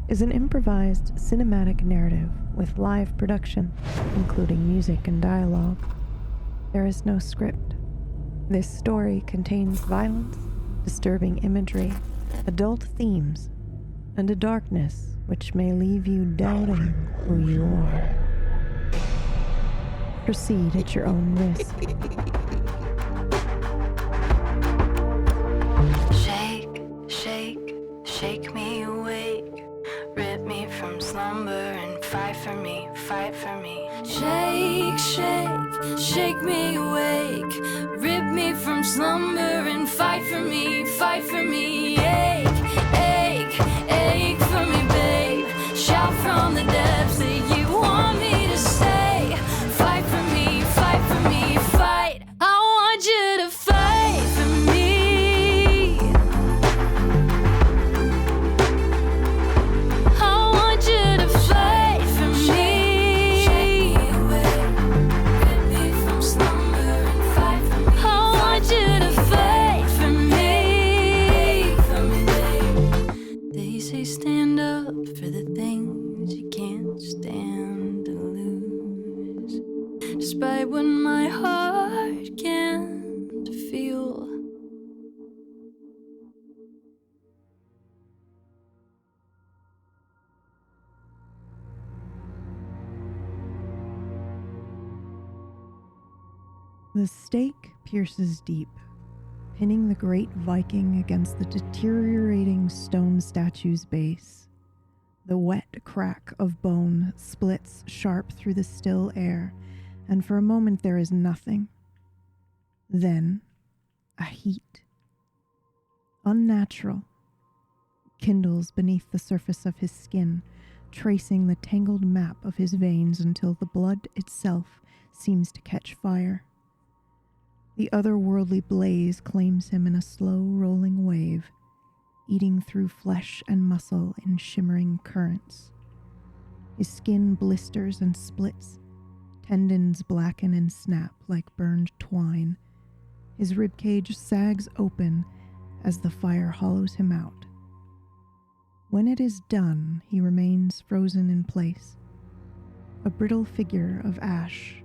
is an improvised cinematic narrative with live production, including music and dialogue. There is no script. This story contains violence, disturbing imagery, adult themes, and a darkness which may leave you doubting who you are. Proceed at your own risk. Shake, shake, shake me awake. Rip me from slumber and fight for me, fight for me. Shake, shake, shake me awake. Rip me from slumber and fight for me, fight for me. Ache, ache, ache for me, babe. Shout from the depths that you want me to stay. Fight for me, fight for me, fight. I want you to fight for me. I want you to fight for me. Shake me away, rip me from slumber and fight for me. I want you to fight for me. For me, babe. They say stand up for the things you can't stand to lose. Despite what my heart can't feel. The stake pierces deep, pinning the great Viking against the deteriorating stone statue's base. The wet crack of bone splits sharp through the still air, and for a moment there is nothing. Then, a heat, unnatural, kindles beneath the surface of his skin, tracing the tangled map of his veins until the blood itself seems to catch fire. The otherworldly blaze claims him in a slow rolling wave, eating through flesh and muscle in shimmering currents. His skin blisters and splits, tendons blacken and snap like burned twine. His ribcage sags open as the fire hollows him out. When it is done, he remains frozen in place, a brittle figure of ash,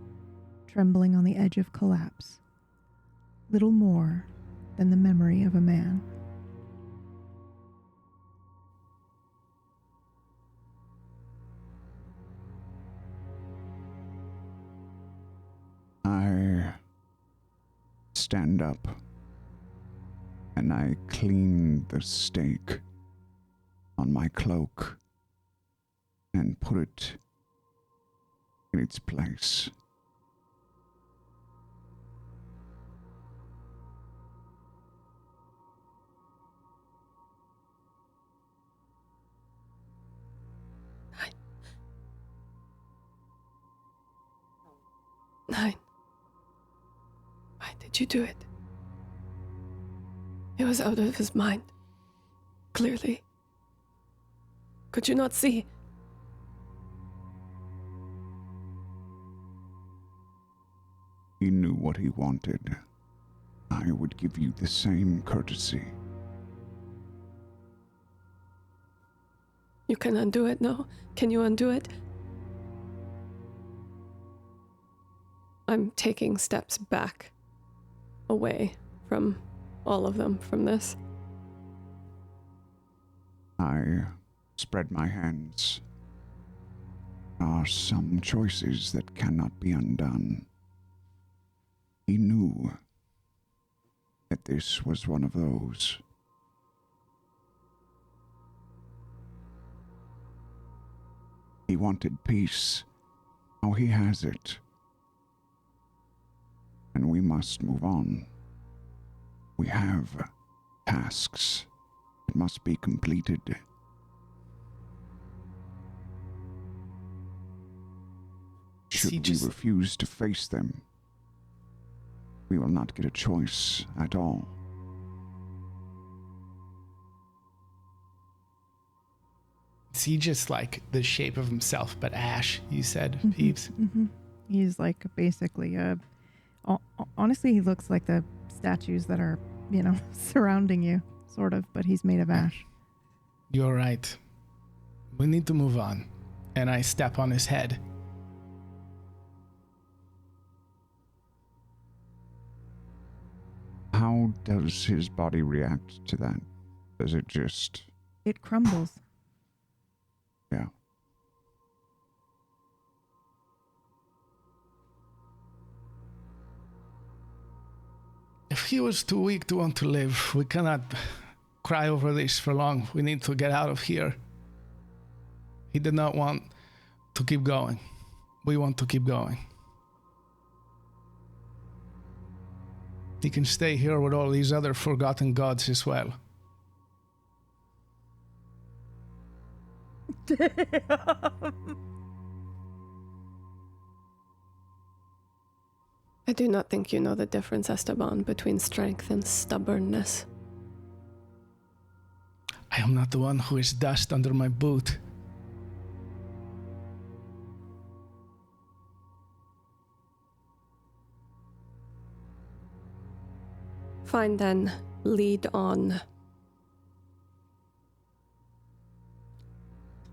trembling on the edge of collapse, little more than the memory of a man. I stand up and I clean the stake on my cloak and put it in its place. Nine. Why did you do it? He was out of his mind. Clearly. Could you not see? He knew what he wanted. I would give you the same courtesy. You can undo it, no? Can you undo it? I'm taking steps back, away from all of them, from this. I spread my hands. There are some choices that cannot be undone. He knew that this was one of those. He wanted peace. Now he has it. And we must move on. We have tasks that must be completed. Should we refuse to face them, we will not get a choice at all. Is he just like the shape of himself, but ash, you said, Peeves? Mm-hmm. He's like basically honestly, he looks like the statues that are, surrounding you, sort of, but he's made of ash. You're right. We need to move on. And I step on his head. How does his body react to that? Does it just... It crumbles. Yeah. If he was too weak to want to live, we cannot cry over this for long. We need to get out of here. He did not want to keep going. We want to keep going. He can stay here with all these other forgotten gods as well. I do not think you know the difference, Esteban, between strength and stubbornness. I am not the one who is dust under my boot. Fine then, lead on.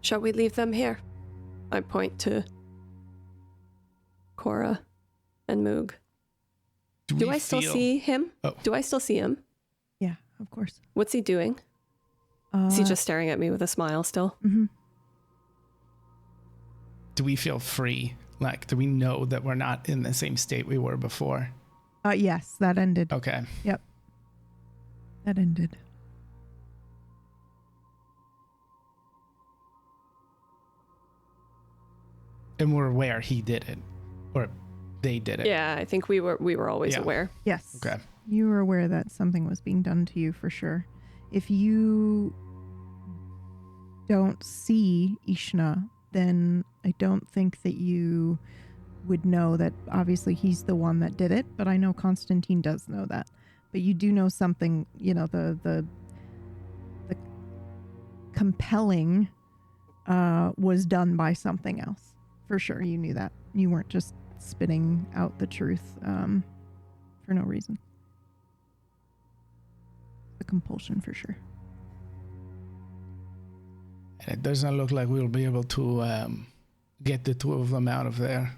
Shall we leave them here? I point to Cora and Moog. Do I still see him? Oh. Do I still see him? Yeah, of course. What's he doing? Is he just staring at me with a smile still? Mm-hmm. Do we feel free? Like, do we know that we're not in the same state we were before? Yes, that ended. Okay. Yep. That ended. And we're aware he did it. Or they did it. Yeah, I think we were always Yeah. aware. Yes. Okay. You were aware that something was being done to you for sure. If you don't see Ishna, then I don't think that you would know that obviously he's the one that did it, but I know Constantine does know that. But you do know something, you know, the compelling was done by something else. For sure, you knew that. You weren't just spitting out the truth for no reason. The compulsion for sure. And it doesn't look like we'll be able to get the two of them out of there.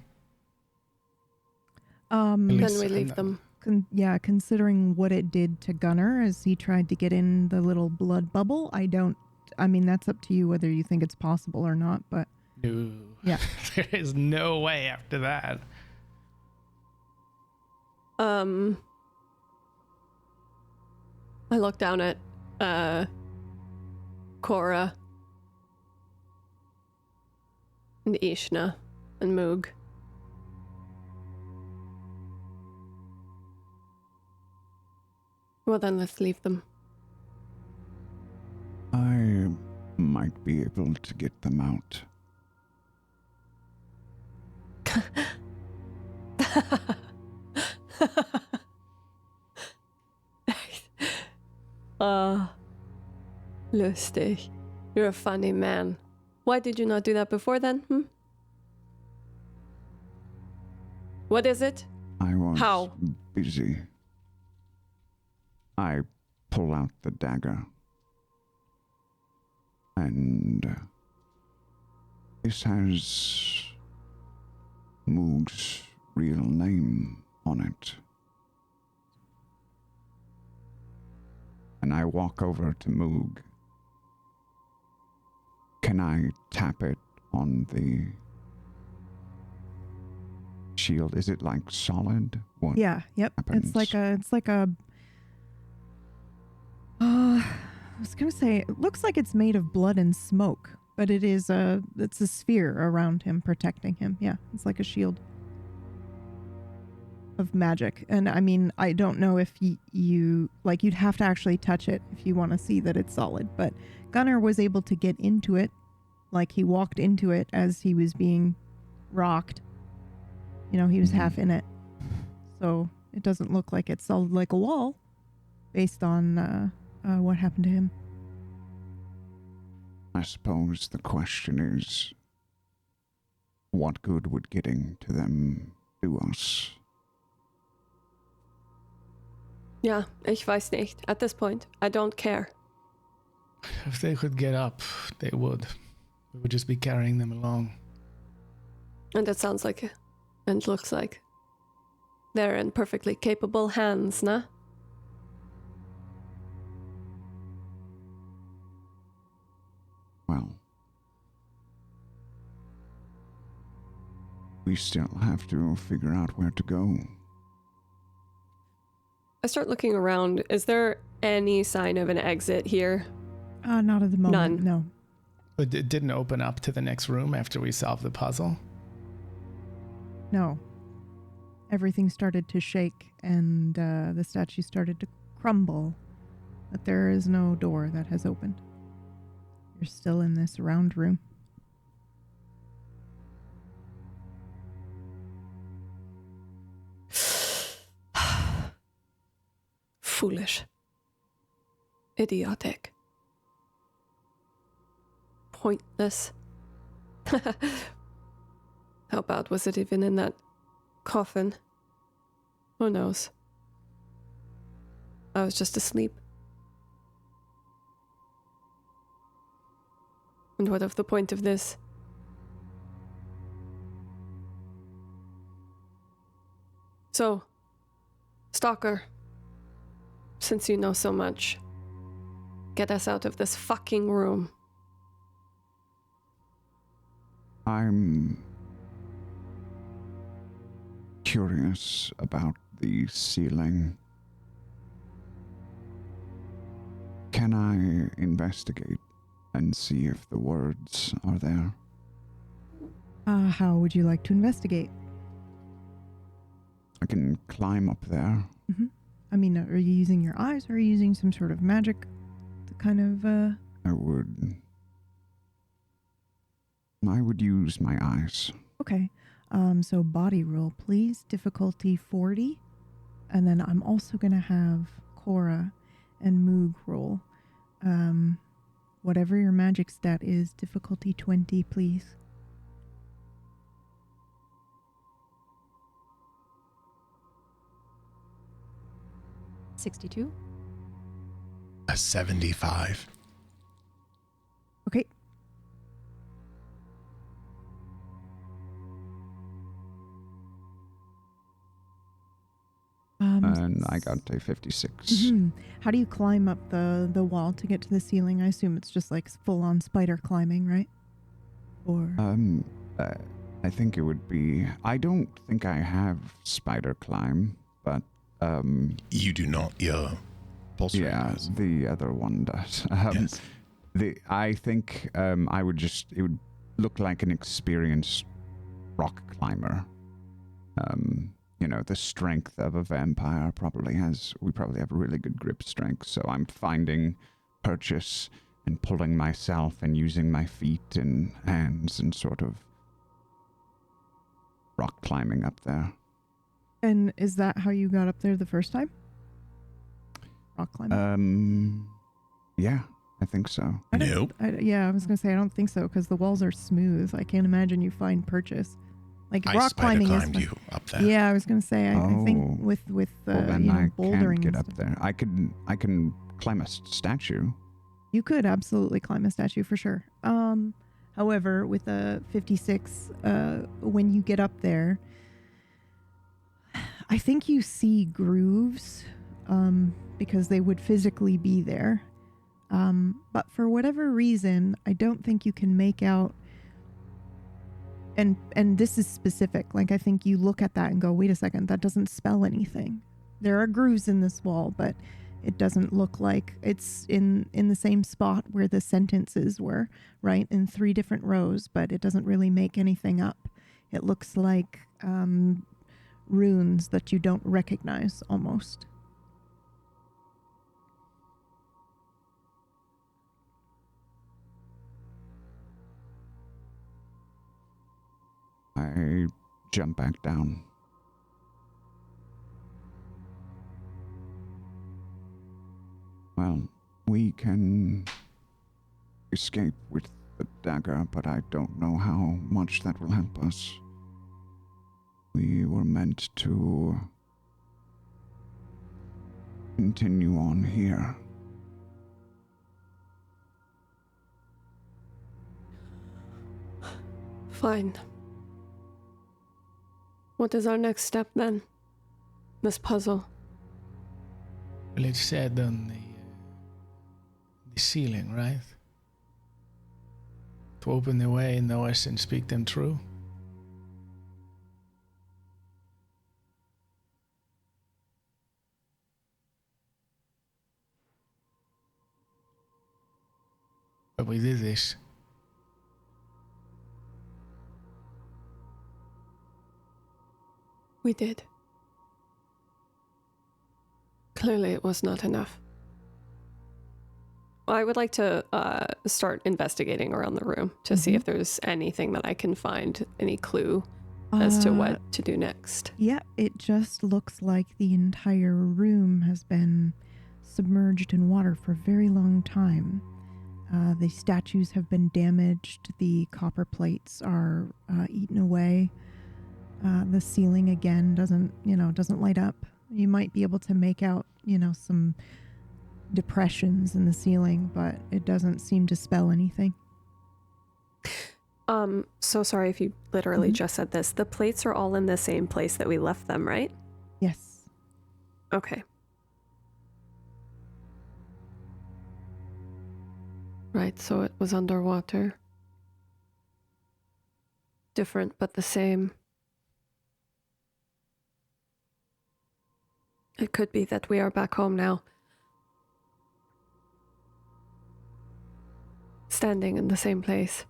Then we least leave them. Considering what it did to Gunnar as he tried to get in the little blood bubble, I mean, that's up to you whether you think it's possible or not, but... No. Yeah. There is no way after that. I look down at Cora and Ishna and Moog. Well then, let's leave them. I might be able to get them out. Lustig. You're a funny man. Why did you not do that before then, What is it? I was How? busy. I pull out the dagger. And this has Moog's real name on it. And I walk over to Moog. Can I tap it on the shield? Is it like solid? What Yeah, yep. happens? It's like a I was gonna say it looks like it's made of blood and smoke, but it's a sphere around him protecting him. Yeah, it's like a shield of magic. And I mean, I don't know if you like, you'd have to actually touch it if you want to see that it's solid, but Gunnar was able to get into it, like he walked into it as he was being rocked. You know, he was half in it. So it doesn't look like it's solid like a wall based on what happened to him. I suppose the question is, what good would getting to them do us? Yeah, ich weiß nicht. At this point, I don't care. If they could get up, they would. We would just be carrying them along. And it sounds like, and looks like, they're in perfectly capable hands, nah? Well, we still have to figure out where to go. I start looking around. Is there any sign of an exit here? Not at the moment, None. no. But it didn't open up to the next room after we solved the puzzle? No. Everything started to shake and the statue started to crumble, but there is no door that has opened. You're still in this round room. Foolish. Idiotic. Pointless. How bad was it even in that coffin? Who knows? I was just asleep. And what of the point of this? So, Stalker, since you know so much, get us out of this fucking room. I'm curious about the ceiling. Can I investigate and see if the words are there? How would you like to investigate? I can climb up there. Mm-hmm. I mean, are you using your eyes or are you using some sort of magic to kind of, I would use my eyes. Okay. So body roll, please. Difficulty 40. And then I'm also going to have Cora and Moog roll. Whatever your magic stat is, difficulty 20, please. $62. A 75. Okay. And I got a 56. Mm-hmm. How do you climb up the wall to get to the ceiling? I assume it's just like full-on spider climbing, right? Or I think it would be... I don't think I have spider climb, but... You do not, your pulse rate yeah, does. the other one does. Yes. I think I would just... It would look like an experienced rock climber. You know, the strength of a vampire we probably have really good grip strength, so I'm finding purchase and pulling myself and using my feet and hands and sort of rock climbing up there. And is that how you got up there the first time? Rock climbing? Yeah, I think so. Nope. I was going to say, I don't think so, because the walls are smooth. I can't imagine you find purchase. Like, I rock spider climbing is... climbed you up there. Yeah, I was going to say, I think with Well, then I bouldering can't get and up stuff. there. I can climb a statue. You could absolutely climb a statue for sure. However, with a 56, when you get up there, I think you see grooves, because they would physically be there. But for whatever reason, I don't think you can make out. And this is specific. Like, I think you look at that and go, wait a second, that doesn't spell anything. There are grooves in this wall, but it doesn't look like it's in the same spot where the sentences were, right? In 3 different rows, but it doesn't really make anything up. It looks like runes that you don't recognize almost. I jump back down. Well, we can escape with the dagger, but I don't know how much that will help us. We were meant to continue on here. Fine. What is our next step then? This puzzle. Well, it's said on the ceiling, right? To open the way, know us, and speak them true. But we did this. We did. Clearly it was not enough. I would like to start investigating around the room to see if there's anything that I can find, any clue as to what to do next. Yeah, it just looks like the entire room has been submerged in water for a very long time. The statues have been damaged. The copper plates are eaten away. The ceiling again doesn't light up. You might be able to make out, some depressions in the ceiling, but it doesn't seem to spell anything. So sorry if you literally just said this. The plates are all in the same place that we left them, right? Yes. Okay. Right, so it was underwater. Different, but the same. It could be that we are back home now. Standing in the same place.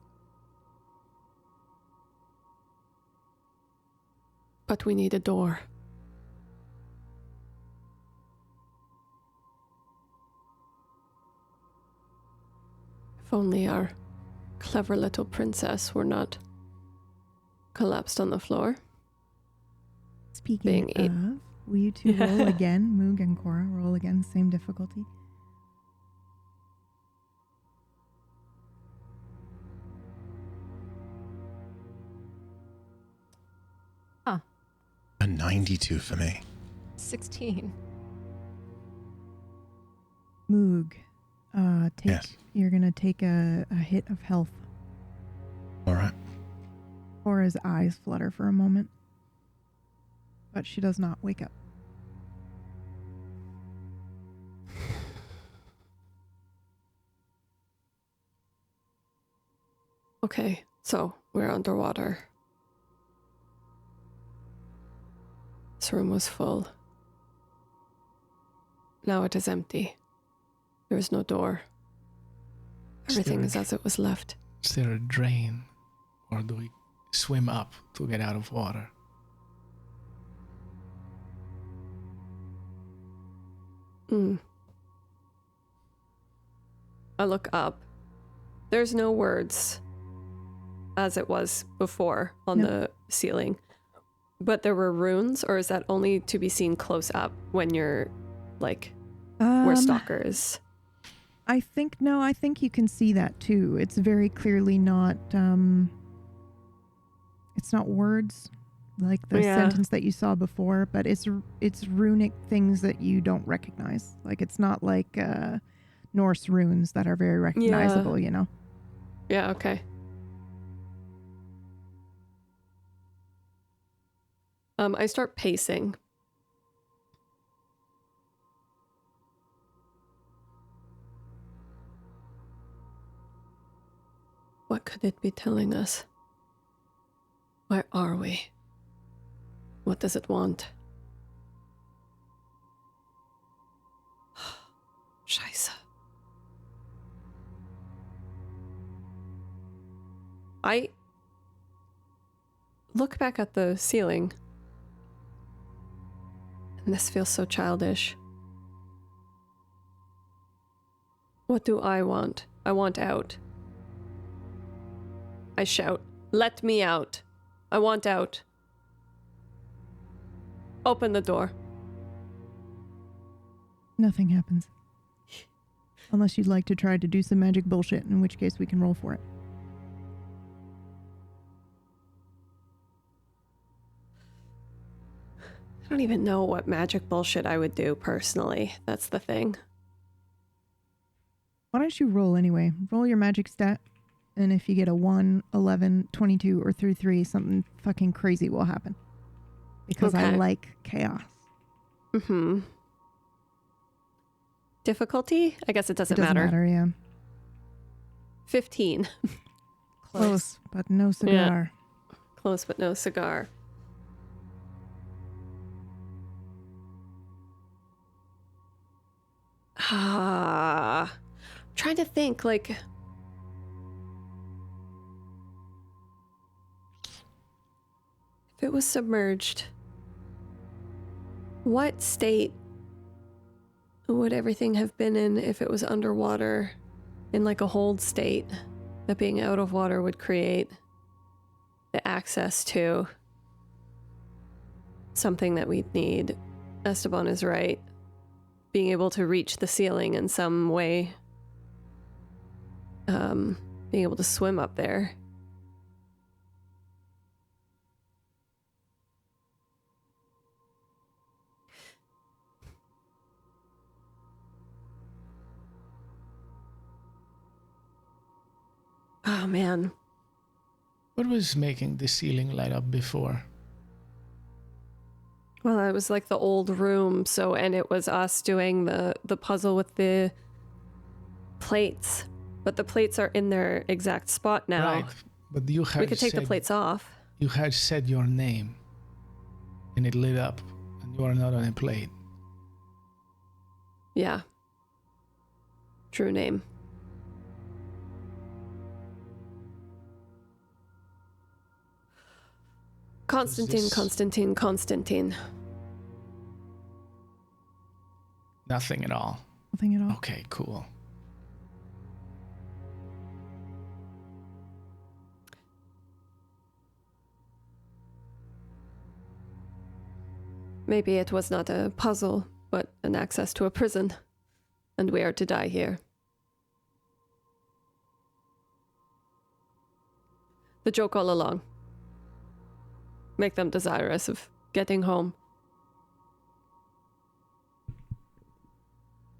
But we need a door. If only our clever little princess were not collapsed on the floor. Speaking of, will you two roll again? Moog and Cora, roll again, same difficulty. A 92 for me. 16. Moog, Yes. you're gonna take a hit of health. All right. Cora's eyes flutter for a moment, but she does not wake up. Okay, so we're underwater. This room was full. Now it is empty. There is no door. Everything is as it was left. Is there a drain? Or do we swim up to get out of water? I look up. There's no words as it was before on the ceiling. But there were runes, or is that only to be seen close up when you're where Stalker is? I think you can see that too. It's very clearly not it's not words like the sentence that you saw before, but it's runic things that you don't recognize. Like it's not like Norse runes that are very recognizable, Yeah, okay. I start pacing. What could it be telling us? Where are we? What does it want? Scheiße. I look back at the ceiling. And this feels so childish. What do I want? I want out. I shout, "Let me out. I want out. Open the door." Nothing happens. Unless you'd like to try to do some magic bullshit, in which case we can roll for it. I don't even know what magic bullshit I would do personally. That's the thing. Why don't you roll anyway? Roll your magic stat. And if you get a 1, 11, 22, or 3, something fucking crazy will happen. Because I Okay. like chaos. Mm-hmm. Difficulty? I guess it doesn't, It doesn't matter, yeah. 15. Close, but no cigar. Close, but no cigar. Trying to think, like... If it was submerged, what state would everything have been in if it was underwater? In like a hold state that being out of water would create the access to something that we'd need. Esteban is right. Being able to reach the ceiling in some way. Being able to swim up there. Oh, man. What was making the ceiling light up before? Well, it was like the old room, and it was us doing the puzzle with the plates. But the plates are in their exact spot now. Right, but you had We could take the said- plates off. You had said your name, and it lit up, and you are not on a plate. Yeah. True name. Constantine. Nothing at all. Nothing at all. Okay, cool. Maybe it was not a puzzle, but an access to a prison. And we are to die here. The joke all along. Make them desirous of getting home.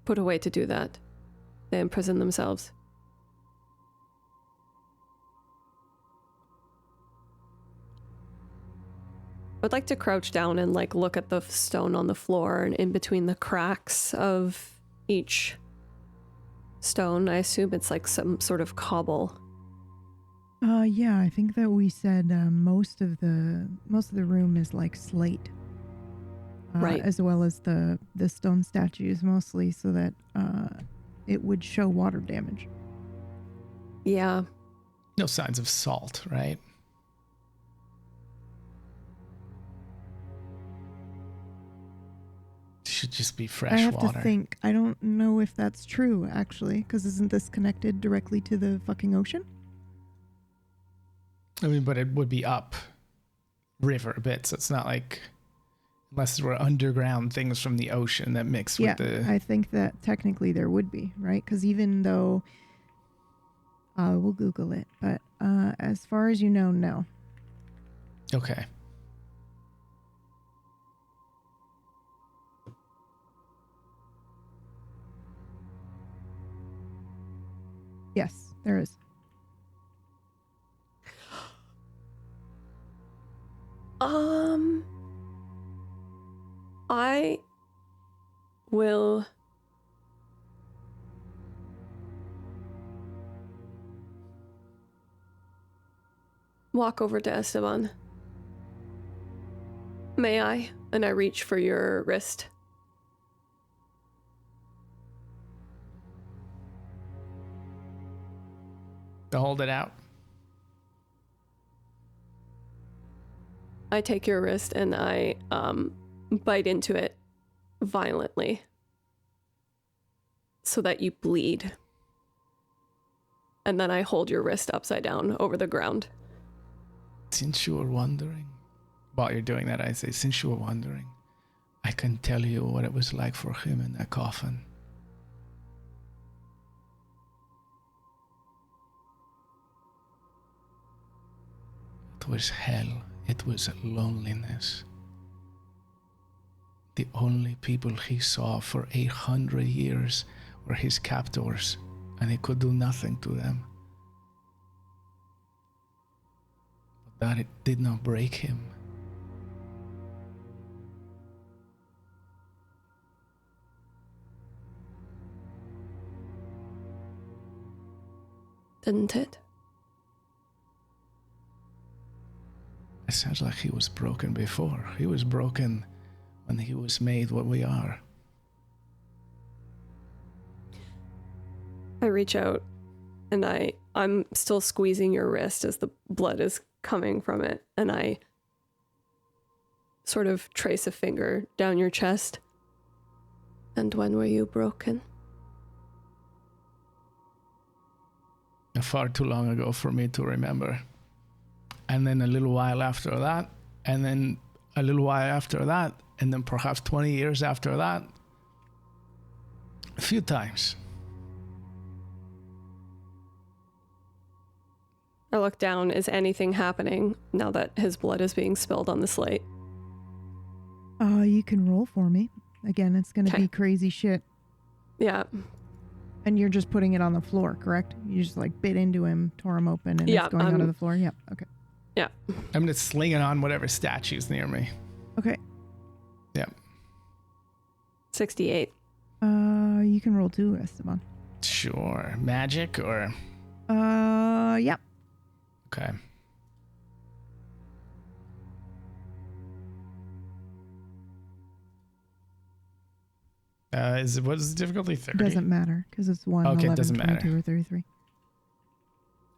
Put a way to do that. They imprison themselves. I'd like to crouch down and like look at the stone on the floor and in between the cracks of each stone. I assume it's like some sort of cobble. Yeah, I think that we said most of the room is like slate. Right. As well as the stone statues mostly, so that it would show water damage. Yeah. No signs of salt, right? Should just be fresh I have water. to think. I don't know if that's true, actually, because isn't this connected directly to the fucking ocean? I mean, but it would be up river a bit, so it's not like, unless there were underground things from the ocean that mix with the... I think that technically there would be, right? Because even though... we'll Google it, but as far as you know, no. Okay. Yes, there is. I will walk over to Esteban. May I? And I reach for your wrist. To hold it out. I take your wrist and I bite into it violently so that you bleed. And then I hold your wrist upside down over the ground. Since you were wondering, while you're doing that, I say, since you were wondering, I can tell you what it was like for him in that coffin. It was hell. It was loneliness. The only people he saw for 800 years were his captors, and he could do nothing to them. that it did not break him. Didn't it? It sounds like he was broken before. He was broken when he was made what we are. I reach out and I'm still squeezing your wrist as the blood is coming from it, and I sort of trace a finger down your chest. And when were you broken? Far too long ago for me to remember. And then a little while after that, and then a little while after that, and then perhaps 20 years after that. A few times. I look down. Is anything happening now that his blood is being spilled on the slate? You can roll for me. Again, it's going to be crazy shit. Yeah. And you're just putting it on the floor, correct? You just like bit into him, tore him open, and it's going onto the floor? Yep. Okay. Yeah. I'm just slinging on whatever statue's near me. Okay. Yep. 68. You can roll too, Esteban. Sure. Magic or? Yep. Okay. What is the difficulty? 30? Doesn't matter because it's 1, okay, 11, it doesn't 22, matter. or 33.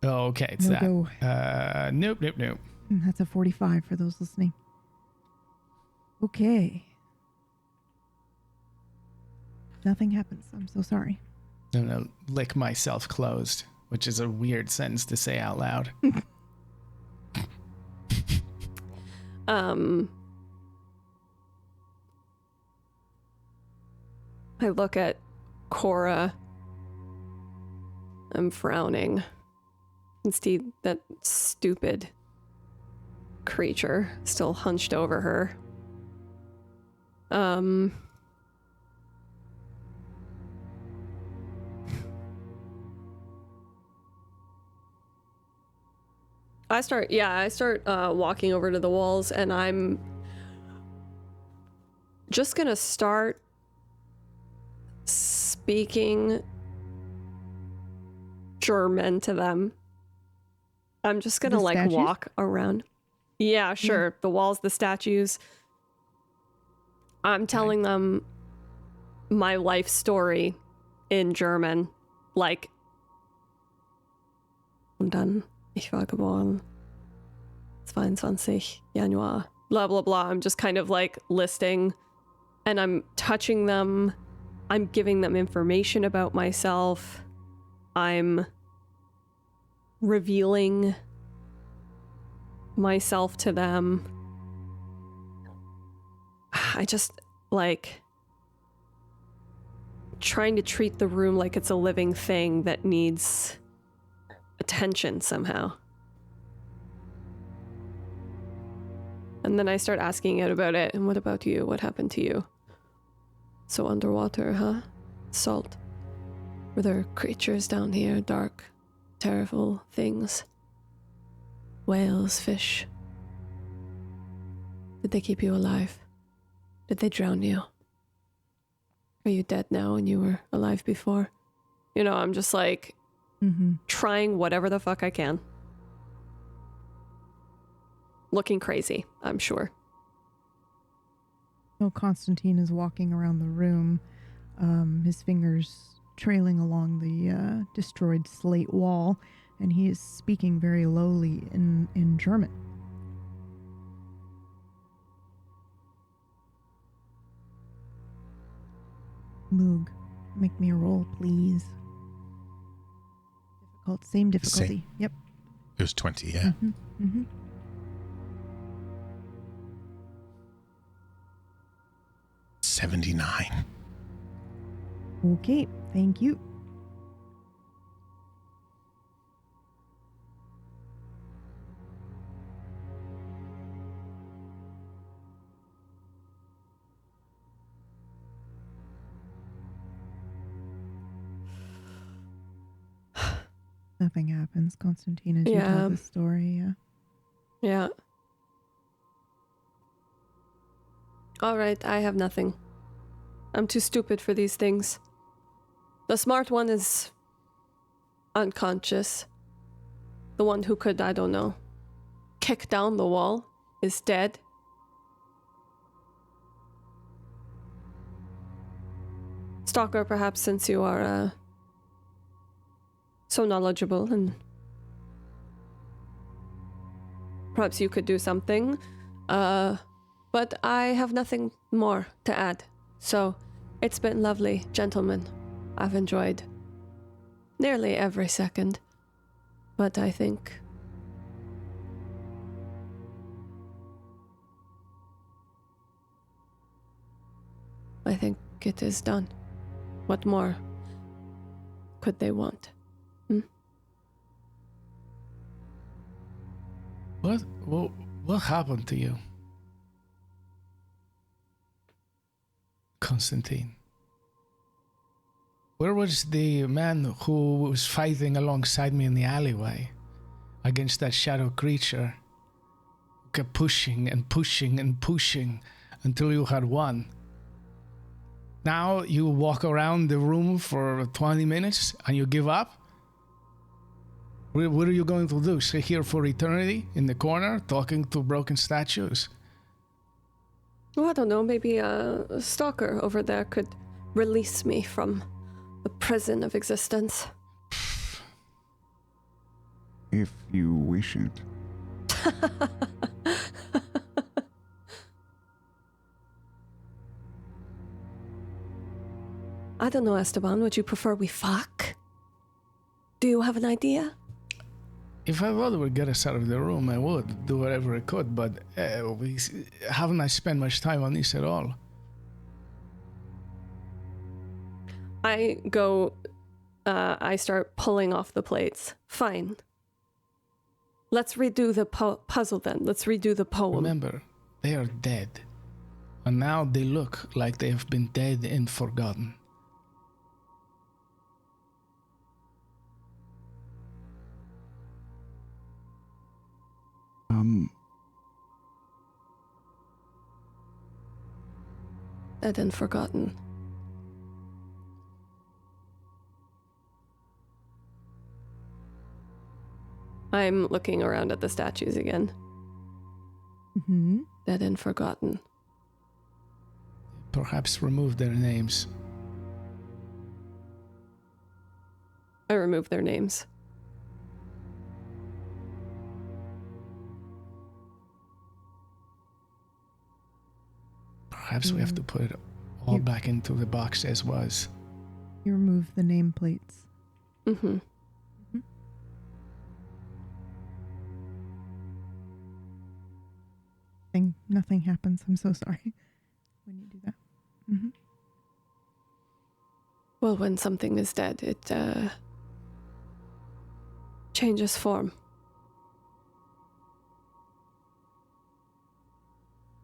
Oh, okay, it's that. Go. Nope. That's a 45 for those listening. Okay. Nothing happens. I'm so sorry. I'm gonna lick myself closed, which is a weird sentence to say out loud. I look at Cora. I'm frowning. And see that stupid creature still hunched over her. I start walking over to the walls, and I'm just gonna start speaking German to them. I'm just gonna walk around. Yeah, sure. Yeah. The walls, the statues. I'm telling them my life story in German. Like, und dann, ich war geboren, 22 Januar, blah, blah, blah. I'm just kind of like listing, and I'm touching them. I'm giving them information about myself. I'm revealing myself to them. I just like trying to treat the room like it's a living thing that needs attention somehow. And then I start asking it about it. And what about you? What happened to you? So underwater, huh? Salt. Were there creatures down here? Dark, terrible things? Whales, fish? Did they keep you alive? Did they drown you? Are you dead now and you were alive before? You know, I'm just like trying whatever the fuck I can. Looking crazy, I'm sure. Well, Constantine is walking around the room, his fingers trailing along the destroyed slate wall, and he is speaking very lowly in German. Moog, make me a roll, please. Same difficulty. Same. Yep. It was 20, yeah. 79. Okay, thank you. Nothing happens, Constantine, as you tell the story. Yeah. All right, I have nothing. I'm too stupid for these things. The smart one is unconscious. The one who could, I don't know, kick down the wall is dead. Stalker, perhaps, since you are so knowledgeable, and perhaps you could do something. But I have nothing more to add. So it's been lovely, gentlemen. I've enjoyed nearly every second. But I think it is done. What more could they want? What happened to you, Constantine? Where was the man who was fighting alongside me in the alleyway against that shadow creature? Who kept pushing and pushing and pushing until you had won. Now you walk around the room for 20 minutes and you give up? What are you going to do? Stay here for eternity in the corner talking to broken statues? Well, I don't know. Maybe a stalker over there could release me from the prison of existence. If you wish it. I don't know, Esteban. Would you prefer we fuck? Do you have an idea? If I thought it would get us out of the room, I would do whatever I could, but haven't I spent much time on this at all? I start pulling off the plates. Fine. Let's redo the puzzle then. Let's redo the poem. Remember, they are dead. And now they look like they have been dead and forgotten. Dead and forgotten. I'm looking around at the statues again. Mm-hmm. Dead and forgotten. Perhaps remove their names. I remove their names. Perhaps we have to put it all back into the box as was. You remove the nameplates. Mm-hmm. Nothing happens. I'm so sorry when you do that. Mm-hmm. Well, when something is dead, it changes form.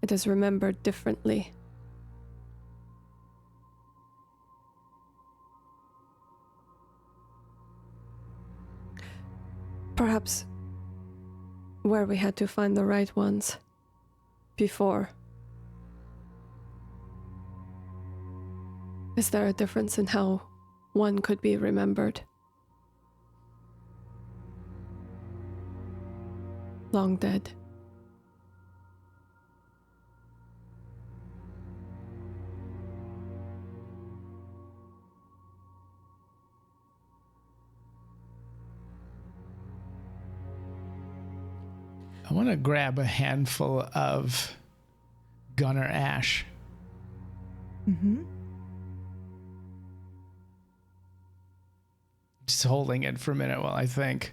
It is remembered differently. Perhaps where we had to find the right ones before. Is there a difference in how one could be remembered? Long dead. I want to grab a handful of Gunner Ash. Mm-hmm. Just holding it for a minute while I think.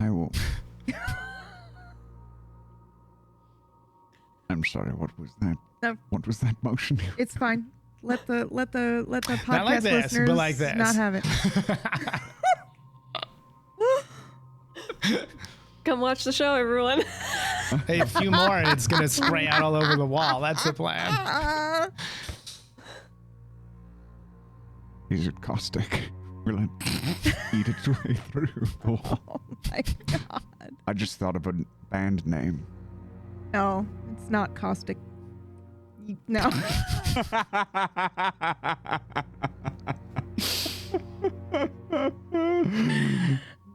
I will. I'm sorry. What was that? No. What was that motion? It's fine. Let the podcast Not like this, listeners but like this. not have it. Come watch the show, everyone. Hey, a few more and it's going to spray out all over the wall. That's the plan. Is it caustic? will it eat its way through the wall? Oh my god. I just thought of a band name. No, it's not caustic. No.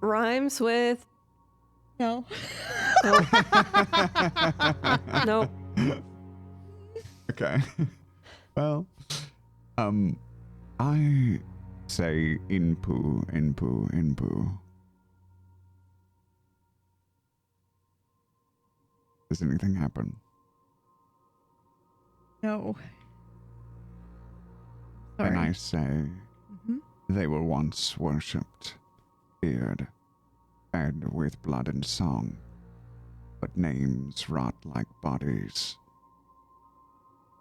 Rhymes with No. nope. Nope. Okay. Well, I say inpu. Does anything happen? No. When Sorry. I say they were once worshipped, feared, fed with blood and song, but names rot like bodies.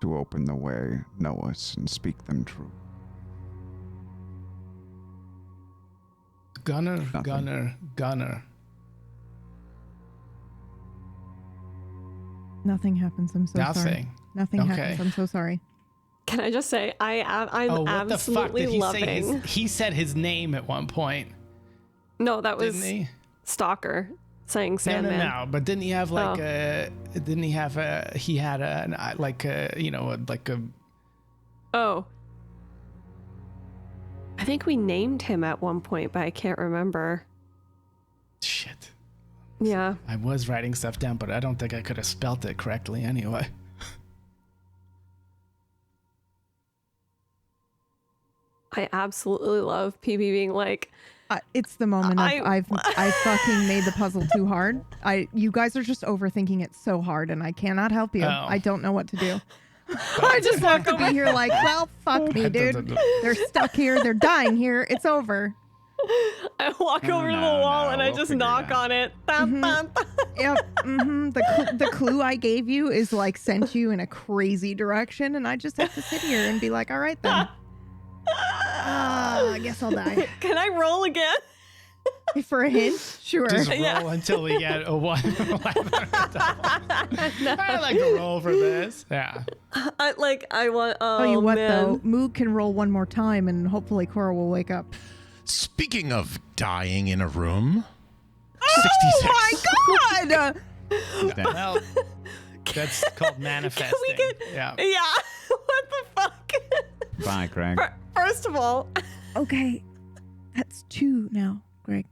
To open the way, know us and speak them true. Gunner. Nothing happens. I'm so sorry. Nothing. Nothing Okay. happens. I'm so sorry. Can I just say I'm Oh, what the fuck absolutely did he loving. say? He said his name at one point, No, that was didn't he? Stalker saying Sandman. No. But didn't he have like Oh. Didn't he have a? He had a like a like a. Oh. I think we named him at one point, but I can't remember. Shit. Yeah. I was writing stuff down, but I don't think I could have spelt it correctly anyway. I absolutely love PB being like, It's the moment of I fucking made the puzzle too hard. You guys are just overthinking it so hard, and I cannot help you. Oh. I don't know what to do. I just have to be here like, well, fuck me, dude. They're stuck here. They're dying here. It's over. I walk No, over to the no, wall no, and I we'll just figure it knock out. on it. Thump, thump, thump. Yep. The clue I gave you is like sent you in a crazy direction, and I just have to sit here and be like, all right then. I guess I'll die. Can I roll again? For a hint? Sure. Just roll Yeah. until we get a 1. I like to roll for this. Yeah. I want. Oh, Tell you what, man. though, Moog can roll one more time, and hopefully Cora will wake up. Speaking of dying in a room, Oh 66. my god! Well, that's called manifesting. Yeah. Yeah. What the fuck? Bye, Craig. First of all, Okay, that's 2 now, Greg.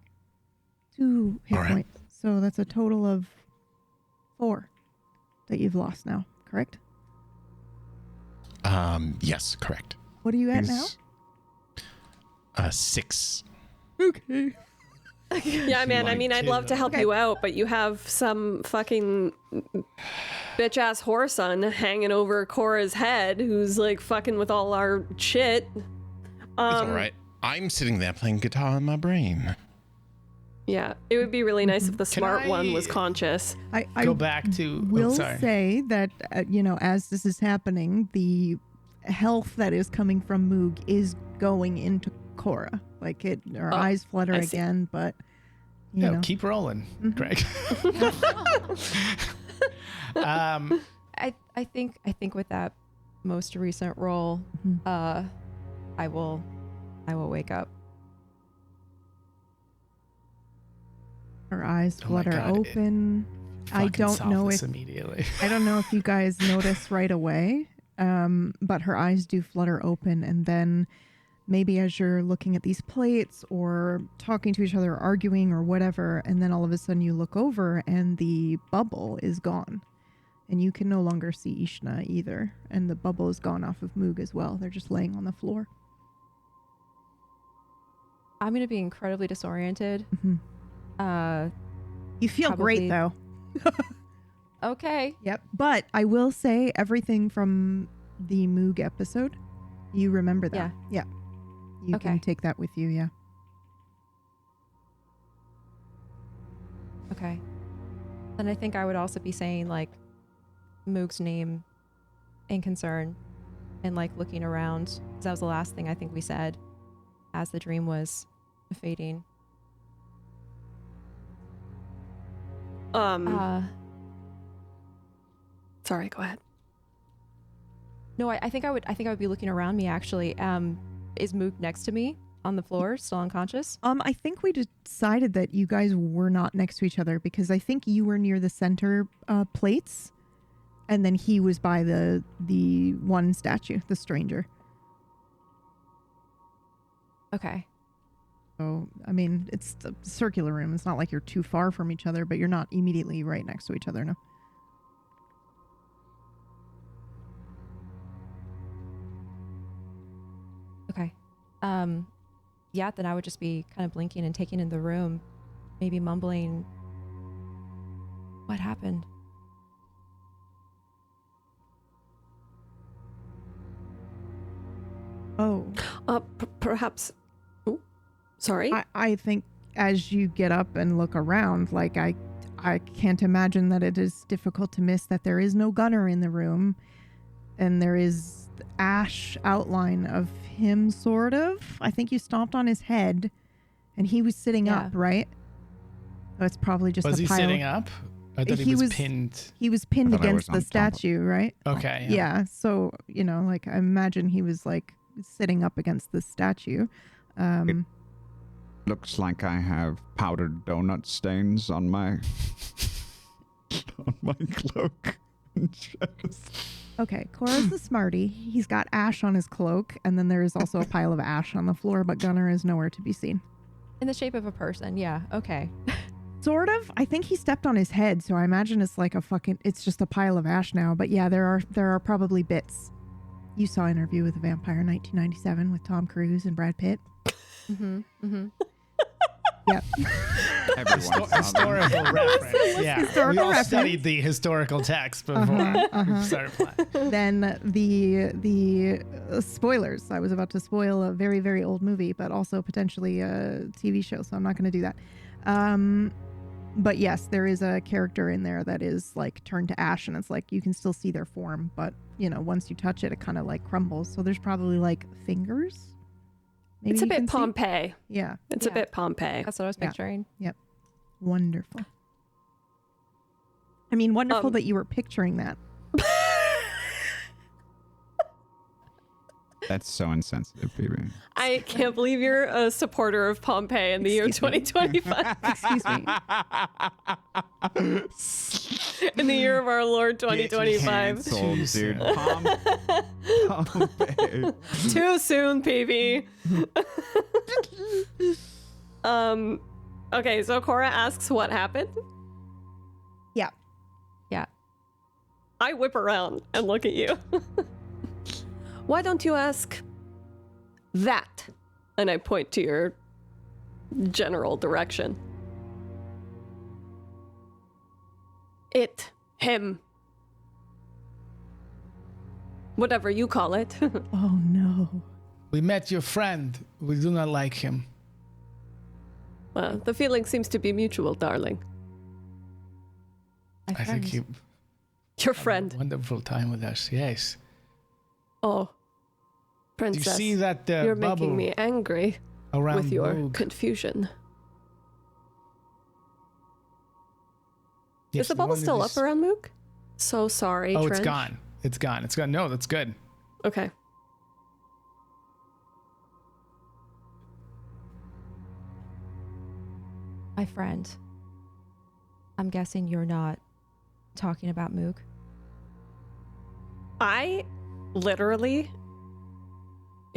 2 hit All right. points. So that's a total of 4 that you've lost now, correct? Yes, correct. What are you at now? 6. Okay. yeah, man. I mean, I'd love to help Okay. you out, but you have some fucking bitch ass whoreson hanging over Cora's head, who's like fucking with all our shit. It's all right. I'm sitting there playing guitar in my brain. Yeah, it would be really nice if the smart one was I- conscious. I Go back to. will sorry. say that, as this is happening, the health that is coming from Moog is going into Cora. Like her eyes flutter I see. again, but you know. Keep rolling, Greg. I think with that most recent roll, I will wake up. Her eyes Oh my flutter God, open. I Fucking don't solve know this if immediately. I don't know if you guys notice right away, but her eyes do flutter open, and then maybe as you're looking at these plates or talking to each other, or arguing or whatever, and then all of a sudden you look over and the bubble is gone, and you can no longer see Ishna either, and the bubble is gone off of Moog as well. They're just laying on the floor. I'm gonna be incredibly disoriented. You feel great Probably- though. Okay. Yep. But I will say everything from the Moog episode, you remember that. Yeah. You Okay. can take that with you, yeah. Okay. Then I think I would also be saying like Moog's name in concern and like looking around, 'cause that was the last thing I think we said as the dream was fading. Sorry, go ahead. No, I think I would be looking around me actually. Is Moog next to me? on the floor, still unconscious? I think we decided that you guys were not next to each other because I think you were near the center plates, and then he was by the one statue, the stranger. Okay. So, I mean, it's a circular room. It's not like you're too far from each other, but you're not immediately right next to each other, no. Okay. Yeah, then I would just be kind of blinking and taking in the room, maybe mumbling, what happened? Oh. Perhaps. Oh, sorry. I think as you get up and look around, like I can't imagine that it is difficult to miss that there is no gunner in the room, and there is ash outline of him, sort of. I think you stomped on his head, and he was sitting up, right? So it's probably just Was a he pile. sitting up? I thought he was pinned. He was pinned Thought I was against on the top of- statue, right? Okay. Yeah. So, you know, like I imagine he was like sitting up against the statue. Looks like I have powdered donut stains on my on my cloak and chest. Okay, Cora's the smarty. He's got ash on his cloak, and then there is also a pile of ash on the floor, but Gunnar is nowhere to be seen. In the shape of a person, yeah, okay. Sort of. I think he stepped on his head, so I imagine it's like it's just a pile of ash now. But yeah, there are probably bits. You saw Interview with a Vampire 1997 with Tom Cruise and Brad Pitt. Mm-hmm. Mm-hmm. Yep. Everyone saw them. Historical reference. Yeah. Historical we all reference. studied the historical text before we started playing. Then the spoilers. I was about to spoil a very, very old movie, but also potentially a TV show, so I'm not going to do that. But yes, there is a character in there that is like turned to ash, and it's like you can still see their form, but you know, once you touch it, it kind of like crumbles. So there's probably like fingers. Maybe It's a you bit can see? Pompeii. Yeah. It's a Yeah. bit Pompeii. That's what I was Yeah. picturing. Wonderful. I mean, wonderful Um, that you were picturing that. That's so insensitive, Phoebe. I can't believe you're a supporter of Pompeii in the year Excuse me. 2025. Excuse me. In the year of our Lord 2025. Canceled, dude. Pompeii. Too soon, PB. Okay, so Cora asks what happened. Yeah. Yeah. I whip around and look at you. Why don't you ask that? And I point to your general direction. It, him, whatever you call it. Oh no. We met your friend. We do not like him. Well, the feeling seems to be mutual, darling. I think he Your had friend. a wonderful time with us. Yes. Oh, Do you princess, see that you're bubble making me angry around with your Moog? confusion. Yes, Is the bubble one still that up is- around Mook? So sorry, Oh, Trench. it's gone. It's gone. It's gone. No, that's good. Okay. My friend, I'm guessing you're not talking about Moog. I literally,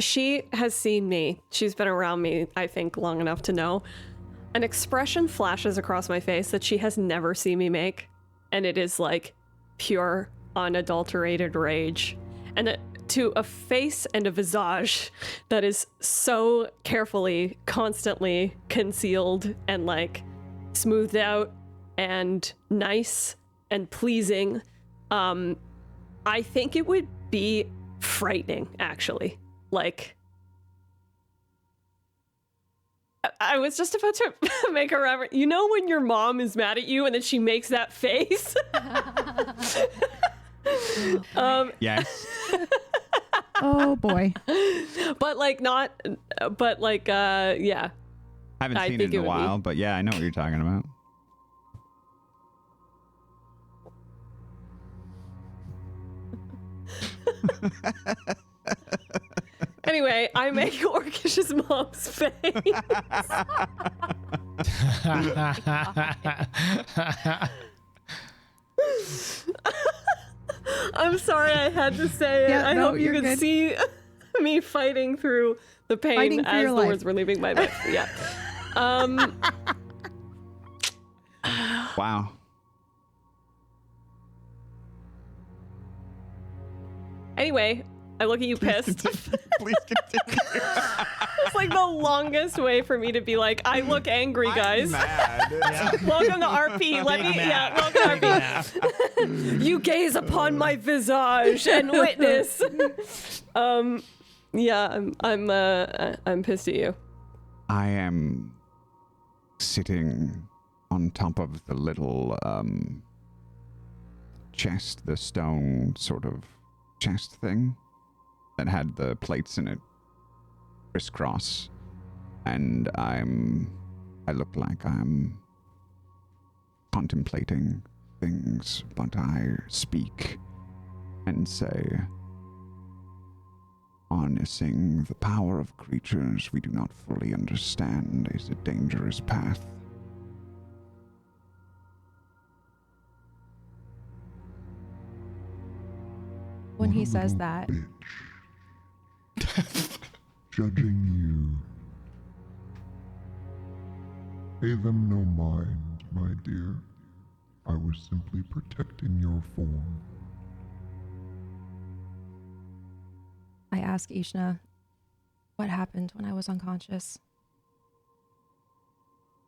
she has seen me. She's been around me, I think, long enough to know. An expression flashes across my face that she has never seen me make. And it is like pure, unadulterated rage. And to a face and a visage that is so carefully, constantly concealed and like smoothed out and nice and pleasing. I think it would be frightening, actually. Like, I was just about to make a reference. You know when your mom is mad at you and then she makes that face? Yes. Oh boy. But like not, but like, yeah. Haven't I seen think it it in a would be. while, but yeah, I know what you're talking about. Anyway, I make Orcish's mom's face. I'm sorry I had to say it. Yeah, I no, hope you you're could good. see me fighting through the pain Fighting for as your the life. words were leaving my mouth. Yeah. Wow. Anyway, I look at you pissed. Please continue. It's like the longest way for me to be like, I look angry, guys. Mad. Welcome to RP. Welcome to RP. You gaze upon my visage and witness. Yeah, I'm pissed at you. I am sitting on top of the little chest, the stone sort of chest thing that had the plates in it crisscross, and I look like I'm contemplating things, but I speak and say, harnessing the power of creatures we do not fully understand is a dangerous path. When What he a says little that, bitch. Judging you. Pay them no mind, my dear. I was simply protecting your form. I ask Ishna, what happened when I was unconscious?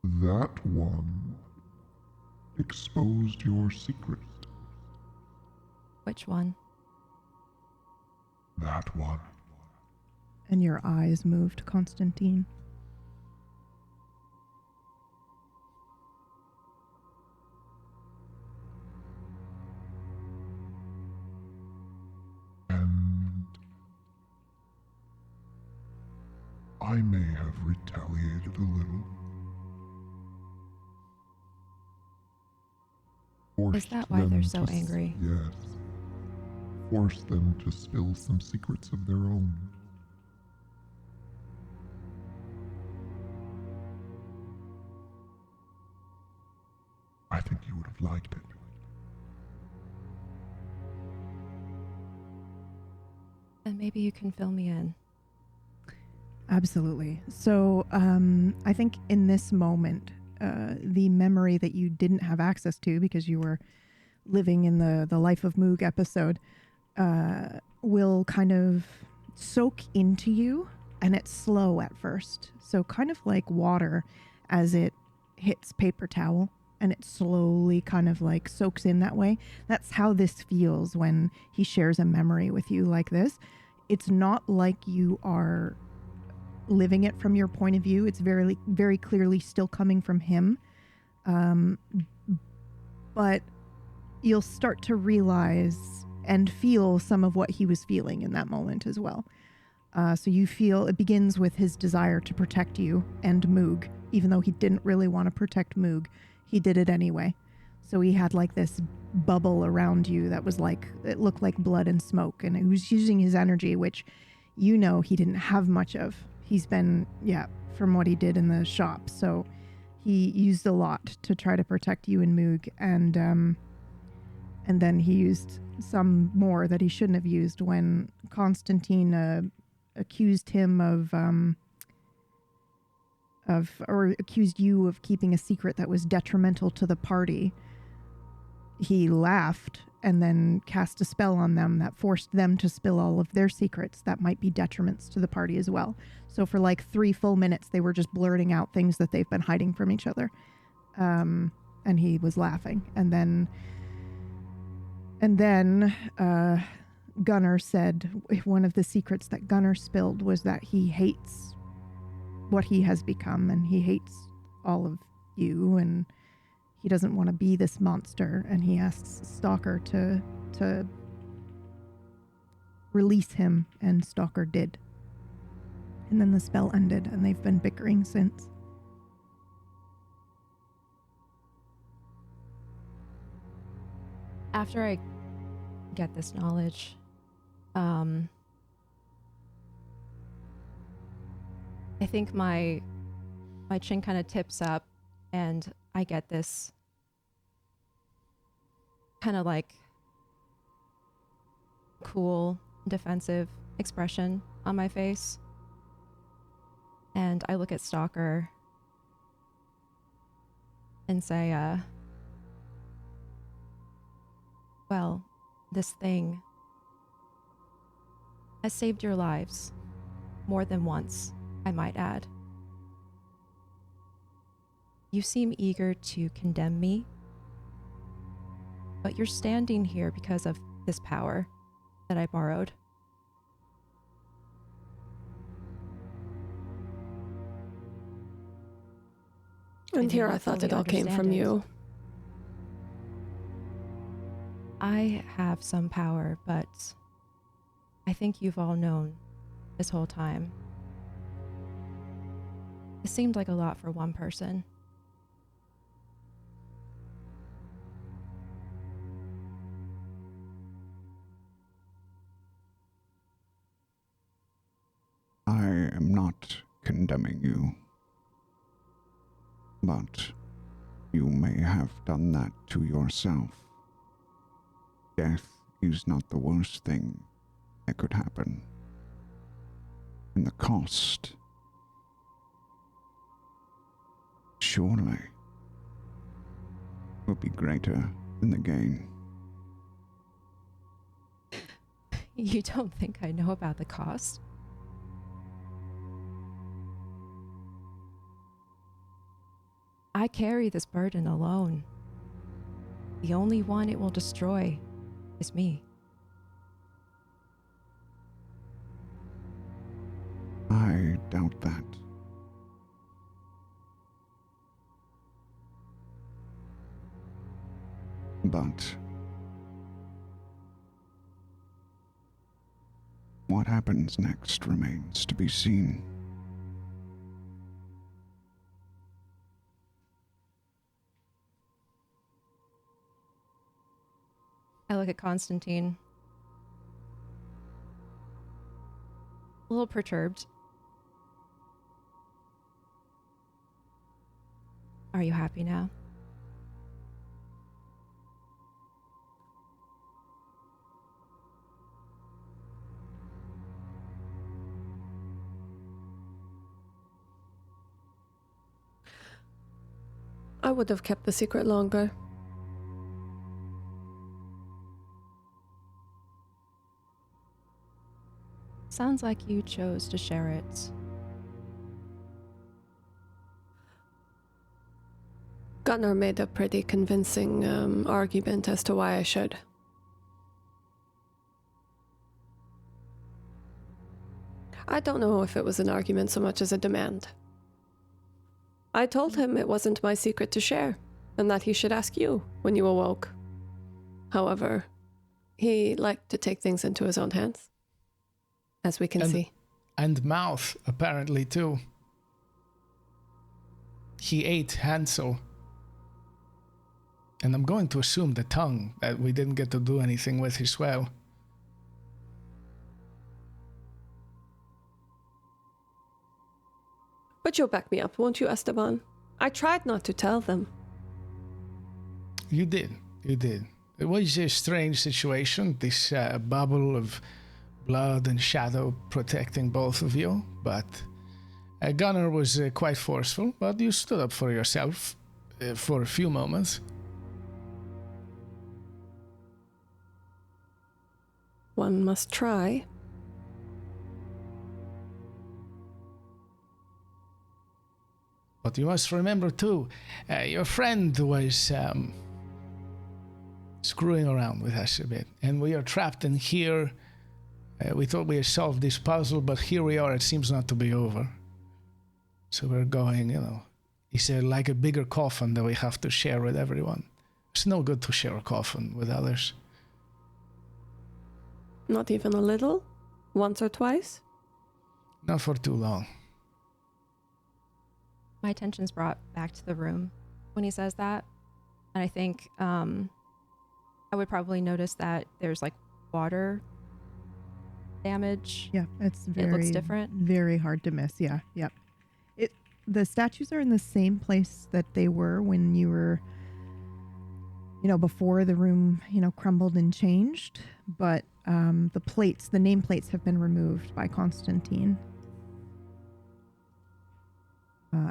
That one exposed your secrets. Which one? That one. And your eyes moved, Constantine. And I may have retaliated a little. Is Forced that why they're them so to angry? Yes. Force them to spill some secrets of their own. I think you would have liked it. And maybe you can fill me in. Absolutely. So I think in this moment, the memory that you didn't have access to because you were living in the Life of Moog episode will kind of soak into you, and it's slow at first. So kind of like water as it hits paper towel, and it slowly kind of like soaks in that way. That's how this feels when he shares a memory with you like this. It's not like you are living it from your point of view. It's very, very clearly still coming from him. But you'll start to realize and feel some of what he was feeling in that moment as well. So you feel it begins with his desire to protect you and Moog, even though he didn't really want to protect Moog. He did it anyway. So he had like this bubble around you that was like, it looked like blood and smoke, and he was using his energy, which you know he didn't have much of. He's been, from what he did in the shop. So he used a lot to try to protect you and Moog, and then he used some more that he shouldn't have used when Constantine accused him or accused you of keeping a secret that was detrimental to the party. He laughed and then cast a spell on them that forced them to spill all of their secrets that might be detriments to the party as well. So for like 3 full minutes, they were just blurting out things that they've been hiding from each other. And he was laughing. And then Gunnar said one of the secrets that Gunnar spilled was that he hates what he has become, and he hates all of you, and he doesn't want to be this monster, and he asks Stalker to release him, and Stalker did. And then the spell ended, and they've been bickering since. After I get this knowledge, I think my chin kind of tips up and I get this kind of like cool, defensive expression on my face. And I look at Stalker and say, well, this thing has saved your lives more than once, I might add. You seem eager to condemn me, but you're standing here because of this power that I borrowed. And here I thought it all came from you. I have some power, but I think you've all known this whole time. It seemed like a lot for one person. I am not condemning you, but you may have done that to yourself. Death is not the worst thing that could happen, and the cost surely will be greater than the gain. You don't think I know about the cost? I carry this burden alone. The only one it will destroy is me. I doubt that. But what happens next remains to be seen. I look at Constantine. A little perturbed. Are you happy now? I would have kept the secret longer. Sounds like you chose to share it. Gunnar made a pretty convincing argument as to why I should. I don't know if it was an argument so much as a demand. I told him it wasn't my secret to share, and that he should ask you when you awoke. However, he liked to take things into his own hands, as we can see. And mouth, apparently, too. He ate Hansel. And I'm going to assume the tongue, that we didn't get to do anything with as well. But you'll back me up, won't you, Esteban? I tried not to tell them. You did. It was a strange situation, this bubble of blood and shadow protecting both of you, but Gunnar was quite forceful, but you stood up for yourself for a few moments. One must try. But you must remember too, your friend was screwing around with us a bit, and we are trapped in here. We thought we had solved this puzzle, but here we are, it seems not to be over. So we're going, it's like a bigger coffin that we have to share with everyone. It's no good to share a coffin with others. Not even a little? Once or twice? Not for too long. My attention's brought back to the room when he says that. And I think I would probably notice that there's like water damage. Yeah, it's It looks different. very hard to miss. Yeah, yep. the statues are in the same place that they were when you were, before the room, crumbled and changed. But the nameplates have been removed by Constantine.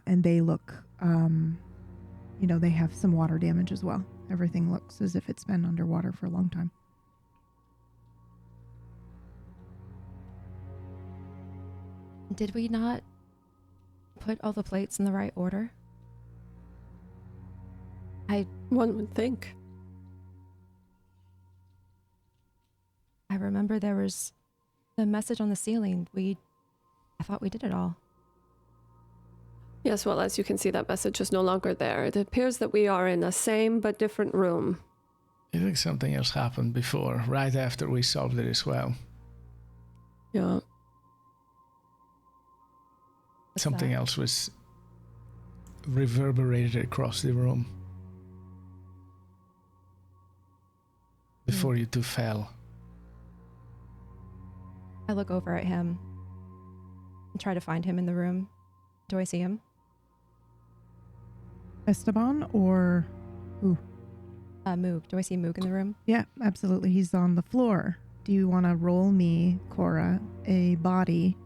And they look, they have some water damage as well. Everything looks as if it's been underwater for a long time. Did we not put all the plates in the right order? One would think. I remember there was the message on the ceiling. I thought we did it all. Yes, well, as you can see, that message is no longer there. It appears that we are in the same but different room. I think something else happened before, right after we solved it as well. Yeah. Something else was reverberated across the room before you two fell. I look over at him and try to find him in the room. Do I see him? Esteban or who? Moog. Do I see Moog in the room? Yeah, absolutely. He's on the floor. Do you want to roll me, Cora, a body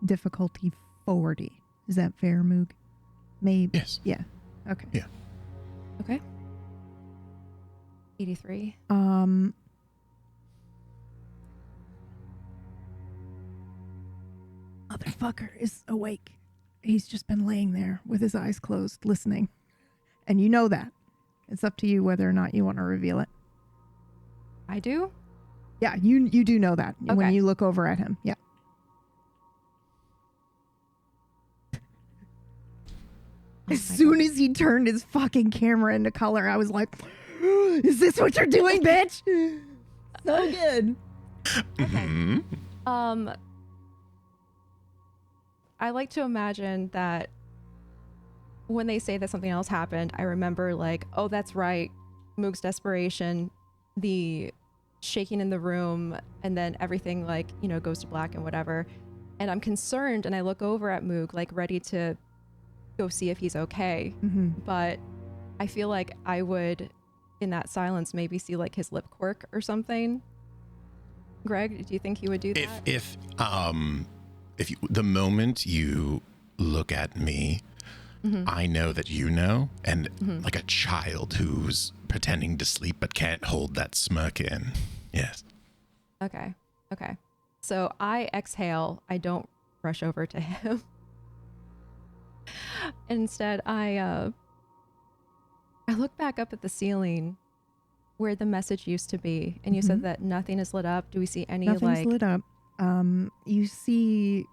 difficulty 40? Is that fair, Moog? Maybe. Yes. Yeah. Okay. Yeah. Okay. 83. Motherfucker is awake. He's just been laying there with his eyes closed, listening. And you know that. It's up to you whether or not you want to reveal it. I do? Yeah, you do know that when Okay. you look over at him. Yeah. As soon as he turned his fucking camera into color, I was like, is this what you're doing, bitch? So good. Okay. I like to imagine that when they say that something else happened, I remember like, oh, that's right. Moog's desperation, the shaking in the room, and then everything like, goes to black and whatever. And I'm concerned and I look over at Moog, like ready to go see if he's okay. Mm-hmm. But I feel like I would, in that silence, maybe see like his lip quirk or something. Greg, do you think he would do that? If you, the moment you look at me, I know that you know, and like a child who's pretending to sleep but can't hold that smirk in. Yes. Okay. So I exhale. I don't rush over to him. Instead, I look back up at the ceiling where the message used to be, and you said that nothing is lit up. Do we see any Nothing's lit up. You see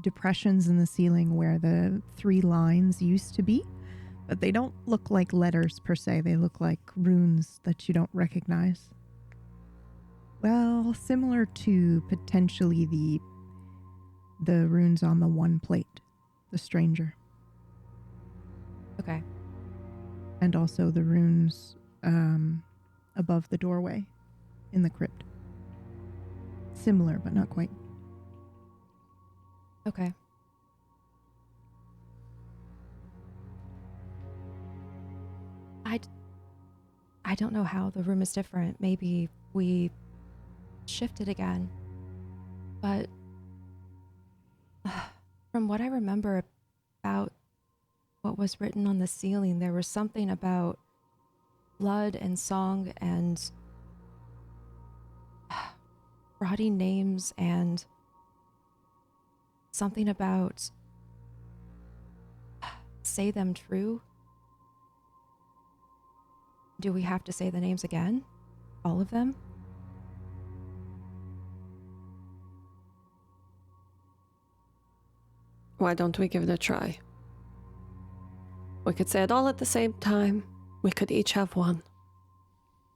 depressions in the ceiling where the 3 lines used to be, but they don't look like letters per se. They look like runes that you don't recognize. Well, similar to potentially the runes on the one plate, the stranger. Okay. And also the runes above the doorway in the crypt. Similar, but not quite. Okay. I don't know how the room is different. Maybe we shifted again. But from what I remember about what was written on the ceiling, there was something about blood and song and rotting names and something about say them true. Do we have to say the names again? All of them? Why don't we give it a try? We could say it all at the same time. We could each have one.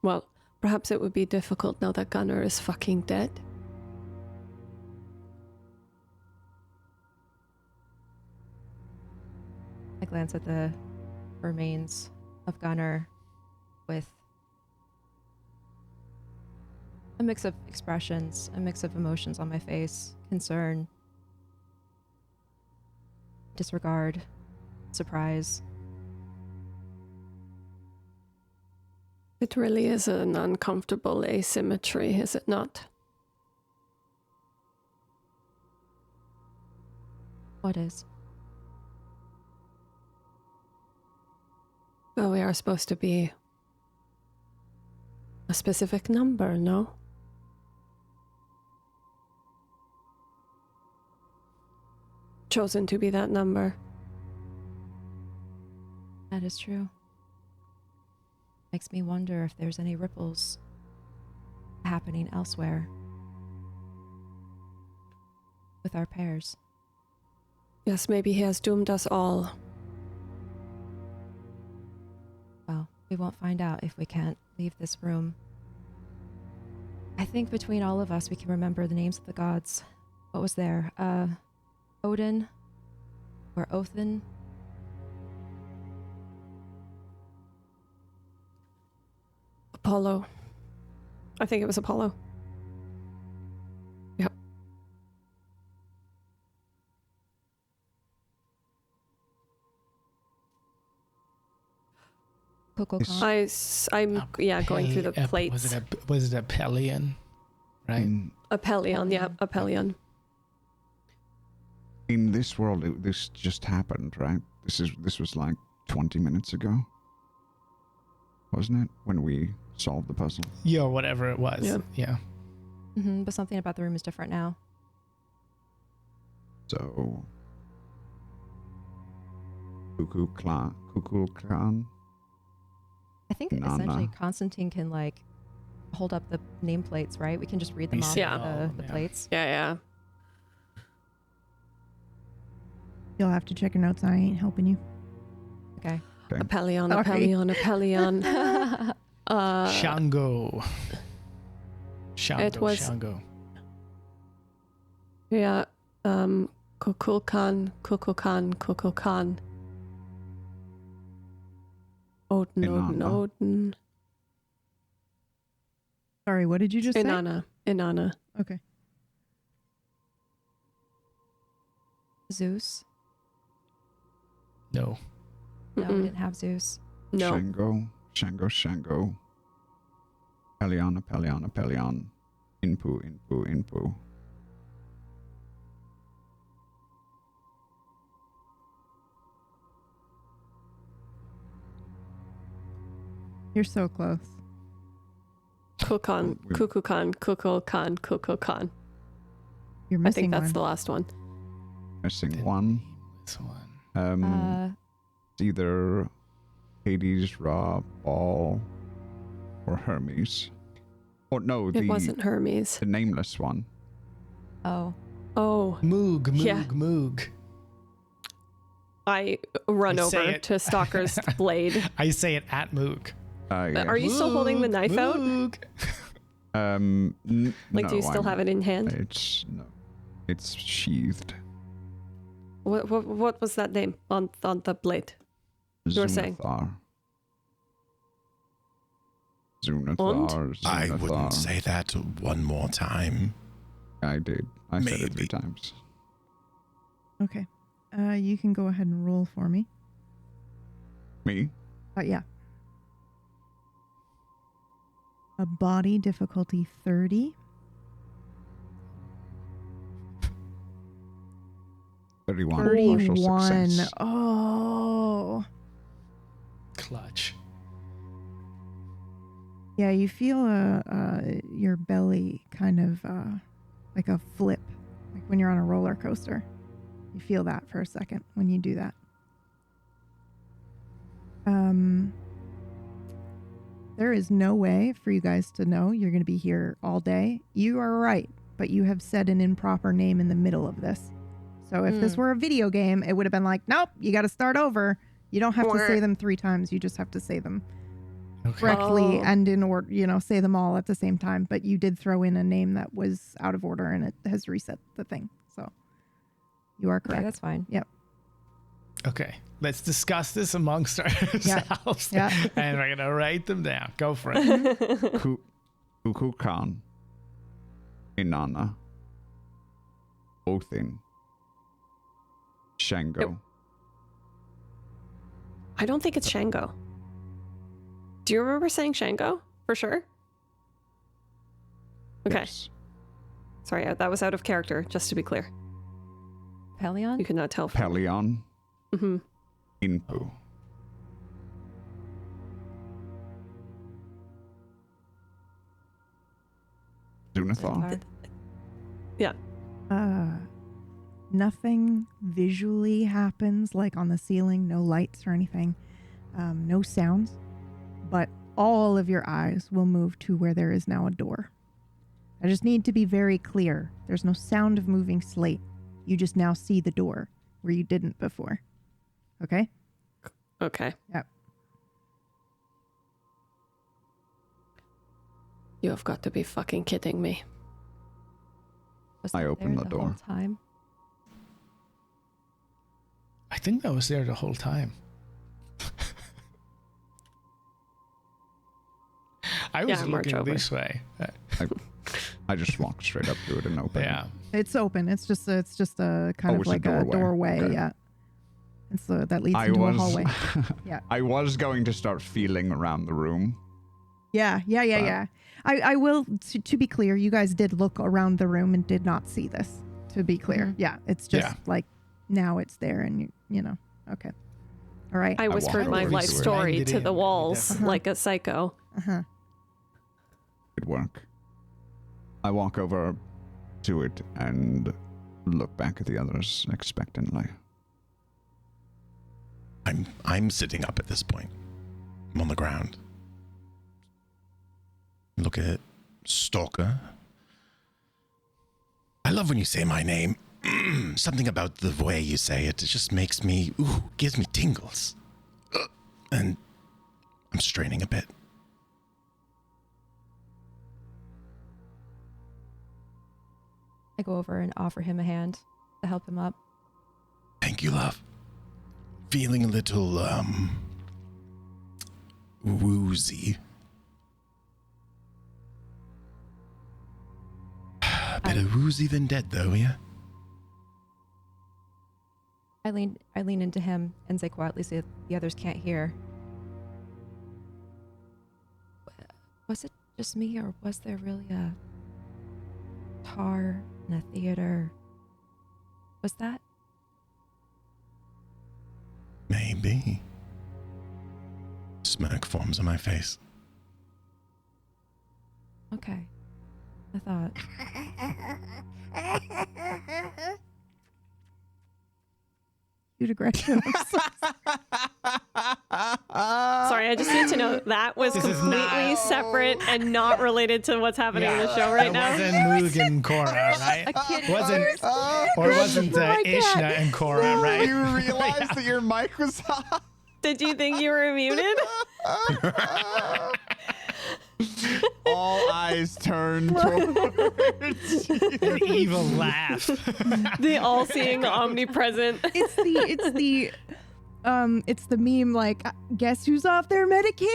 Well, perhaps it would be difficult now that Gunnar is fucking dead. I glance at the remains of Gunnar with a mix of expressions, a mix of emotions on my face, concern, disregard, surprise. It really is an uncomfortable asymmetry, is it not? What is? Well, we are supposed to be a specific number, no? Chosen to be that number. That is true. Makes me wonder if there's any ripples happening elsewhere with our pairs. Yes, maybe he has doomed us all. Well, we won't find out if we can't leave this room. I think between all of us, we can remember the names of the gods. What was there? Odin? Or Othin? Apollo. I think it was Apollo. Yep. I'm going through the plates. Was it Apellion? Right? Apellion, yeah, Apellion. In this world, this just happened, right? This was like 20 minutes ago, wasn't it? When we solved the puzzle. Yeah, whatever it was. Yeah. But something about the room is different now. So, Cuckoo Clan. I think essentially Constantine can like hold up the nameplates, right? We can just read them off the plates. Yeah. You'll have to check your notes. I ain't helping you. Okay. Apellion. Shango. It was Shango. Yeah. Kukulkan. Odin. Sorry, what did you just say? Inanna. Okay. Zeus? No. No, we didn't have Zeus. No. Shango. Pelion. Inpu. You're so close. Kukulkan. You're missing I think that's one. the last one. Missing one. This one. It's either Hades, Ra, Baal, or Hermes. Or no, It wasn't Hermes. the nameless one. Oh. Moog. I run over to Stalker's blade. I say it at Moog. Yes. Are you still holding the knife out? No, Do you still have it in hand? It's sheathed. What was that name on the blade? You were saying? Zunathar. I wouldn't say that one more time. I did. I said it 3 Maybe. times. Okay. You can go ahead and roll for me. Me? Yeah. A body difficulty 30. 31. Partial 31. success. Oh. Clutch. Yeah, you feel your belly kind of like a flip, like when you're on a roller coaster. You feel that for a second when you do that. There is no way for you guys to know you're going to be here all day. You are right, but you have said an improper name in the middle of this. So if this were a video game, it would have been like, nope, you got to start over. You don't have to say them 3 times. You just have to say them correctly and in order, say them all at the same time. But you did throw in a name that was out of order and it has reset the thing. So you are correct. Okay, that's fine. Yep. Okay, let's discuss this amongst ourselves. Yeah. And we're going to write them down. Go for it. Kukulkan. Inanna. Othin. Shango. I don't think it's Shango. Do you remember saying Shango for sure? Okay. Yes. Sorry, that was out of character, just to be clear. Pelion? You could not tell from... Pelion. Mm-hmm. Inpu. Zunathar. Yeah. Nothing visually happens, like on the ceiling, no lights or anything, no sounds, but all of your eyes will move to where there is now a door. I just need to be very clear. There's no sound of moving slate. You just now see the door where you didn't before. Okay? Okay. Yep. You have got to be fucking kidding me. Was I that opened there the whole door. time? I think that was there the whole time. I was Yeah, march looking over. this way. I just walked straight up to it and opened. Yeah. It's open. It's just a kind of it's a like a doorway. Okay. Yeah. And so that leads into a hallway. Yeah. I was going to start feeling around the room. Yeah. I will, to be clear, you guys did look around the room and did not see this, to be clear. Mhm. Yeah, it's just Yeah. like now it's there and you know. Okay. All right. I whispered walked my over life to it. story Blended to in, the walls definitely. like a psycho. Uh-huh. Good work. I walk over to it and look back at the others expectantly. I'm sitting up at this point. I'm on the ground. Look at Stalker. I love when you say my name. Something about the way you say it just makes me, gives me tingles. And I'm straining a bit. I go over and offer him a hand to help him up. Thank you, love. Feeling a little, woozy. Better woozy than dead, though, yeah? I lean into him and say quietly so the others can't hear. Was it just me, or was there really a tar in a theater? Was that? Maybe. Smirk forms on my face. Okay. I thought. Cute aggression. Sorry, I just need to know that was This is completely not- separate and not related to what's happening in the show right it now. wasn't Moog and Cora, right? Wasn't Ishna and Cora, right? You realized that your mic was off? Did you think you were muted? All eyes turned towards you. An evil laugh. The all-seeing, omnipresent. it's the meme like, guess who's off their medication?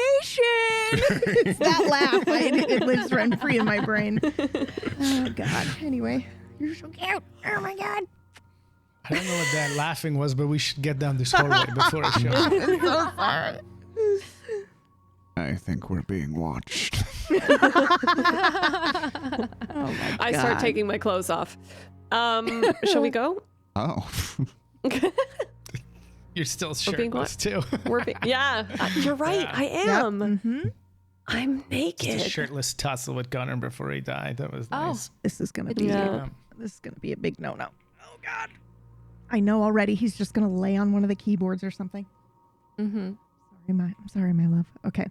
It's that laugh. It lives rent free in my brain. Oh God. Anyway, you're so cute. Oh my God. I don't know what that laughing was, but we should get down this hallway before a show. I'm so sorry. I think we're being watched. Oh my God. I start taking my clothes off. Shall we go? Oh. You're still We're being shirtless, too. Yeah, you're right. Yeah. I Yep. am. Mm-hmm. I'm Just naked. a shirtless tussle with Gunnar before he died. That was nice. This is gonna be Yeah. a big no-no. Oh God. I know already. He's just gonna lay on one of the keyboards or something. Mm-hmm. I'm sorry, my love. Okay.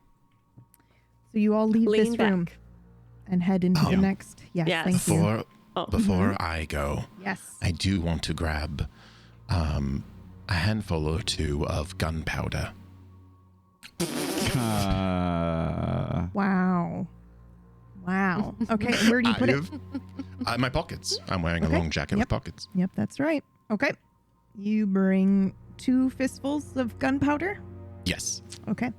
So you all leave Lean this room back. and head into the next. Yes, Yes. thank you. Before I go, Yes. I do want to grab a handful or two of gunpowder. Wow. Okay, and where do you put it? My pockets. I'm wearing Okay. a long jacket with pockets. Yep, that's right. Okay. You bring 2 fistfuls of gunpowder. Yes. Okay.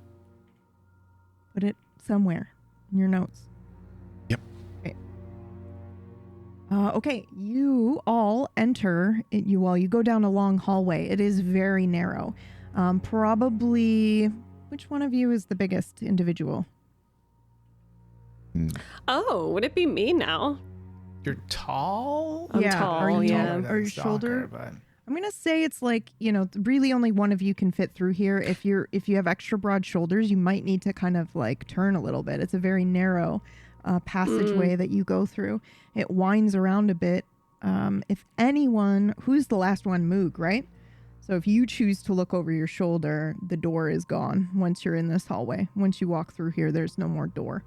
Put it somewhere in your notes. Yep. Okay. Okay. You all enter. You go down a long hallway. It is very narrow. Probably, which one of you is the biggest individual? Oh, would it be me now? You're tall? I'm Yeah, tall, are you yeah. Taller than Are you Stalker, shoulder? but I'm gonna say it's like, really only one of you can fit through here. If you have extra broad shoulders, you might need to kind of like turn a little bit. It's a very narrow passageway that you go through. It winds around a bit. If anyone, who's the last one? Moog, right? So if you choose to look over your shoulder, the door is gone once you're in this hallway. Once you walk through here, there's no more door.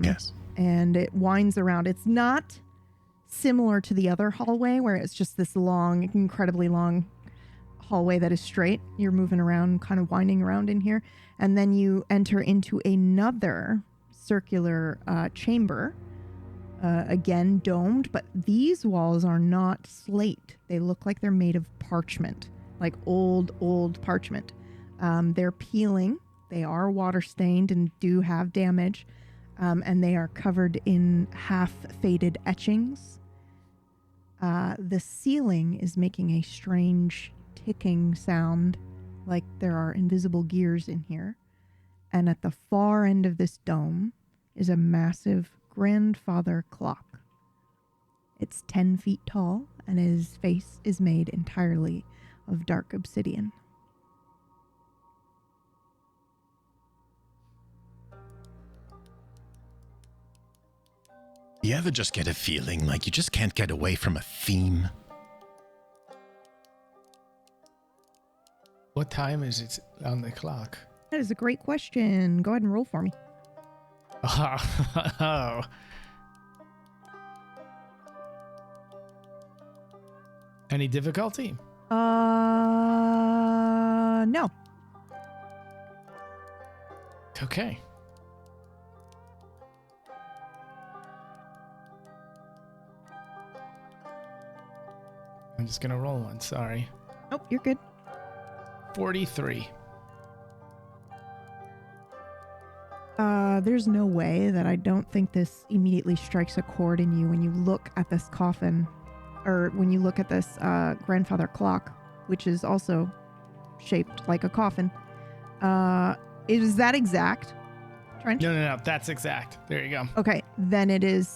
Yes. And it winds around. It's not similar to the other hallway where it's just this long, incredibly long hallway that is straight. You're moving around, kind of winding around in here. And then you enter into another circular chamber, again domed, but these walls are not slate. They look like they're made of parchment, like old parchment. They're peeling. They are water stained and do have damage. And they are covered in half-faded etchings. The ceiling is making a strange ticking sound, like there are invisible gears in here. And at the far end of this dome is a massive grandfather clock. It's 10 feet tall, and his face is made entirely of dark obsidian. You ever just get a feeling like you just can't get away from a theme? what time is it on the clock? That is a great question. Go ahead and roll for me. Oh. Any difficulty? No. Okay. I'm just gonna roll one, sorry. Nope, you're good. 43. There's no way that I don't think this immediately strikes a chord in you when you look at this coffin, or when you look at this grandfather clock, which is also shaped like a coffin. Is that exact, Trench? No, that's exact. There you go. Okay, then it is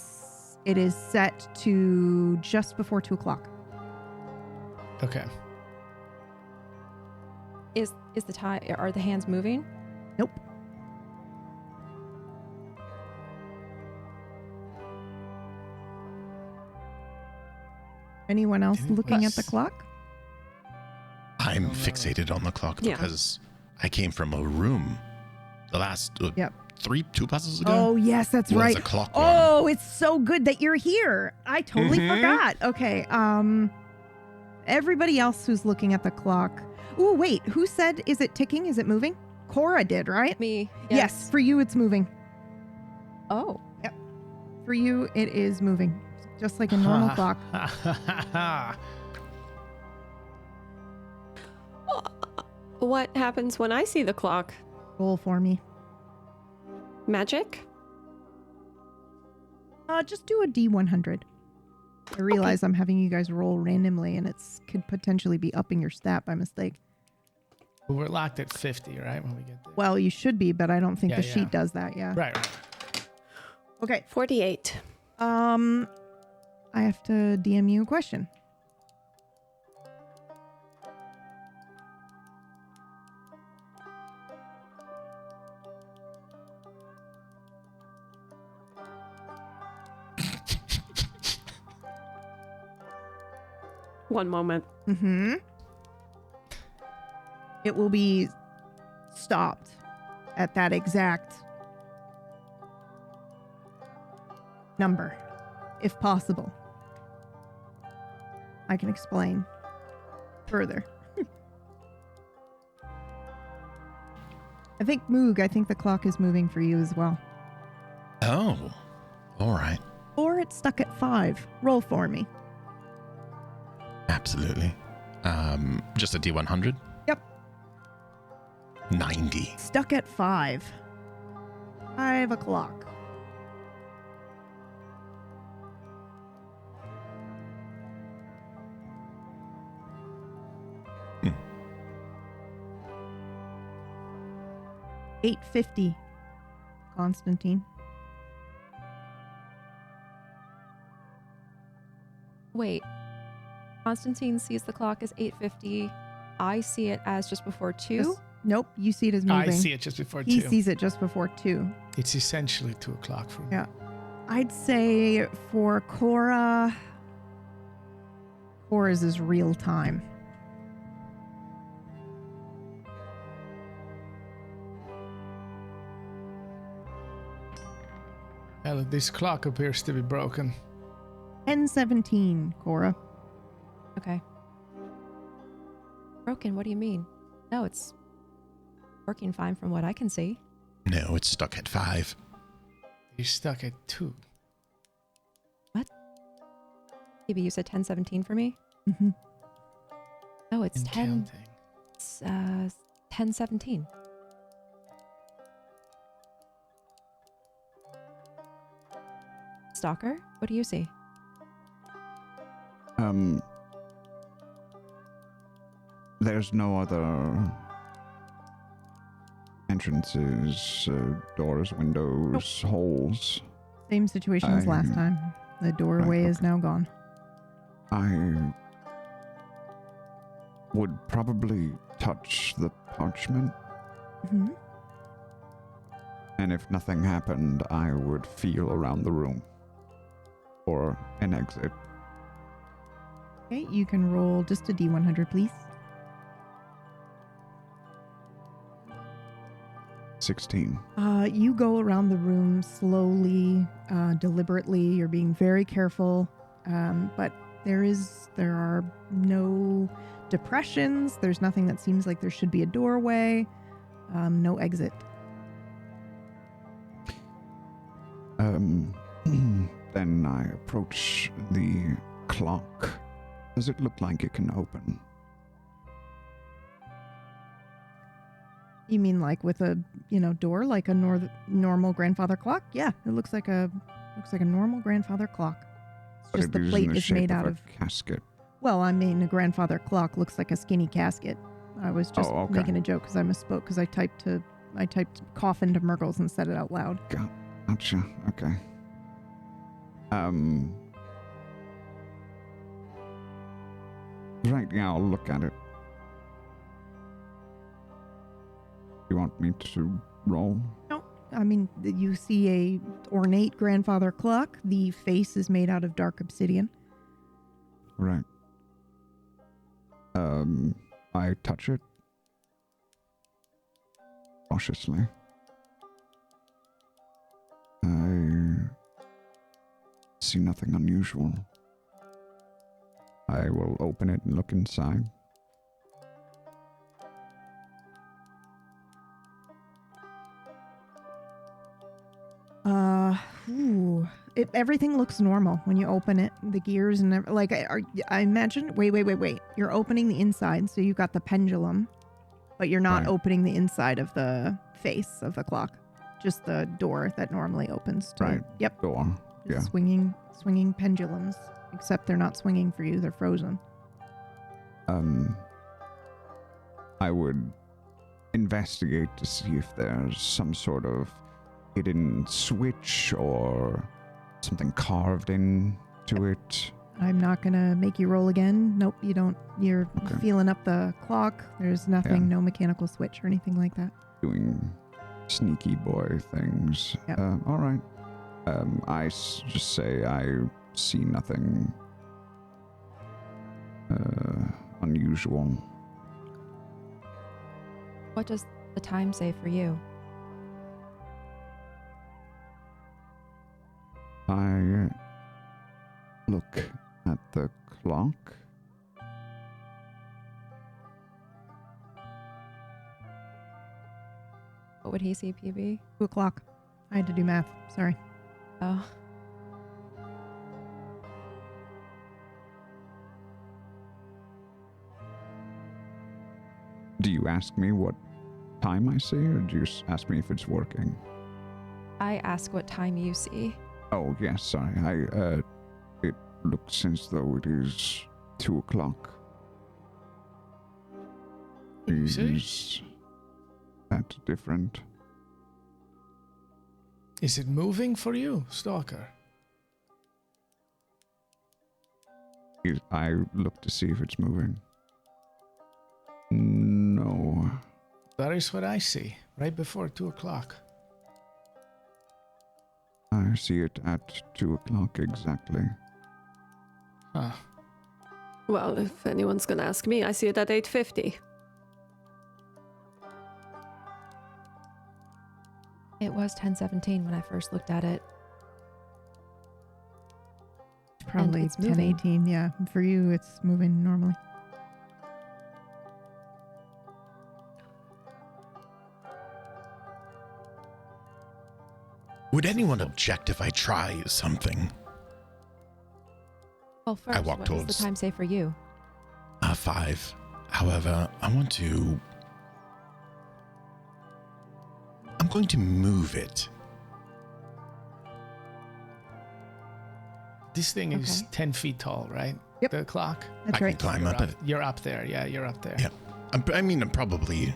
set to just before 2 o'clock. Okay. Is the tie? Are the hands moving? Nope. Anyone else looking at the clock? I'm fixated on the clock Yeah. because I came from a room the last Yep. 2 passes ago. Oh, yes, that's was right. a clock one. Oh, it's so good that you're here. I totally forgot. Okay. Everybody else who's looking at the clock. Oh, wait. Who said, is it ticking? Is it moving? Cora did, right? Me. Yes. For you, it's moving. Oh. For you, it is moving. Just like a normal clock. What happens when I see the clock? Roll for me. Magic? Just do a D100. I realize I'm having you guys roll randomly, and it's could potentially be upping your stat by mistake. We're locked at 50, right? When we get there. Well, you should be, but I don't think Yeah, the sheet does that. Yeah. Right. Okay. 48. I have to DM you a question. One moment. Mm-hmm. It will be stopped at that exact number, if possible. I can explain further. I think the clock is moving for you as well. Oh, all right. Or it's stuck at 5. Roll for me. Absolutely. Just a D100? Yep. 90. Stuck at 5. 5 o'clock. 8:50. Constantine. Wait. Constantine sees the clock as 8:50. I see it as just before 2. Nope, you see it as moving. I see it just before He 2. sees it just before 2. It's essentially 2 o'clock for me. Yeah. I'd say for Cora's is real time. Well, this clock appears to be broken. 10:17, Cora. Okay. Broken, what do you mean? No, it's working fine from what I can see. No, it's stuck at 5. He's stuck at 2. Maybe you said 10:17 for me? Mm-hmm. No, it's And 10. counting. It's 10:17. Stalker, what do you see? There's no other entrances, doors, windows, holes. Same situation as last time. The doorway is now gone. I would probably touch the parchment, Mm-hmm. and if nothing happened, I would feel around the room for an exit. Okay, you can roll just a D100, please. 16. You go around the room slowly, deliberately. You're being very careful, but there are no depressions. There's nothing that seems like there should be a doorway. No exit. Then I approach the clock. Does it look like it can open? You mean like with a door, like a normal grandfather clock? Yeah, it looks like a normal grandfather clock. It's But just it the is in plate the is shape made out a of. casket. Well, I mean, a grandfather clock looks like a skinny casket. I was just Oh, okay. making a joke because I misspoke because I typed coffin to Mirggles and said it out loud. Gotcha. Okay. Right, yeah, I'll look at it. You want me to roll? No, I mean, you see a ornate grandfather clock. The face is made out of dark obsidian. Right. I touch it cautiously. I see nothing unusual. I will open it and look inside. Everything looks normal when you open it. The gears and I imagine. Wait. You're opening the inside, so you got the pendulum, but you're not Right. opening the inside of the face of the clock. Just the door that normally opens. Right. Yep. Door. Yeah. Swinging pendulums. Except they're not swinging for you. They're frozen. I would investigate to see if there's some sort of hidden switch or something carved into it. I'm not gonna make you roll again. Nope, you don't. You're Okay. feeling up the clock. There's nothing, Yeah. no mechanical switch or anything like that. Doing sneaky boy things. Yep. All right. Just say I see nothing unusual. What does the time say for you? I look at the clock. What would he see, PB? 2 o'clock. I had to do math. Sorry. Oh. Do you ask me what time I see, or do you ask me if it's working? I ask what time you see. Oh, yes, sorry. It looks as though it is 2 o'clock. You see? Is that different? Is it moving for you, Stalker? I look to see if it's moving. No. That is what I see, right before 2 o'clock. I see it at 2 o'clock exactly. Huh. Well, if anyone's gonna ask me, I see it at 8:50. It was 10:17 when I first looked at it. Probably it's moving. 10:18. Yeah, for you, it's moving normally. Would anyone object if I try something? Well, first, walk what does towards- the time say for you? 5. However, I'm going to move it. This thing is Okay. 10 feet tall, right? Yep. The clock? That's I right. can climb You're up it. You're up there. Yeah, you're up there. Yeah. I'm probably...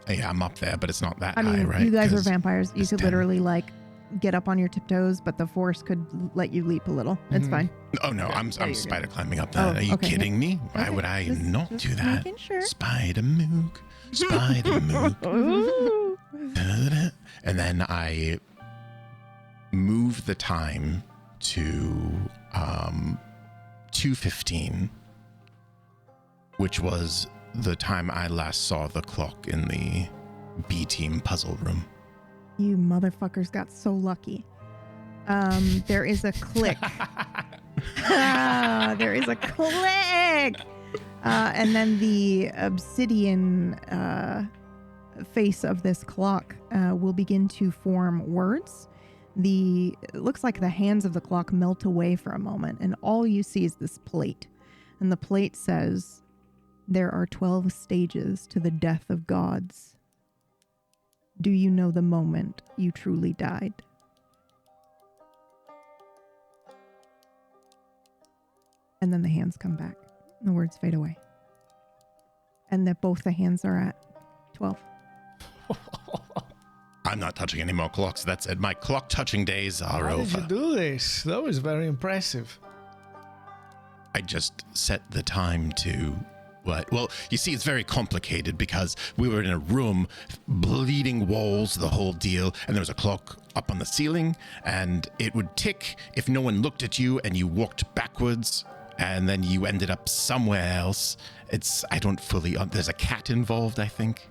Yeah, I'm up there, but it's not that I mean, high, right? you guys are 'Cause vampires. You it's could 10. literally like get up on your tiptoes, but the force could let you leap a little. It's Mhm. fine. Oh, no, I'm you're spider climbing up Oh, that. Are you okay, kidding me? Why Okay, would I just- not just do that? Making sure. Spider Moog. Spider Moog. Ooh. And then I move the time to 2:15, which was the time I last saw the clock in the B team puzzle room. You motherfuckers got so lucky. There is a click. There is a click. And then the obsidian face of this clock will begin to form words. It looks like the hands of the clock melt away for a moment, and all you see is this plate. And the plate says, "There are 12 stages to the death of gods. Do you know the moment you truly died?" And then the hands come back. And the words fade away. And that both the hands are at 12. I'm not touching any more clocks. That's it. My clock touching days are How did you over. do this? That was very impressive. I just set the time to what? Well, you see, it's very complicated because we were in a room, bleeding walls, the whole deal, and there was a clock up on the ceiling, and it would tick if no one looked at you and you walked backwards, and then you ended up somewhere else. I don't fully, there's a cat involved, I think.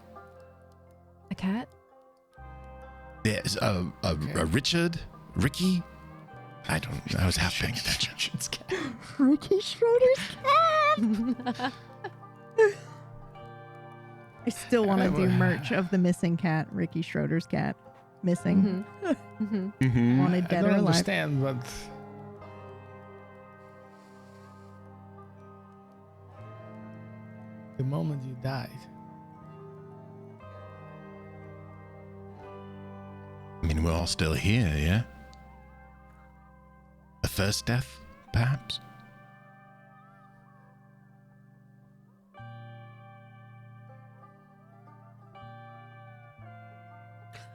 A cat? There's a Ricky? I was half paying attention. Ricky Schroeder's cat! I still want to do merch of the missing cat, Ricky Schroeder's cat. Missing. Mm-hmm. Wanted I dead don't or alive. understand, but the moment you died, I mean, we're all still here, yeah? The first death, perhaps?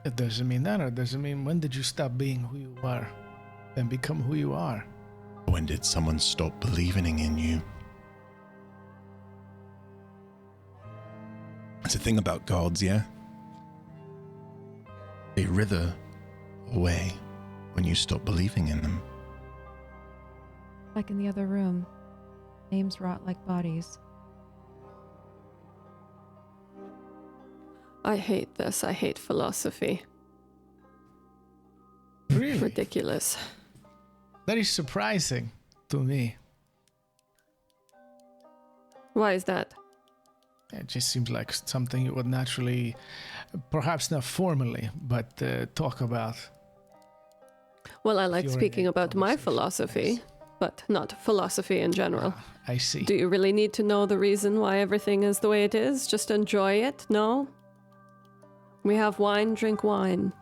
it doesn't mean that, or doesn't mean when did you stop being who you were and become who you are? When did someone stop believing in you? It's a thing about gods, yeah? They wither away when you stop believing in them. Like in the other room. Names rot like bodies. I hate this. I hate philosophy. Really? Ridiculous. That is surprising to me. Why is that? It just seems like something you would naturally, perhaps not formally, but talk about. Well, I like During speaking a about my conversation, philosophy, yes. but not philosophy in general. I see. Do you really need to know the reason why everything is the way it is? Just enjoy it? No? We have wine, drink wine.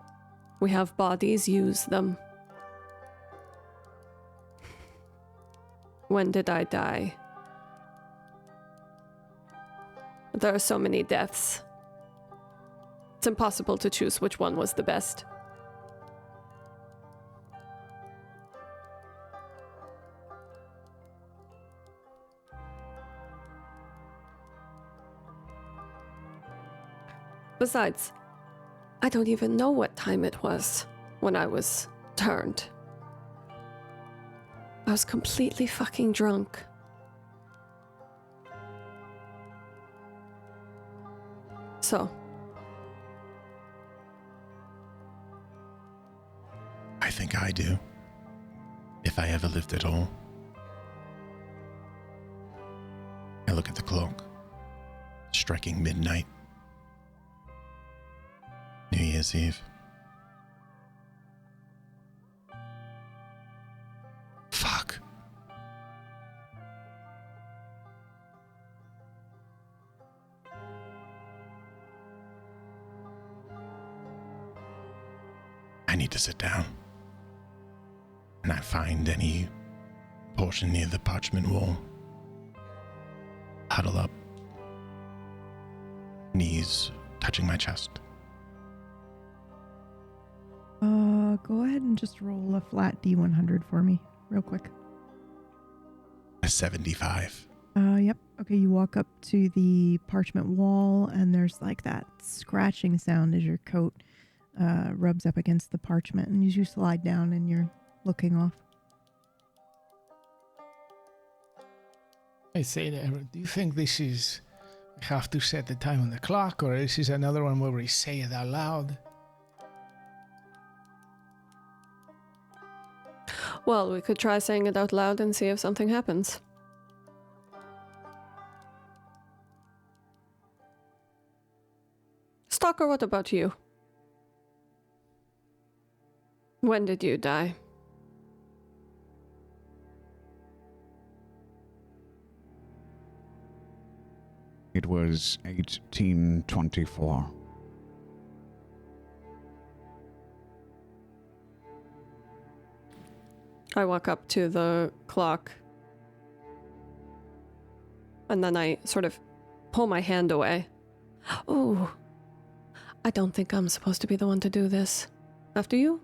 We have bodies, use them. When did I die? There are so many deaths. It's impossible to choose which one was the best. Besides, I don't even know what time it was when I was turned. I was completely fucking drunk. So. I think I do. If I ever lived at all. I look at the clock. Striking midnight. New Year's Eve. Fuck. I need to sit down. And I find any portion near the parchment wall. Huddle up. Knees touching my chest. Go ahead and just roll a flat D100 for me, real quick. A 75. Yep. Okay, you walk up to the parchment wall, and there's like that scratching sound as your coat rubs up against the parchment, and as you slide down and you're looking off. I say to Everett, do you think this is, we have to set the time on the clock, or this is another one where we say it out loud? Well, we could try saying it out loud and see if something happens. Stalker, what about you? When did you die? It was 1824. I walk up to the clock. And then I sort of pull my hand away. Oh, I don't think I'm supposed to be the one to do this. After you?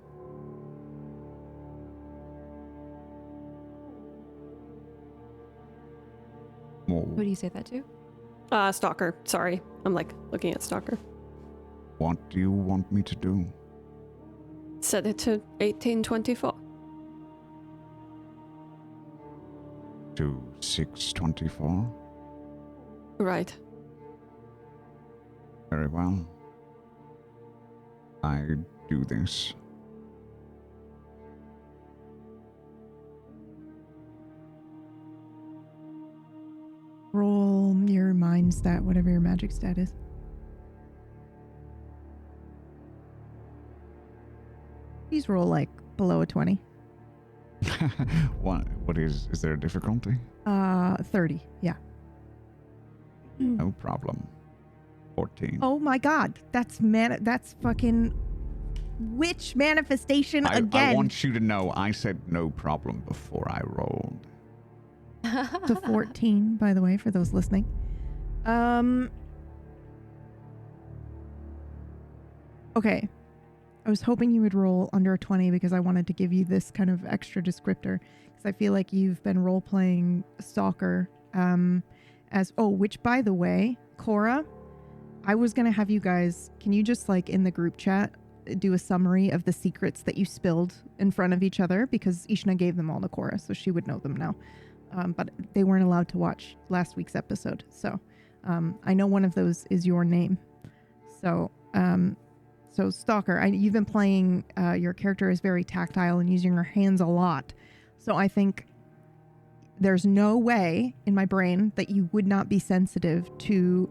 Who do you say that to? Stalker. Sorry. I'm like looking at Stalker. What do you want me to do? Set it to 1824. To 624? Right. Very well. I do this. Roll your mind stat, whatever your magic stat is. Please roll like below a 20. What is there a difficulty? 30, yeah. No problem. 14. Oh my god, that's fucking witch manifestation again. I want you to know I said no problem before I rolled. To 14, by the way, for those listening. Okay. I was hoping you would roll under a 20 because I wanted to give you this kind of extra descriptor because I feel like you've been role-playing Stalker which by the way, Cora, I was going to have you guys, can you just like in the group chat do a summary of the secrets that you spilled in front of each other because Ishna gave them all to Cora, so she would know them now. But they weren't allowed to watch last week's episode. So I know one of those is your name. So Stalker, you've been playing, your character is very tactile and using her hands a lot. So I think there's no way in my brain that you would not be sensitive to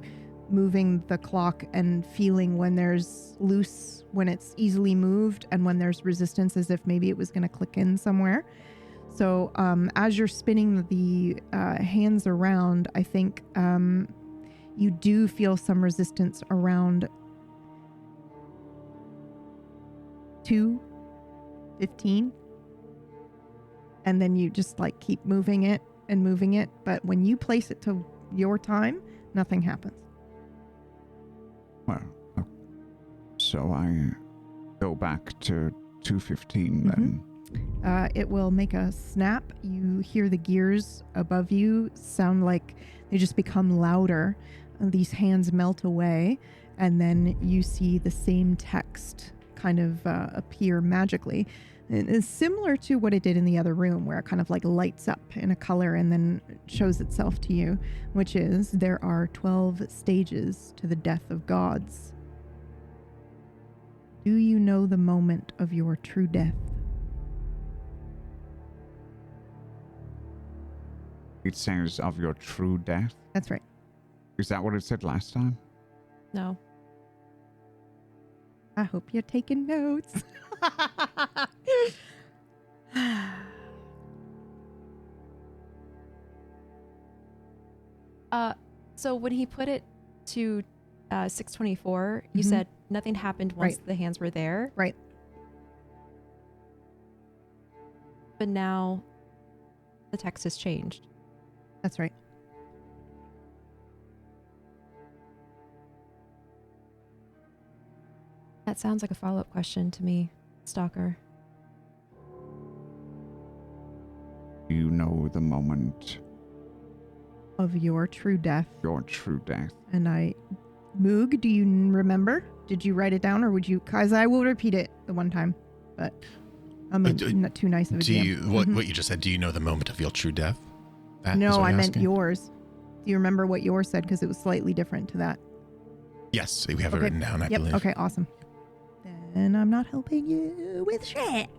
moving the clock and feeling when there's loose, when it's easily moved, and when there's resistance as if maybe it was going to click in somewhere. So as you're spinning the hands around, I think you do feel some resistance around 2:15, and then you just like keep moving it. But when you place it to your time, nothing happens. Well, so I go back to 2:15 then. It will make a snap. You hear the gears above you sound like they just become louder. These hands melt away, And then you see the same text kind of appear magically. And it's similar to what it did in the other room, where it kind of like lights up in a color and then shows itself to you, which is there are 12 stages to the death of gods. Do you know the moment of your true death? It says of your true death. That's right. Is that what it said last time? No. I hope you're taking notes. So when he put it to 624, you said nothing happened once the hands were there. Right. But now the text has changed. That's right. That sounds like a follow-up question to me, Stalker. Do you know the moment Of your true death. your true death? And Moog, do you remember? Did you write it down, or would you? Because I will repeat it the one time, but I'm not too nice of a Do GM. you what you just said? Do you know the moment of your true death? That is No, what I you're meant asking? yours. Do you remember what yours said? Because it was slightly different to that. Yes, we have it written down. I Yep. believe. Okay. Awesome. Then I'm not helping you with shit.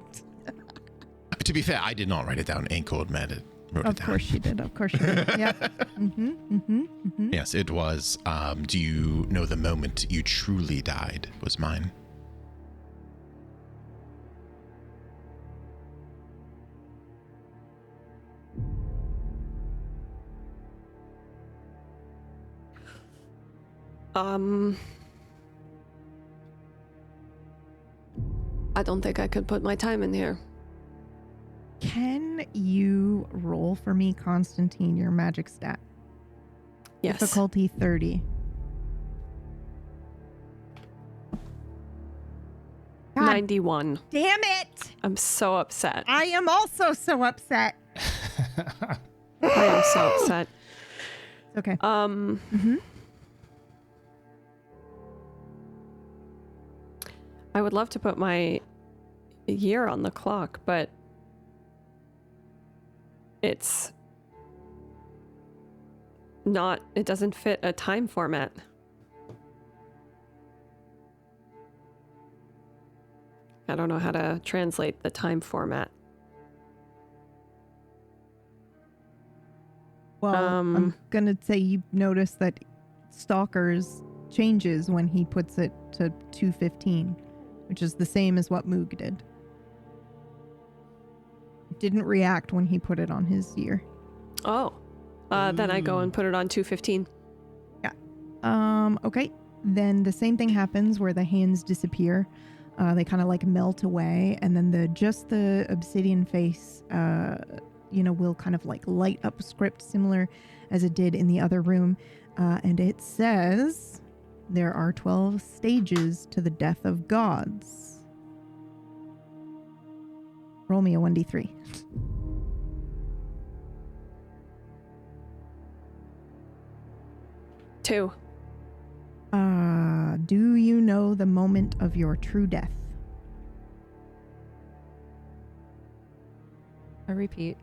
To be fair, I did not write it down. AcornBandit wrote it Of down. course you did. Of course you did. Yep. Yes, it was. Do you know the moment you truly died? Was mine. I don't think I could put my time in here. Can you roll for me, Constantine, your magic stat? Yes. Difficulty 30. God 91. damn it! I'm so upset. I am also so upset. I am so upset. It's okay. I would love to put my year on the clock, but it's not, it doesn't fit a time format. I don't know how to translate the time format. Well, I'm gonna say you notice that Stalker's changes when he puts it to 2:15, which is the same as what Moog did. It didn't react when he put it on his year. Oh, then I go and put it on 2:15. Yeah. Okay. Then the same thing happens where the hands disappear. They kind of like melt away, and then the obsidian face, will kind of like light up a script similar as it did in the other room. And it says there are 12 stages to the death of gods. Roll me a 1d3. Two. Do you know the moment of your true death? I repeat.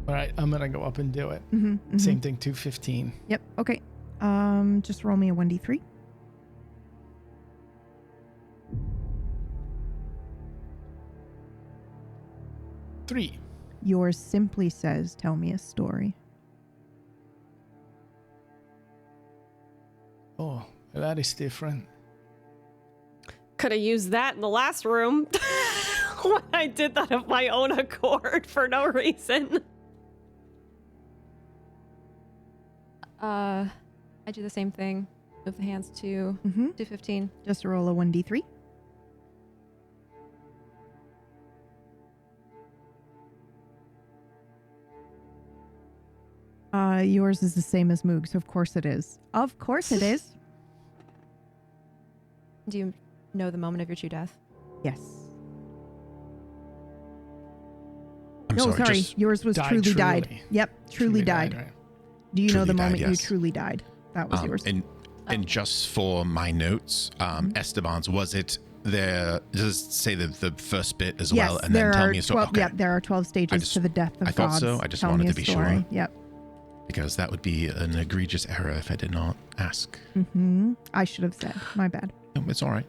All right, I'm gonna go up and do it. Same thing, 2:15. Yep. Okay. Just roll me a 1d3. Three. Yours simply says, "Tell me a story." Oh, that is different. Could have used that in the last room when I did that of my own accord for no reason. I do the same thing. Move the hands to 15. Just roll a 1d3. Yours is the same as Moog, so of course it is. Of course it is. Do you know the moment of your true death? Yes. I'm No, sorry. just Yours was died truly died. truly. Yep, truly died. Right? Do you know Truly the died, moment you yes. truly died? That was yours. And just for my notes, Esteban's, was it there? Does it say the first bit as Yes, well, and there then tell are me a story? 12. Okay. Yeah, there are 12 stages to the death of I thought gods. so. I just Tell wanted me to a be story. sure. Yep. Because that would be an egregious error if I did not ask. I should have said. My bad. No, it's all right.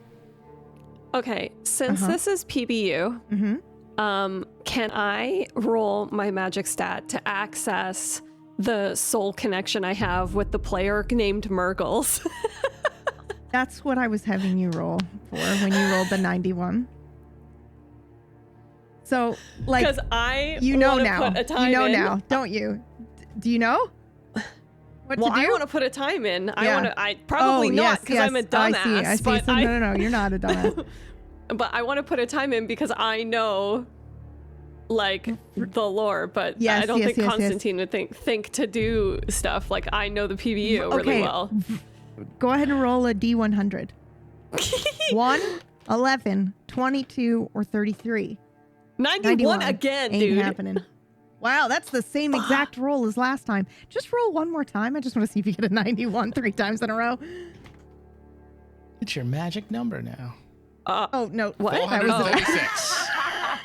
Okay, since this is PBU, can I roll my magic stat to access the soul connection I have with the player named Mirggles? That's what I was having you roll for when you rolled the 91. So, like, Because I you know wanna now. put a time You know in. now, don't you? Do you know what Well, to do? I want to put a time in. Yeah. I probably not because I'm a dumbass. I see. But So, no, you're not a dumbass. but I want to put a time in because I know, like, the lore. But Yes, I don't yes, think yes, yes. Constantine would think to do stuff. Like, I know the PBU really Okay. well. Go ahead and roll a D100. 1, 11, 22, or 33. 91 again, Ain't dude. happening. Wow, that's the same exact roll as last time. Just roll one more time. I just want to see if you get a 91 3 times in a row. It's your magic number now. Oh, no. What? That was 436.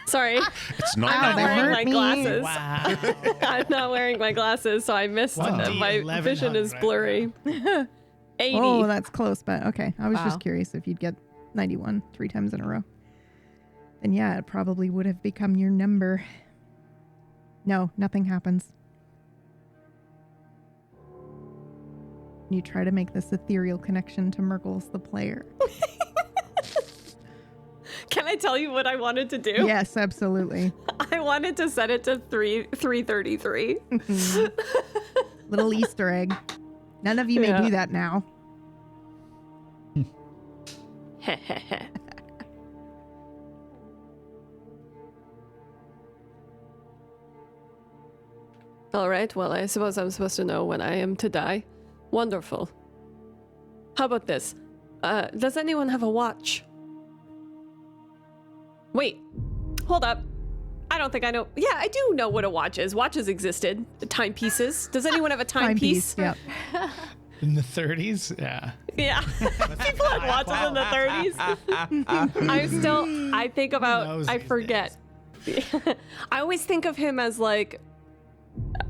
Sorry. It's not Ow, I'm not that wearing hurt my me. glasses. Wow. I'm not wearing my glasses, so I missed. What? My vision is 1100. blurry. 80. Oh, that's close, but okay. I was Wow. just curious if you'd get 91 3 times in a row. And yeah, it probably would have become your number. No, nothing happens. You try to make this ethereal connection to Mirggles, the player. Can I tell you what I wanted to do? Yes, absolutely. I wanted to set it to 333. Little Easter egg. None of you may Yeah. do that now. All right, well, I suppose I'm supposed to know when I am to die. Wonderful. How about this? Does anyone have a watch? Wait, hold up. I don't think I know. Yeah, I do know what a watch is. Watches existed. Timepieces. Does anyone have a timepiece? Yep. In the 30s? Yeah. Yeah. People had watches in the 30s. I think about, knows I these forget. I always think of him as like,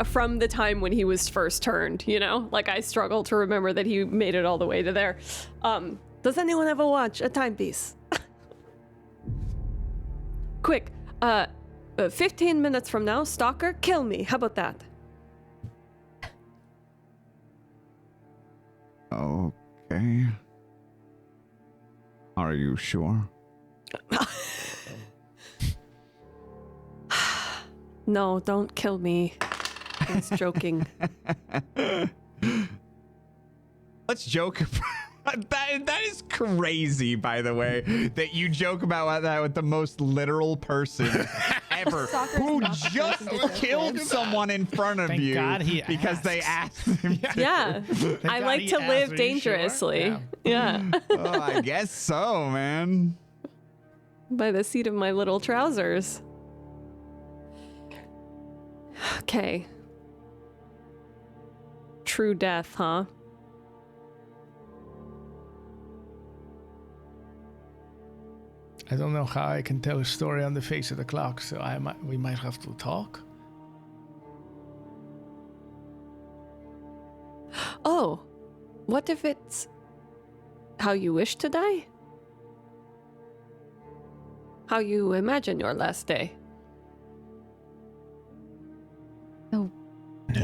from the time when he was first turned, you know? Like, I struggle to remember that he made it all the way to there. Does anyone have a watch? A timepiece? Quick, 15 minutes from now, Stalker, kill me. How about that? Okay. Are you sure? No, don't kill me. I was joking. Let's joke. That is crazy, by the way, that you joke about that with the most literal person ever who just killed someone in front of Thank you God he because they asked him to. Yeah, I God like he to asked, live "Are you dangerously. sure?" Yeah. Oh, I guess so, man. By the seat of my little trousers. Okay. True death, huh? I don't know how I can tell a story on the face of the clock, so we might have to talk. Oh, what if it's how you wish to die? How you imagine your last day? The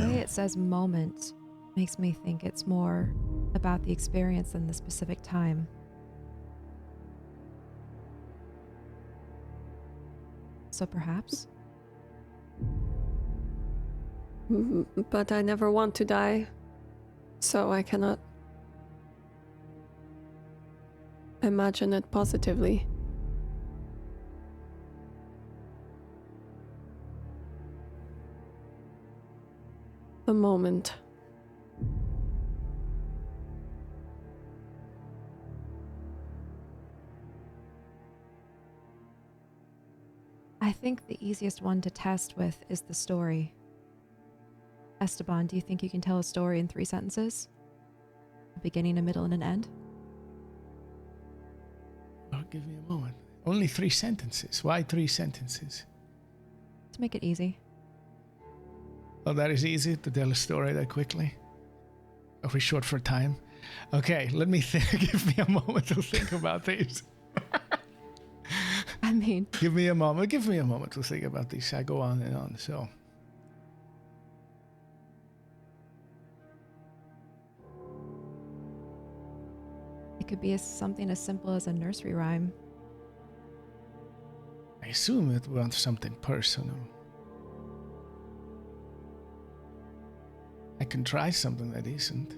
way it says moment makes me think it's more about the experience than the specific time. So perhaps? But I never want to die, so I cannot imagine it positively. The moment. I think the easiest one to test with is the story. Esteban, do you think you can tell a story in 3 sentences? A beginning, a middle, and an end? Oh, give me a moment. Only 3 sentences. Why 3 sentences? To make it easy. Oh, that is easy to tell a story that quickly. Are we short for time? Okay, let me give me a moment to think about this. I mean, Give me a moment to think about this. I go on and on, so. it could be something as simple as a nursery rhyme. I assume it wants something personal. I can try something that isn't.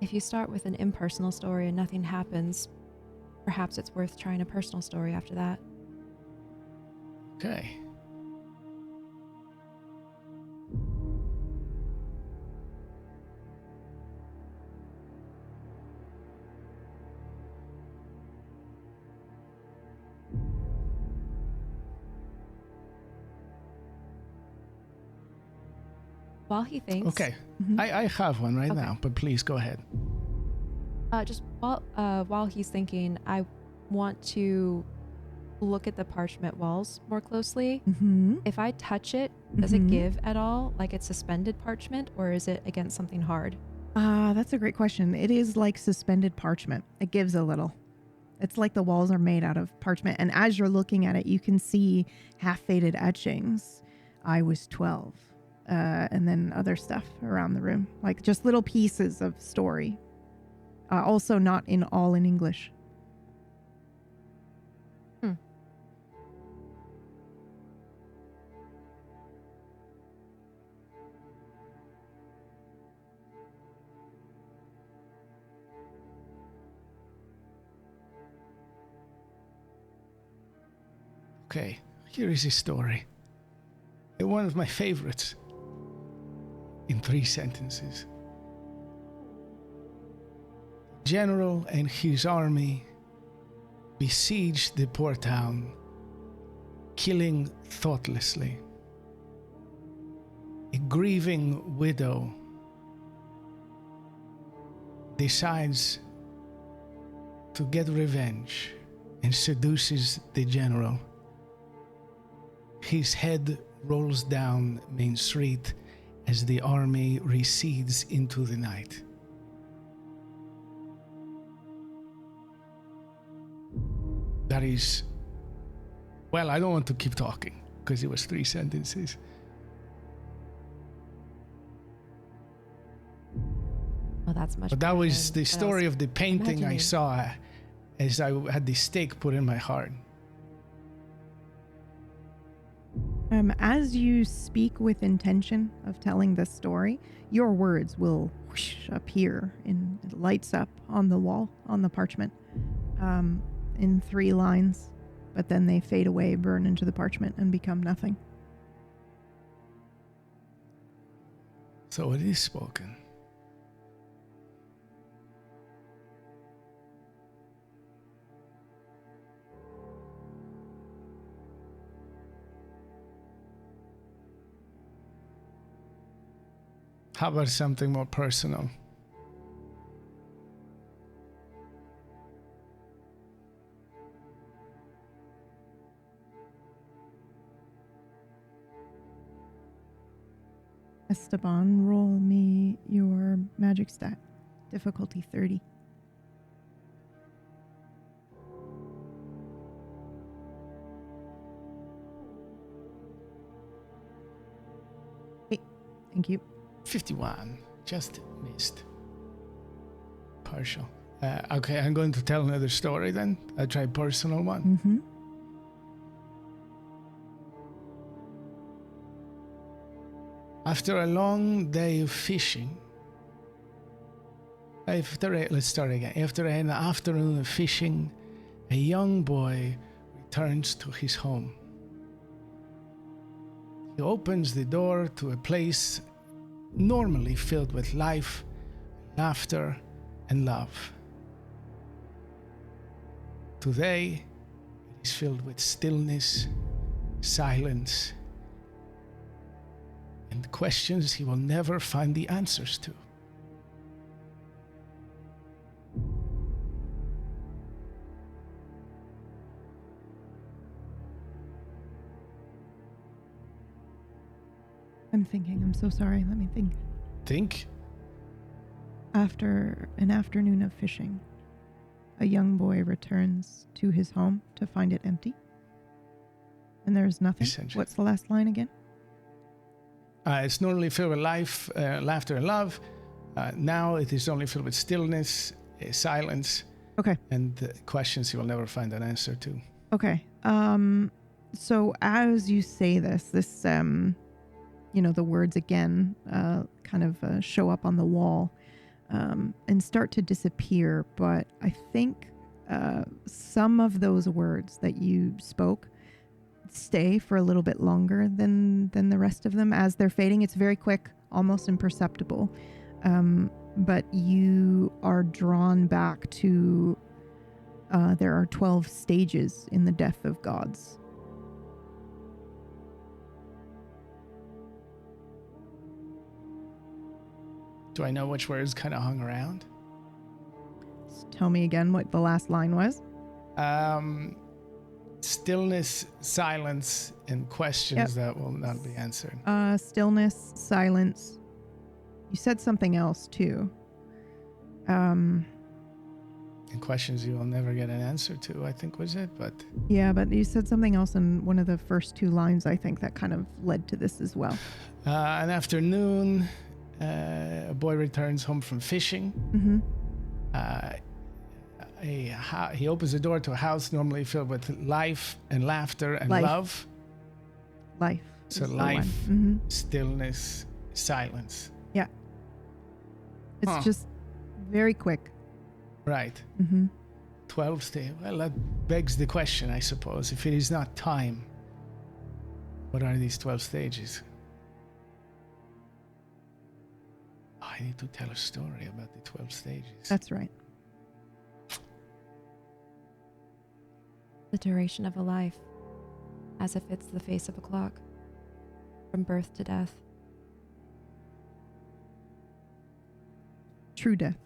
If you start with an impersonal story and nothing happens, perhaps it's worth trying a personal story after that. Okay. While he thinks... Okay. Mhm. I have one right Okay. now, but please go ahead. Just while he's thinking, I want to look at the parchment walls more closely. Mm-hmm. If I touch it, does it Mhm. give at all? Like it's suspended parchment, or is it against something hard? That's a great question. It is like suspended parchment. It gives a little. It's like the walls are made out of parchment. And as you're looking at it, you can see half-faded etchings. I was 12. And then other stuff around the room. Like just little pieces of story. Also not all in English. Okay, here is a story. One of my favorites. In 3 sentences. General and his army besieged the poor town, killing thoughtlessly. A grieving widow decides to get revenge and seduces the general. His head rolls down Main Street as the army recedes into the night. That is... Well, I don't want to keep talking, because it was 3 sentences. Oh, that's much But that better was than the what I story was of the painting I imagining. saw as I had the stake put in my heart. As you speak with intention of telling this story, your words will whoosh, appear and it lights up on the wall, on the parchment, in 3 lines, but then they fade away, burn into the parchment, and become nothing. So it is spoken. How about something more personal? Esteban, roll me your magic stat. Difficulty 30. Hey, thank you. 51. Just missed. Partial. Okay, I'm going to tell another story then. I'll try a personal one. Mm-hmm. After a long day of fishing, let's start again. After an afternoon of fishing, a young boy returns to his home. He opens the door to a place normally filled with life, laughter, and love. Today, it is filled with stillness, silence, and questions he will never find the answers to. I'm thinking. I'm so sorry. Let me think. Think? After an afternoon of fishing, a young boy returns to his home to find it empty. And there's nothing. Essentially. What's the last line again? It's normally filled with life, laughter, and love. Now it is only filled with stillness, silence, Okay. and questions you will never find an answer to. Okay. So as you say this, the words again kind of show up on the wall and start to disappear. But I think some of those words that you spoke stay for a little bit longer than the rest of them as they're fading. It's very quick, almost imperceptible. But you are drawn back to there are 12 stages in the death of gods. Do I know which words kind of hung around? Just tell me again what the last line was. Stillness, silence, and questions that will not be answered. Stillness, silence. You said something else too. And questions you will never get an answer to, I think was it, but... Yeah, but you said something else in one of the first two lines, I think, that kind of led to this as well. An afternoon, a boy returns home from fishing. Mm-hmm. He opens the door to a house normally filled with life and laughter and Life. love. Life. So is the life, one. stillness, silence. Yeah. It's Huh. just very quick. Right. Mm-hmm. 12 stages. Well, that begs the question, I suppose. If it is not time, what are these 12 stages? Oh, I need to tell a story about the 12 stages. That's right. The duration of a life, as if it's the face of a clock, from birth to death. True death.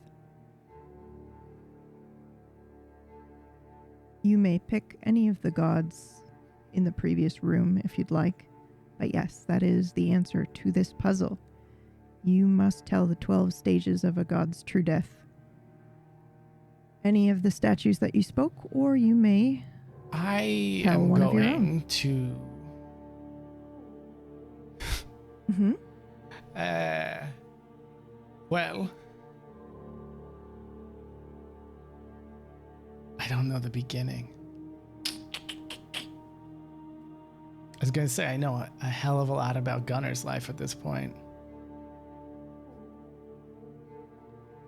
You may pick any of the gods in the previous room if you'd like, but yes, that is the answer to this puzzle. You must tell the 12 stages of a god's true death. Any of the statues that you spoke, or you may I tell am one of your going own. to... Mm-hmm. Well, I don't know the beginning. I was going to say, I know a hell of a lot about Gunner's life at this point.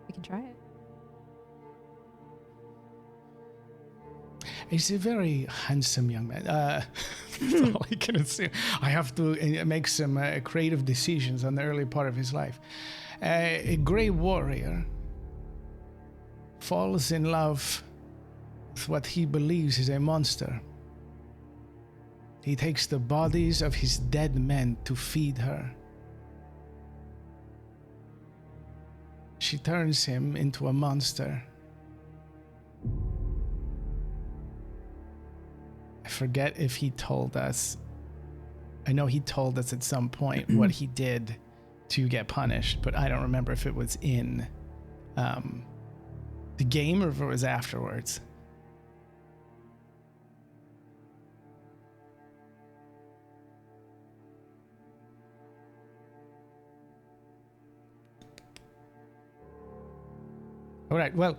We can try it. He's a very handsome young man. That's all I can assume. I have to make some creative decisions on the early part of his life. A grey warrior falls in love with what he believes is a monster. He takes the bodies of his dead men to feed her. She turns him into a monster. I forget if he told us. I know he told us at some point what he did to get punished, but I don't remember if it was in the game or if it was afterwards. All right. Well,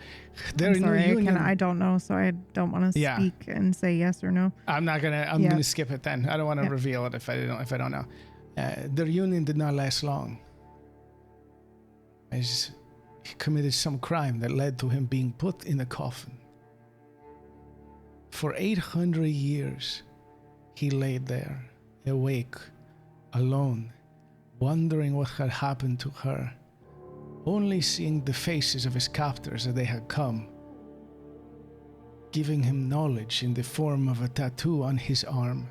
they're I'm in sorry, reunion. I don't know, so I don't want to Yeah. speak and say yes or no. I'm Yeah. gonna skip it then. I don't want to Yeah. reveal it if I don't know. The reunion did not last long. As he committed some crime that led to him being put in a coffin. For 800 years, he laid there, awake, alone, wondering what had happened to her, only seeing the faces of his captors as they had come, giving him knowledge in the form of a tattoo on his arm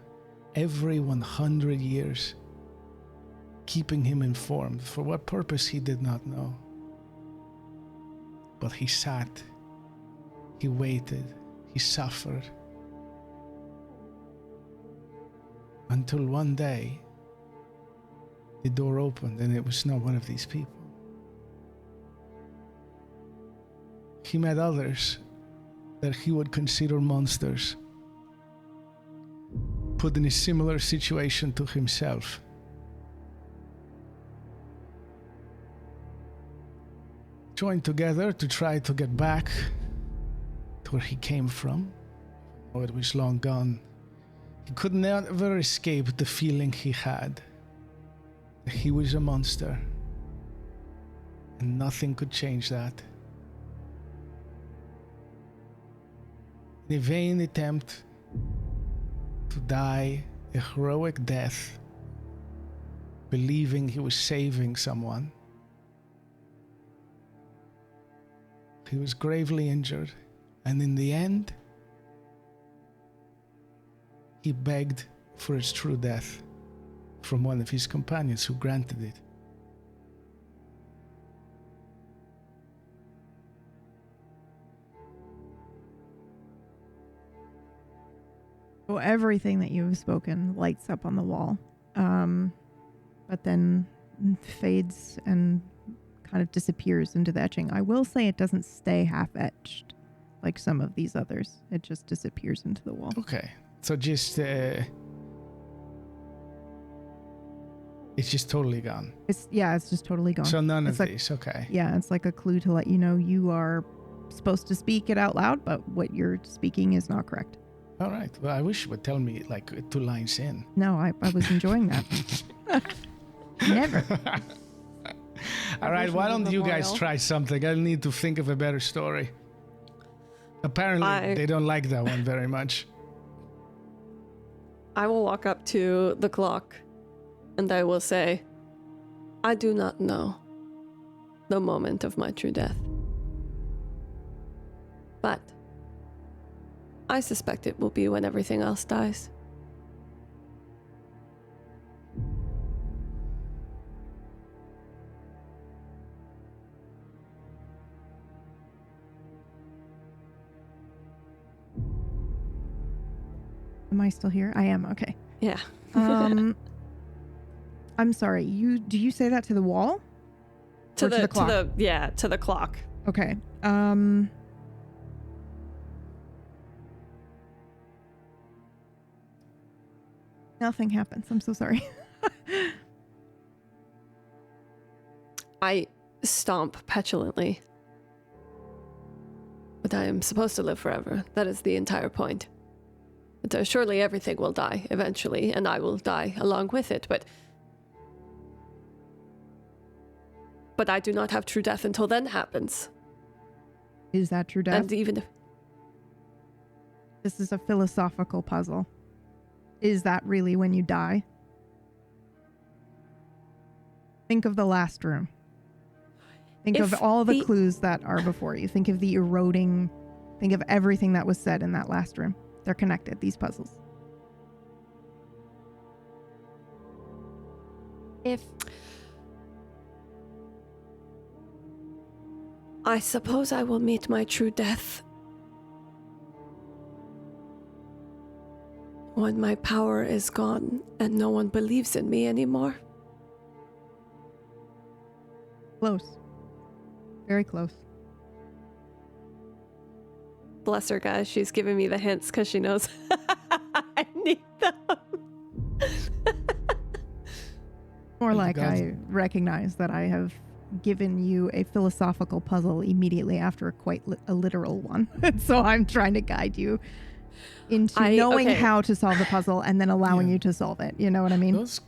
every 100 years, keeping him informed, for what purpose he did not know. But he sat, he waited, he suffered, until one day the door opened and it was not one of these people. He met others that he would consider monsters, put in a similar situation to himself. Joined together to try to get back to where he came from. Oh, it was long gone. He could never escape the feeling he had that he was a monster, and nothing could change that. In a vain attempt to die a heroic death, believing he was saving someone, he was gravely injured, and in the end, he begged for his true death from one of his companions, who granted it. So everything that you have spoken lights up on the wall, but then fades and kind of disappears into the etching. I will say it doesn't stay half etched like some of these others. It just disappears into the wall. Okay, so just it's just totally gone. It's just totally gone. So none It's of like, these. Okay. Yeah, it's like a clue to let you know you are supposed to speak it out loud, but what you're speaking is not correct. All right. Well, I wish you would tell me like 2 lines in. No, I was enjoying that. Never. All right. Why don't you guys Memorial. try something? I need to think of a better story. Apparently, they don't like that one very much. I will walk up to the clock and I will say, I do not know the moment of my true death. But I suspect it will be when everything else dies. Am I still here? I am. Okay. Yeah. I'm sorry. Do you say that to the wall? to Or the clock? to the clock. Okay. Nothing happens. I'm so sorry. I stomp petulantly. But I am supposed to live forever. That is the entire point. But surely everything will die eventually, and I will die along with it, but I do not have true death until then happens. Is that true death? And even if This is a philosophical puzzle. Is that really when you die? Think of the last room. Think of all the clues that are before you. Think of the eroding. Think of everything that was said in that last room. They're connected, these puzzles. If I suppose I will meet my true death when my power is gone and no one believes in me anymore. Close. Very close. Bless her, guys. She's giving me the hints because she knows I need them. More like God. I recognize that I have given you a philosophical puzzle immediately after quite a literal one. So I'm trying to guide you into knowing how to solve the puzzle and then allowing you to solve it. You know what I mean? Those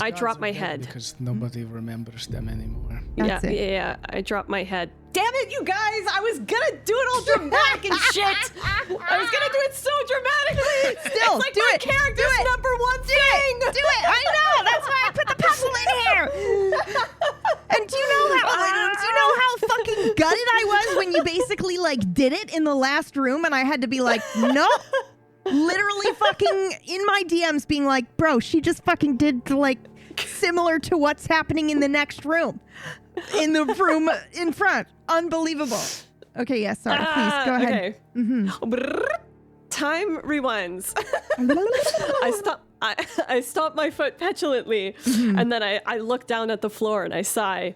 I gods drop are my dead head. because nobody remembers them anymore. That's it. Yeah, I drop my head. Damn it, you guys! I was gonna do it all dramatic and shit! I was gonna do it so dramatically! Still, it's like do my it! character's Do it! number one thing! Do it! I know! That's why I put the puzzle in here! And do you know gutted I was when you basically like did it in the last room and I had to be like, no. Literally fucking in my DMs being like, bro, she just fucking did like similar to what's happening in the next room. In the room in front. Unbelievable. Okay, yes, sorry. Please, go ahead. Okay. Mm-hmm. Time rewinds. I stop my foot petulantly, and then I look down at the floor and I sigh.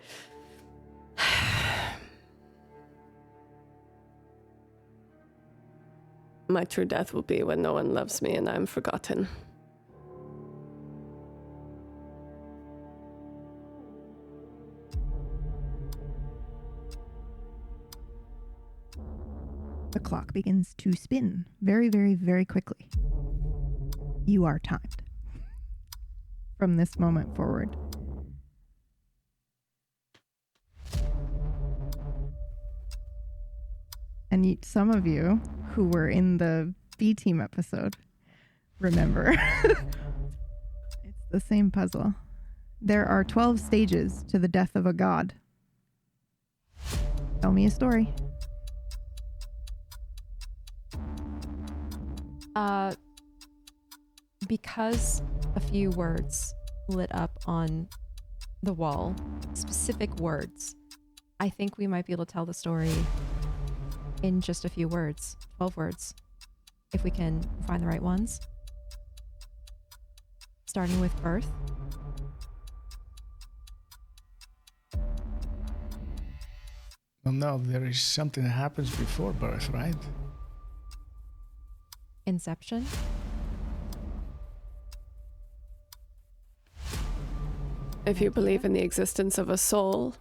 My true death will be when no one loves me and I'm forgotten. The clock begins to spin very, very, very quickly. You are timed. From this moment forward. And some of you who were in the B team episode remember. It's the same puzzle. There are 12 stages to the death of a god. Tell me a story. Because a few words lit up on the wall, specific words, I think we might be able to tell the story in just a few words, 12 words, if we can find the right ones. Starting with birth. Well, no, there is something that happens before birth, right? Inception. If you believe in the existence of a soul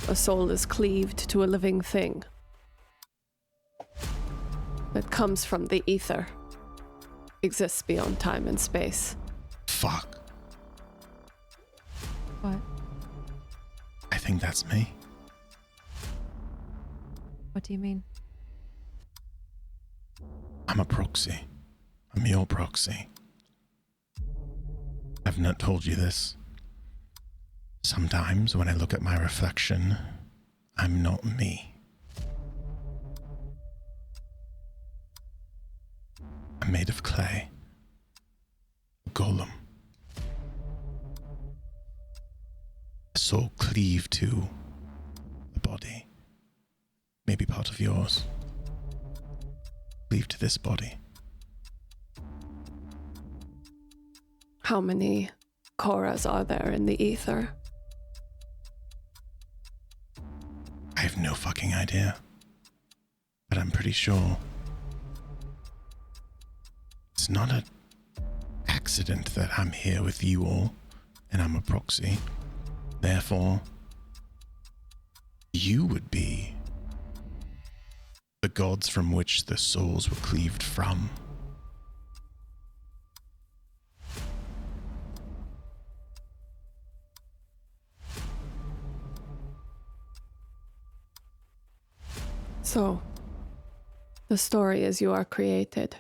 is cleaved to a living thing that comes from the ether, exists beyond time and space. Fuck. What? I think that's me. What do you mean? I'm a proxy. I'm your proxy. I've not told you this. Sometimes when I look at my reflection, I'm not me. I'm made of clay. A golem. A soul cleaved to the body. Maybe part of yours. Cleaved to this body. How many Korras are there in the ether? I have no fucking idea. But I'm pretty sure it's not an accident that I'm here with you all and I'm a proxy. Therefore, you would be the gods from which the souls were cleaved from. So, the story is you are created.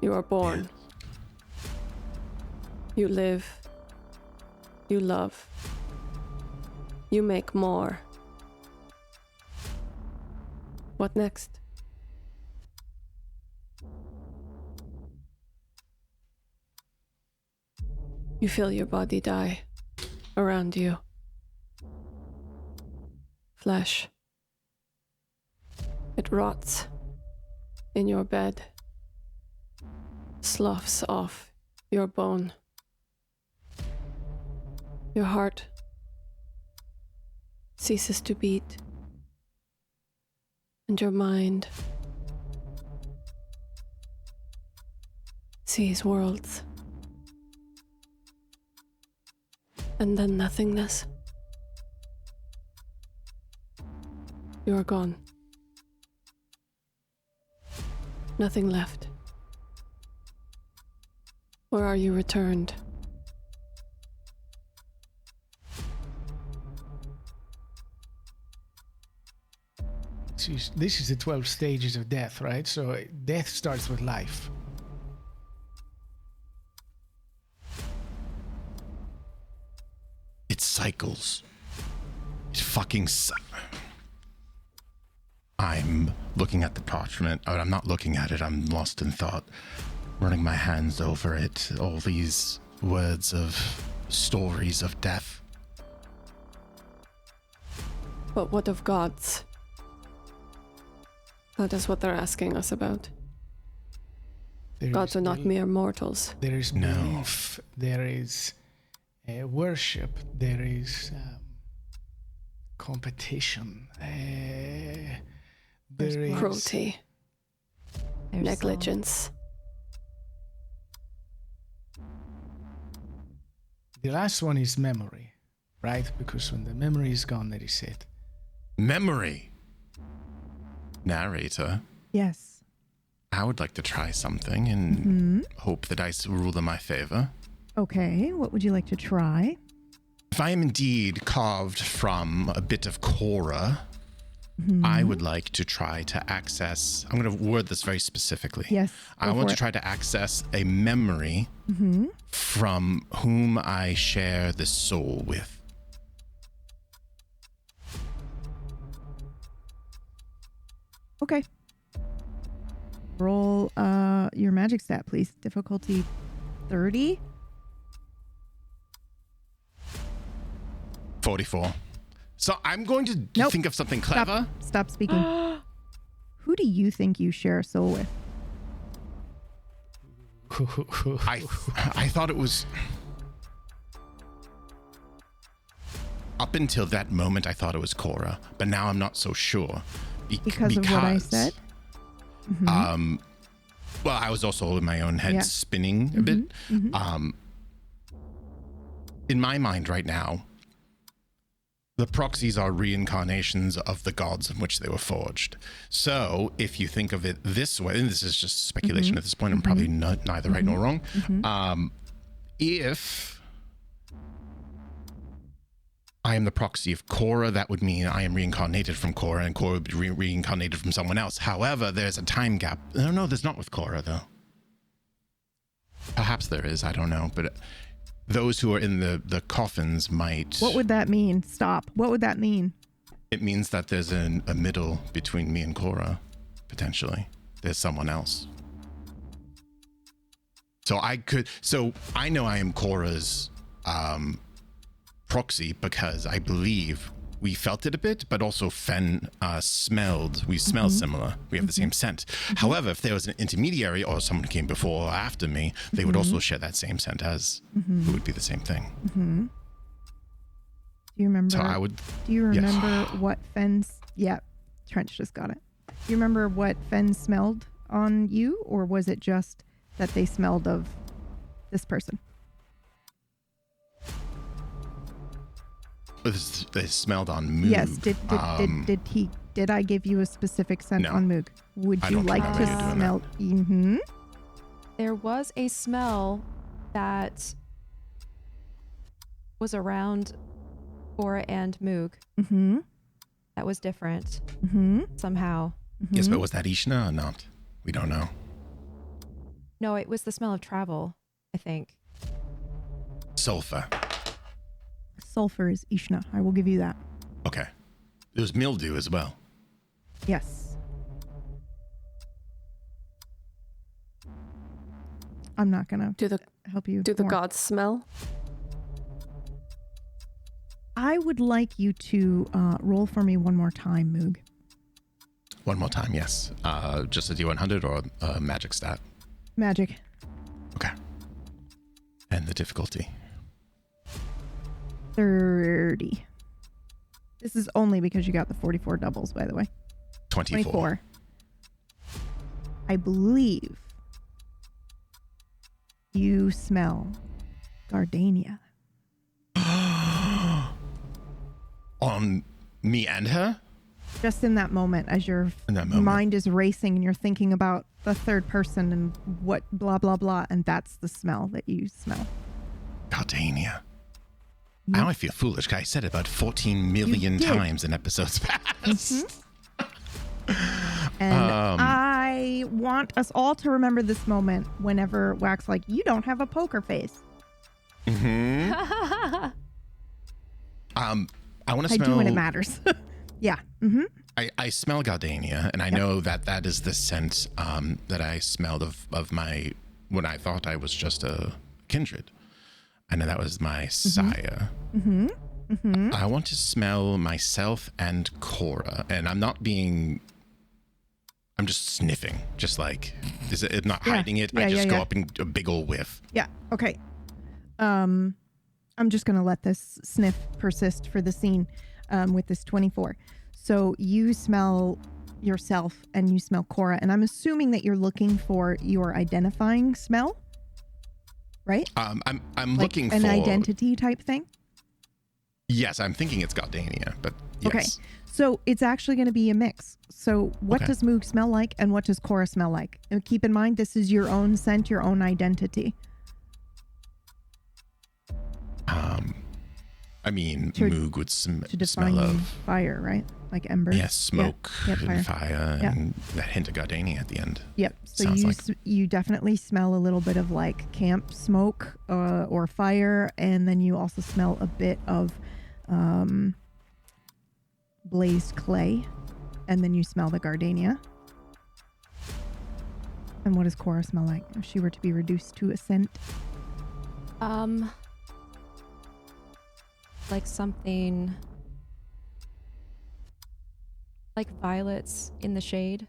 You are born. You live. You love. You make more. What next? You feel your body die around you. Flesh. It rots in your bed, sloughs off your bone. Your heart ceases to beat, and your mind sees worlds. And then nothingness. You are gone. Nothing left. Or are you returned? This is the 12 stages of death, right? So death starts with life. It cycles. It fucking I'm looking at the parchment. Oh, I'm not looking at it. I'm lost in thought. Running my hands over it. All these words of stories of death. But what of gods? That is what they're asking us about. Gods are not mere mortals. There is belief. There is worship. There is competition. There is Cruelty. There's Negligence. The last one is memory, right? Because when the memory is gone, that is it. Memory. Narrator. Yes. I would like to try something and hope the dice rule in my favor. Okay, what would you like to try? If I am indeed carved from a bit of Cora, I would like to try to access, I'm going to word this very specifically. Yes. I want to try to access a memory from whom I share the soul with. Okay. Roll your magic stat, please. Difficulty 30. 44. So I'm going to think of something clever. Stop speaking. Who do you think you share a soul with? I thought it was... Up until that moment, I thought it was Cora, but now I'm not so sure. Because of what I said? Well, I was also in my own head spinning a bit. In my mind right now, the proxies are reincarnations of the gods in which they were forged. So if you think of it this way, and this is just speculation at this point, I'm probably neither right nor wrong. If I am the proxy of Cora, that would mean I am reincarnated from Cora, and Cora would be reincarnated from someone else. However, there's a time gap. No, there's not with Cora, though. Perhaps there is, I don't know. But those who are in the coffins might... What would that mean? Stop. What would that mean? It means that there's a middle between me and Cora, potentially. There's someone else. So I know I am Cora's proxy because I believe we felt it a bit, but also Fen smelled. We smell similar. We have the same scent. However, if there was an intermediary or someone came before or after me, they would also share that same scent as it would be the same thing. Do you remember? So I would. Do you remember what Fen's? Yeah, Trench just got it. Do you remember what Fen smelled on you, or was it just that they smelled of this person? They smelled on Moog. Yes. Did I give you a specific scent on Moog? Would you like to smell? There was a smell that was around Cora and Moog. That was different. Somehow. Yes, but was that Ishna or not? We don't know. No, it was the smell of travel, I think. Sulfur. Sulfur is Ishna. I will give you that. Okay. There was mildew as well. Yes. I'm not gonna help you. Do the gods smell? I would like you to roll for me one more time, Moog. One more time, yes. Just a D100 or a magic stat? Magic. Okay. And the difficulty? 30. This is only because you got the 44 doubles, by the way. 24. I believe you smell gardenia. On me and her? Just in that moment, as your mind is racing and you're thinking about the third person and what blah, blah, blah, and that's the smell that you smell. Gardenia. Now I feel foolish because I said it about 14 million times in episodes past. And I want us all to remember this moment whenever Wax like, you don't have a poker face. I want to I smell. do when it matters. Yeah. Mm-hmm. I smell gardenia, and I know that is the scent that I smelled of my when I thought I was just a kindred. I know that was my sire. Mm-hmm. Mm-hmm. I want to smell myself and Cora, and I'm just sniffing, just like I'm not hiding it. I just go up in a big old whiff. Yeah. Okay. I'm just gonna let this sniff persist for the scene with this 24. So you smell yourself and you smell Cora, and I'm assuming that you're looking for your identifying smell, right? I'm Like looking an for identity type thing. Yes, I'm thinking it's gardenia, but yes. Okay. So it's actually going to be a mix. So what does Moog smell like and what does Cora smell like? And keep in mind, this is your own scent, your own identity. I mean, To- Moog would To define smell of fire, right? Like embers. yes, smoke and fire, Yeah. and that hint of gardenia at the end. Yep. So Sounds you like- you definitely smell a little bit of like camp smoke or fire, and then you also smell a bit of blazed clay, and then you smell the gardenia. And what does Cora smell like if she were to be reduced to a scent? Like something like violets in the shade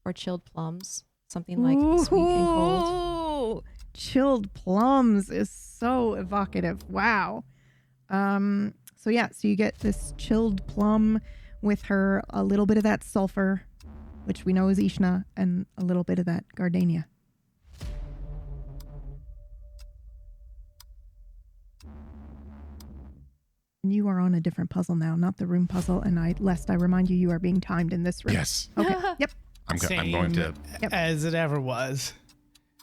or chilled plums. Something like sweet and cold. Ooh, chilled plums is so evocative. Wow. So you get this chilled plum with her, a little bit of that sulfur, which we know is Ishna, and a little bit of that gardenia. And you are on a different puzzle now, not the room puzzle. And lest I remind you, you are being timed in this room. Yes, Okay. Yep. I'm going to. Yep. As it ever was.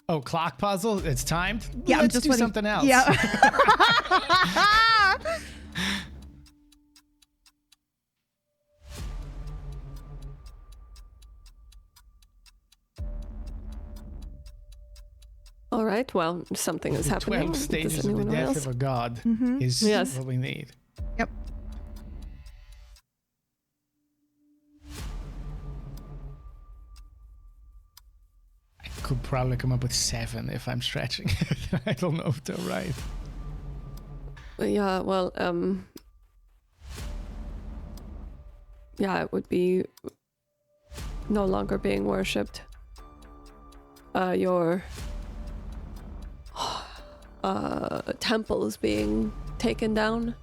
Oh, clock puzzle? It's timed? Yeah, Let's I'm just do letting- something else. Yeah. All right. Well, something is The happening. 12 Does stages of the anyone death else? of a god Mhm. is Yes. what we need. Yep. I could probably come up with 7 if I'm stretching. I don't know if they're right. Yeah. Well. Yeah, it would be no longer being worshipped. Your temples being taken down,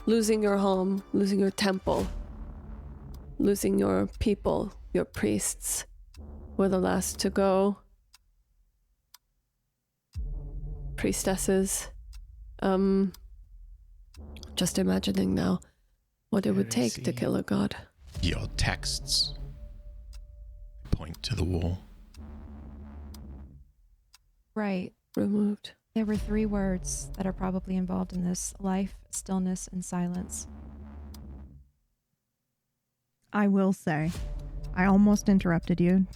losing your home, losing your temple, losing your people, your priests were the last to go. Priestesses. Just imagining now what it would take to Heresy. kill a god. Your texts point to the wall. Right. Removed. There were 3 words that are probably involved in this: life, stillness, and silence. I will say, I almost interrupted you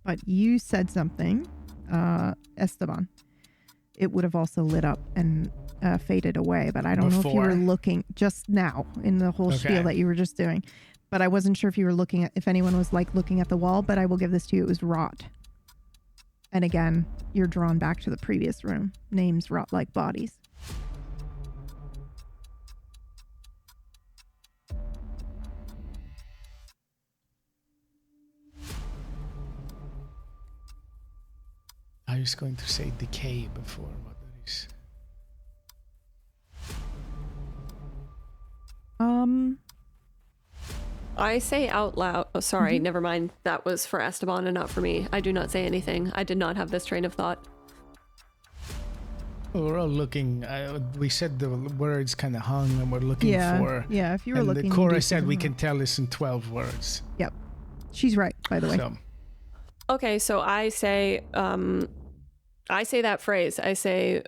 but you said something, Esteban. It would have also lit up and faded away, but I don't know if you were Before. looking just now in the whole spiel Okay. that you were just doing. But I wasn't sure if you were if anyone was like looking at the wall, but I will give this to you. It was rot. And again, you're drawn back to the previous room. Names rot like bodies. I was going to say decay before, but that is. I say out loud. Oh, sorry, never mind. That was for Esteban and not for me. I do not say anything. I did not have this train of thought. We're all looking. We said the words kind of hung, and we're looking for. Yeah, if you were And looking. the Cora deep said in we the- can tell this in 12 words. Yep. She's right, by the way. So Okay, so I say that phrase. I say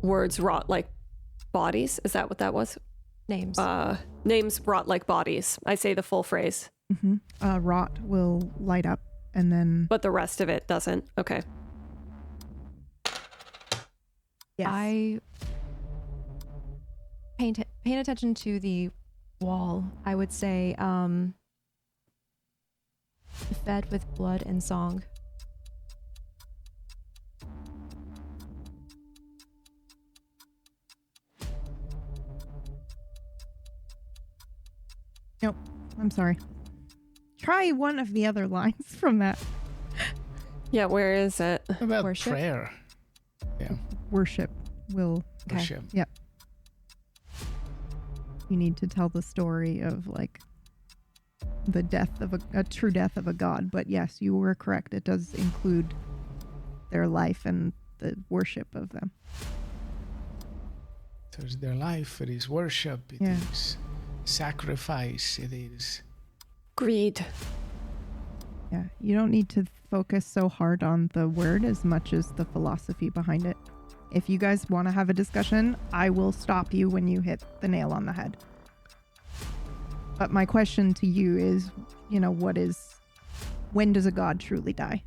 words rot like bodies. Is that what that was? Names. Names rot like bodies. I say the full phrase, Rot will light up and then. but the rest of it doesn't. Okay. Yes. I paying attention to the wall, I would say fed with blood and song. Nope. I'm sorry. Try one of the other lines from that. Yeah, where is it? What about Worship? prayer? Yeah. Worship will. Okay. Worship. Yep. You need to tell the story of like the death of a true death of a god. But yes, you were correct. It does include their life and the worship of them. So it's their life, it is worship, it Yeah. is sacrifice, it is. Greed. Yeah, you don't need to focus so hard on the word as much as the philosophy behind it. If you guys want to have a discussion, I will stop you when you hit the nail on the head. But my question to you is, when does a god truly die?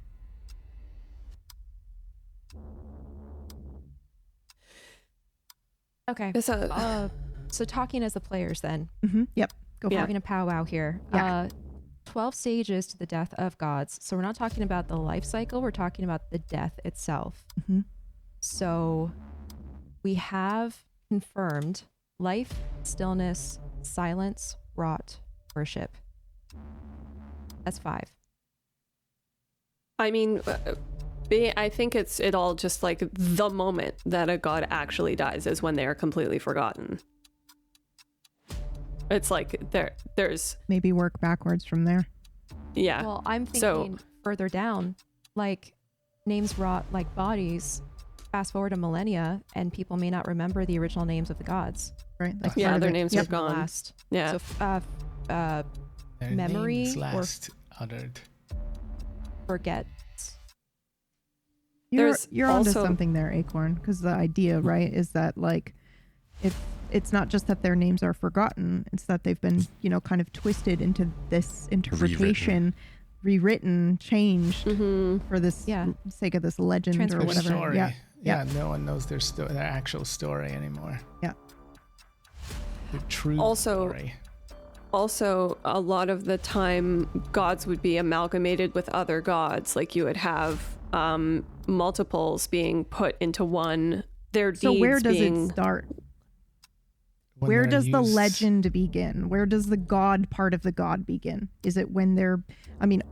Okay. It's a, So talking as the players then. Yep. Go for Yeah. We're it. going to powwow here. Yeah. 12 stages to the death of gods. So we're not talking about the life cycle. We're talking about the death itself. Mhm. So we have confirmed life, stillness, silence, rot, worship. That's 5. I mean, I think it all just like the moment that a god actually dies is when they are completely forgotten. It's like there's Maybe work backwards from there. yeah. Well, I'm So- thinking further down, like names rot like bodies. Fast forward a millennia, and people may not remember the original names of the gods. Right? That's Yeah, part of their it. names Yep. are gone. Last. Yeah. So Their Memory names or- last uttered. forget. There's You're onto also- something there, Acorn, because the idea, right, is that like it's not just that their names are forgotten, it's that they've been, kind of twisted into this interpretation, rewritten, changed for this sake of this legend or Transfer- Their whatever. story. Yeah. Yeah, no one knows their actual story anymore. Yeah. The true Also- story. Also, a lot of the time, gods would be amalgamated with other gods. Like you would have multiples being put into one. Their So deeds where does being it start? When Where they're does the used- legend begin? Where does the god part of the god begin? Is it when they're,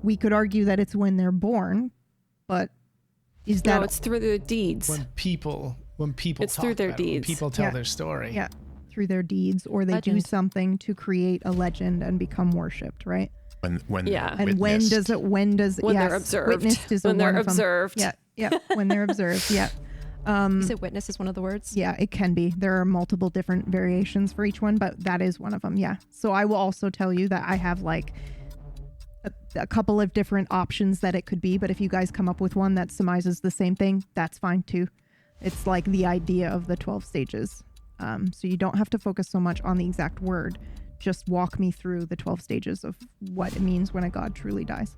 we could argue that it's when they're born, but is that No, it's through the deeds. When people It's talk through their about it, when deeds. people tell Yeah. their story. Yeah, through their deeds, or they do Legend. something to create a legend and become worshipped, right? When Yeah. And when does witnessed. when they're yes, observed. witnessed is When one they're of them. observed. Yeah, when they're observed. Yeah. You said witness is one of the words? Yeah, it can be. There are multiple different variations for each one, but that is one of them. Yeah. So I will also tell you that I have like a couple of different options that it could be, but if you guys come up with one that surmises the same thing, that's fine too. It's like the idea of the 12 stages. So you don't have to focus so much on the exact word. Just walk me through the 12 stages of what it means when a god truly dies.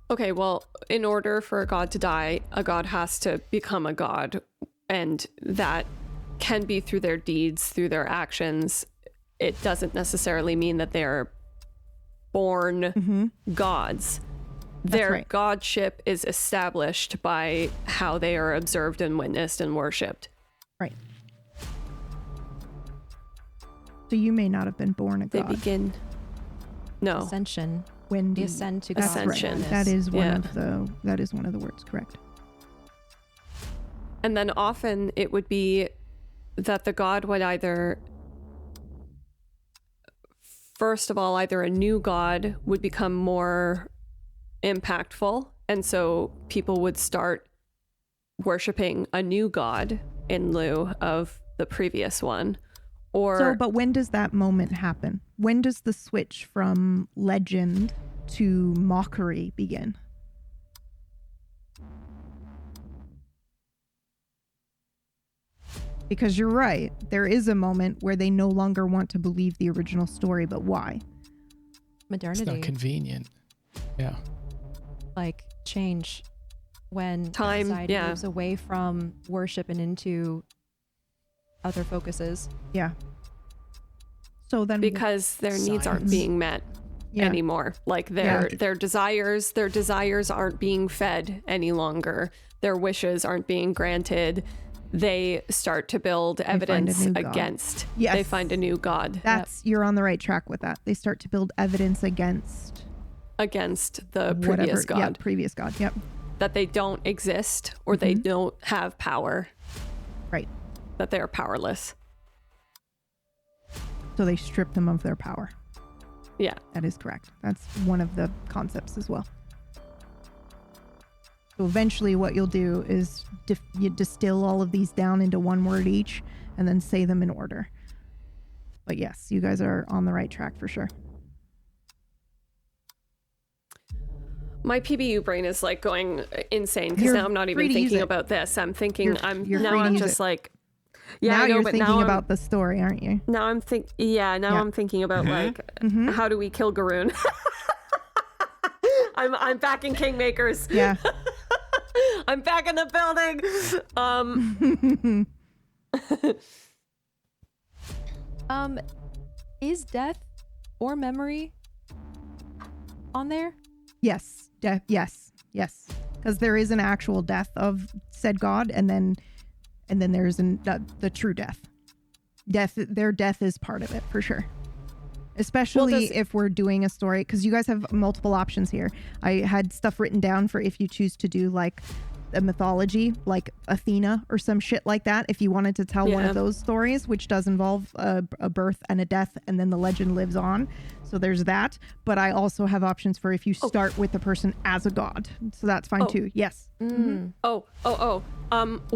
Okay, well, in order for a god to die, a god has to become a god. And that can be through their deeds, through their actions. It doesn't necessarily mean that they're born gods. Their right. godship is established by how they are observed and witnessed and worshipped. Right. So you may not have been born a They god. begin. No. Ascension. When The do ascend to That's God. Ascension. right. That is one Yeah. of the words, correct? And then often it would be that the god would either, first of all, either a new god would become more impactful. And so people would start worshiping a new god in lieu of the previous one. Or But when does that moment happen? When does the switch from legend to mockery begin? Because you're right, there is a moment where they no longer want to believe the original story, but why? It's Modernity. not convenient. Yeah. Like change when Time, society yeah. moves away from worship and into other focuses. Yeah. So then because their needs aren't being met anymore. Like their desires aren't being fed any longer. Their wishes aren't being granted. They start to build evidence against. Yes. They find a new god. You're on the right track with that. They start to build evidence against the previous god. Yeah, previous god. Yep. That they don't exist or they don't have power. Right. That they are powerless. So they strip them of their power. Yeah. That is correct. That's one of the concepts as well. So eventually what you'll do is you distill all of these down into one word each and then say them in order. But yes, you guys are on the right track for sure. My PBU brain is like going insane because now I'm not even thinking about this. I'm thinking I'm just like, yeah, now I know, you're but thinking now about the story, aren't you? Now I'm I'm thinking about like how do we kill Garoon? I'm back in Kingmakers. Yeah. I'm back in the building. Is death or memory on there? Yes. Yes. Because there is an actual death of said god, and then there's the true death. Their death is part of it for sure. Especially if we're doing a story, because you guys have multiple options here. I had stuff written down for if you choose to do like a mythology, like Athena or some shit like that. If you wanted to tell one of those stories, which does involve a birth and a death, and then the legend lives on. So there's that. But I also have options for if you start with the person as a god. So that's fine too. Yes. Mm-hmm.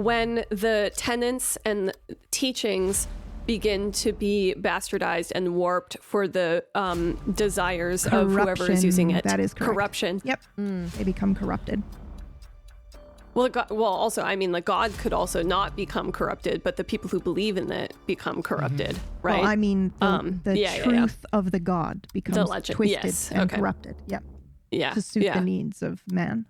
When the tenets and teachings begin to be bastardized and warped for the desires of whoever is using it. That is correct. Corruption. Yep. They become corrupted. Well, also, I mean, the god could also not become corrupted, but the people who believe in it become corrupted, right? Well, I mean, the truth of the god becomes the legend. Twisted and corrupted. Yep. Yeah. To suit the needs of man.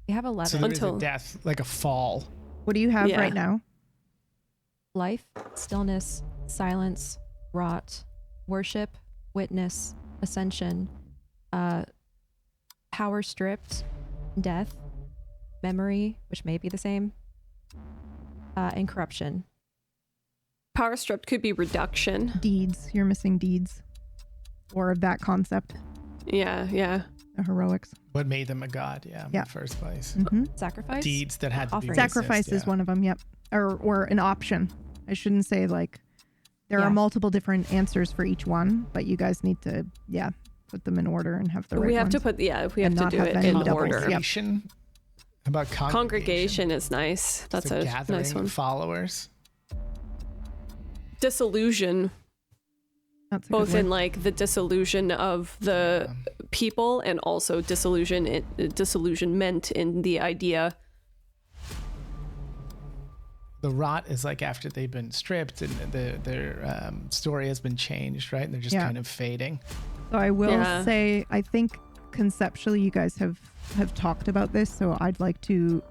You have 11. So there is a death, like a fall. What do you have right now? Life, stillness, silence, rot, worship, witness, ascension, power stripped, death, memory, which may be the same, and corruption. Power stripped could be reduction. Deeds. You're missing deeds. Or that concept. Yeah. The heroics. What made them a god, in the first place. Mm-hmm. Sacrifice? Deeds that had to be Sacrifice is one of them, yep. Or an option. I shouldn't say like, there are multiple different answers for each one, but you guys need to, put them in order and have the right We have ones. to put, we have to do it any in doubles. order. Congregation? How about Congregation is nice. That's a nice one. Followers. Disillusion. That's a both good in word. like the disillusion of the people and also disillusionment in the idea. The rot is like after they've been stripped and their story has been changed, right? And they're just kind of fading. So I will say, I think conceptually you guys have talked about this, so I'd like to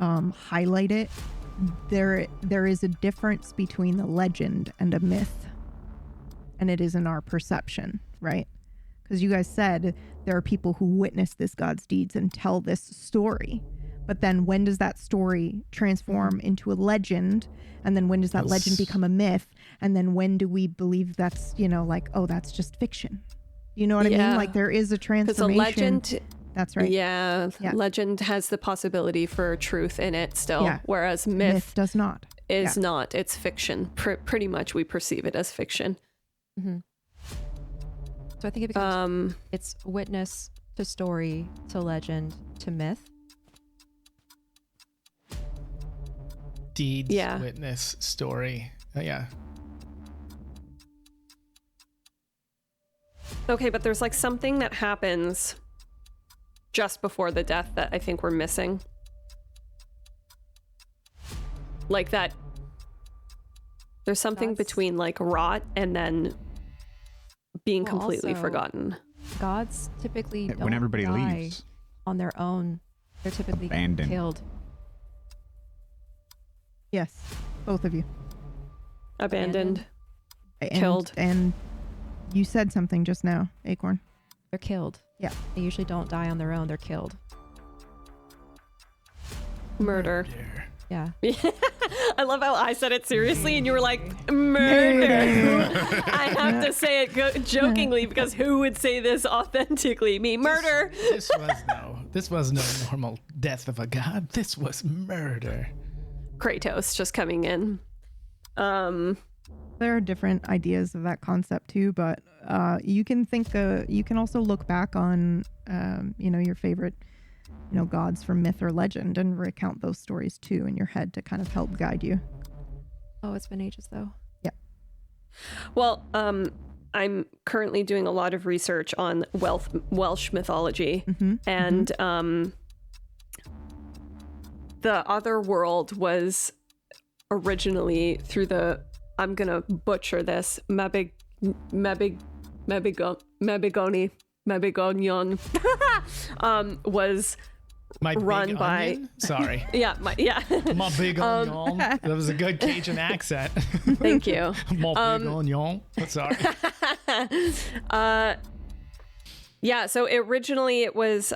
highlight it. There is a difference between a legend and a myth, and it is in our perception, right? Because you guys said there are people who witness this god's deeds and tell this story. But then when does that story transform into a legend? And then when does that legend become a myth? And then when do we believe that's, like, oh, that's just fiction? You know what I mean? Like there is a transformation. Because a legend... That's right. Yeah, legend has the possibility for truth in it still, whereas myth does not. Is not. It's fiction. Pretty much we perceive it as fiction. Mm-hmm. So I think it becomes it's witness to story to legend to myth. Deeds, witness, story. Okay, but there's like something that happens just before the death that I think we're missing. Like that there's something between like rot and then being completely forgotten. Gods typically don't when everybody die leaves on their own. They're typically Abandoned. killed. Yes, both of you. abandoned, And, killed. And you said something just now, Acorn. They're killed. Yeah. They usually don't die on their own. They're killed. Murder. Yeah. I love how I said it seriously and you were like, murder. I have to say it jokingly because who would say this authentically? Me. Murder. This was no normal death of a god. This was murder. Kratos just coming in. There are different ideas of that concept too, but you can you can also look back on, your favorite, gods from myth or legend and recount those stories too in your head to kind of help guide you. Oh, it's been ages though. Yeah. Well, I'm currently doing a lot of research on Welsh mythology, and the other world was originally through the, I'm gonna butcher this, Mabigonion, was My run big by onion? Sorry. my big onion. That was a good Cajun accent. Thank you. My big onion. Sorry. So originally it was,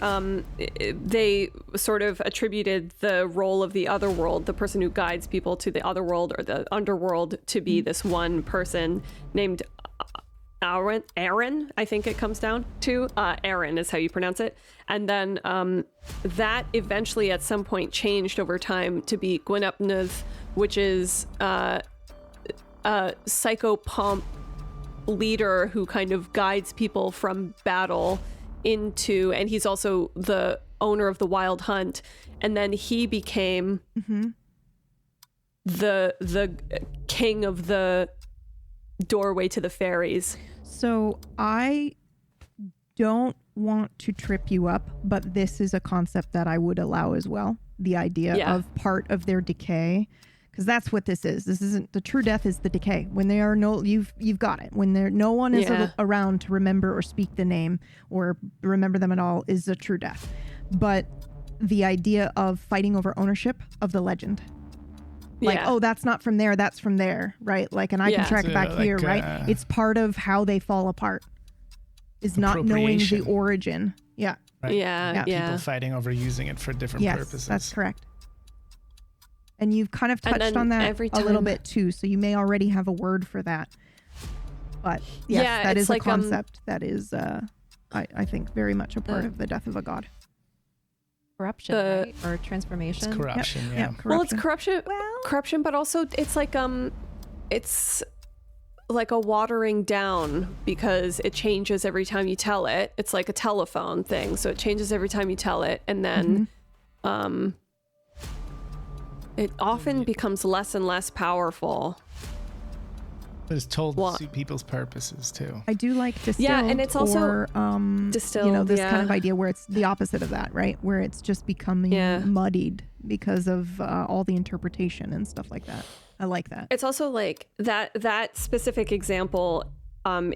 they sort of attributed the role of the other world, the person who guides people to the other world or the underworld, to be this one person named Aaron, I think it comes down to. Aaron is how you pronounce it. And then that eventually at some point changed over time to be Gwynepnuth, which is a psychopomp leader who kind of guides people from battle into, and he's also the owner of the Wild Hunt. And then he became the king of the doorway to the fairies. So I don't want to trip you up, but this is a concept that I would allow as well. The idea of part of their decay, because that's what this is. This isn't the true death, is the decay. When they are you've got it. When no one is around to remember or speak the name or remember them at all is a true death. But the idea of fighting over ownership of the legend. Like, oh, that's not from there, that's from there, right? Like, and I can track it back here, right? It's part of how they fall apart, is not knowing the origin. Yeah. Right? Yeah. People fighting over using it for different purposes. That's correct. And you've kind of touched on that every a little bit too, so you may already have a word for that. But yes, that is a concept that is, I think, very much a part of the death of a god. Corruption, right? Or transformation. It's corruption, Corruption. Well, it's corruption, but also it's like a watering down because it changes every time you tell it. It's like a telephone thing, so it changes every time you tell it, and then it often becomes less and less powerful. But it's told to suit people's purposes too. I do like distilled. Yeah, and it's also distilled. This kind of idea where it's the opposite of that, right? Where it's just becoming muddied because of all the interpretation and stuff like that. I like that. It's also like that specific example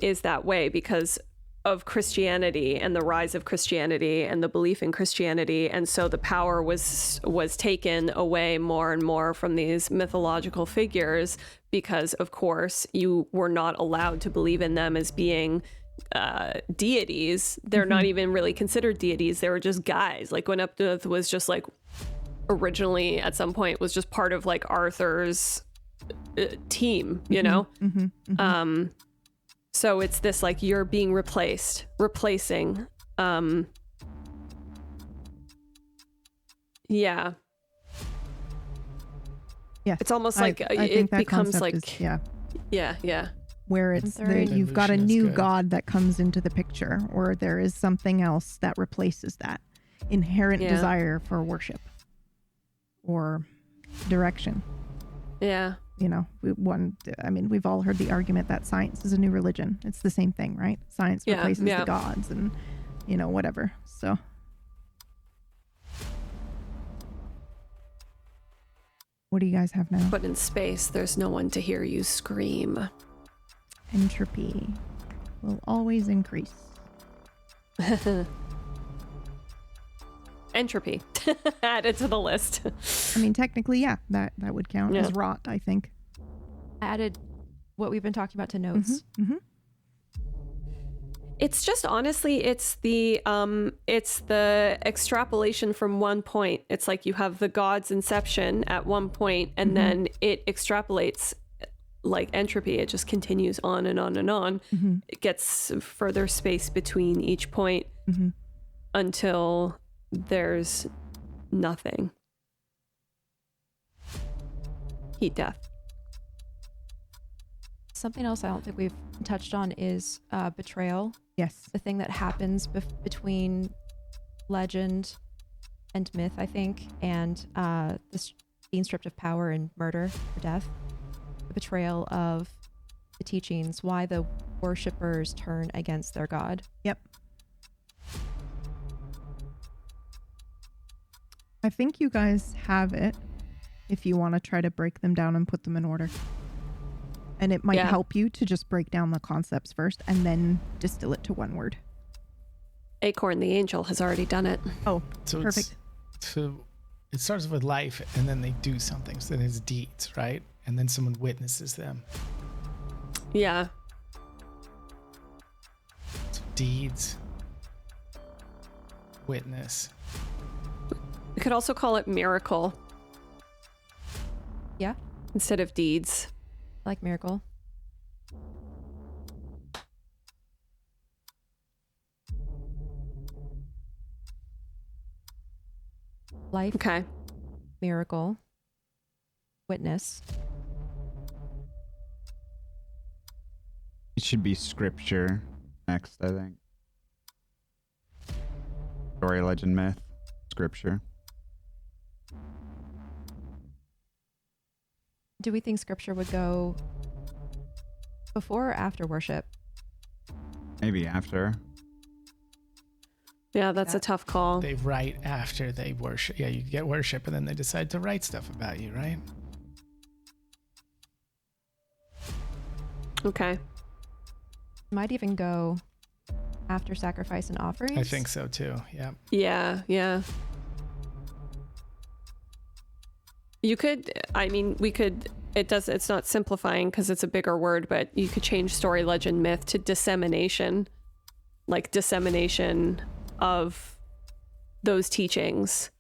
is that way because of Christianity and the rise of Christianity and the belief in Christianity, and so the power was taken away more and more from these mythological figures because, of course, you were not allowed to believe in them as being deities. They're not even really considered deities. They were just guys. Like Gwynepnuth was just like originally at some point was just part of like Arthur's team, you know? So it's this like you're being replacing. Yeah. It's almost like it becomes like yeah. Where it's you've got a new god that comes into the picture, or there is something else that replaces that inherent desire for worship or direction. Yeah. You know, we've all heard the argument that science is a new religion. It's the same thing, right? Science replaces the gods and, whatever. So. What do you guys have now? But in space, there's no one to hear you scream. Entropy will always increase. Entropy. Add it to the list. I mean, technically, that would count as rot, I think. I added what we've been talking about to notes? Mm-hmm. It's just honestly, it's the extrapolation from one point. It's like you have the god's inception at one point, and then it extrapolates like entropy. It just continues on and on and on. It gets further space between each point until there's nothing. Heat death. Something else I don't think we've touched on is betrayal. Yes. The thing that happens between legend and myth, I think, and being stripped of power and murder or death. The betrayal of the teachings, why the worshippers turn against their god. Yep. I think you guys have it if you want to try to break them down and put them in order. And it might help you to just break down the concepts first and then distill it to one word. Acorn the angel has already done it. Oh, So perfect. it starts with life, and then they do something. So then it's deeds, right? And then someone witnesses them. Yeah. So deeds, witness. We could also call it miracle Yeah, instead of deeds. like miracle. Life, Okay. miracle, witness. It should be scripture next, I think. Story, legend, myth, scripture. Do we think scripture would go before or after worship? Maybe after. Yeah, that's a tough call. They write after they worship. Yeah, you get worship, and then they decide to write stuff about you, right? Okay. Might even go after sacrifice and offerings. I think so too. Yeah. Yeah, yeah. You could, I mean, we could, it's not simplifying because it's a bigger word, but you could change story, legend, myth to dissemination. Like dissemination of those teachings.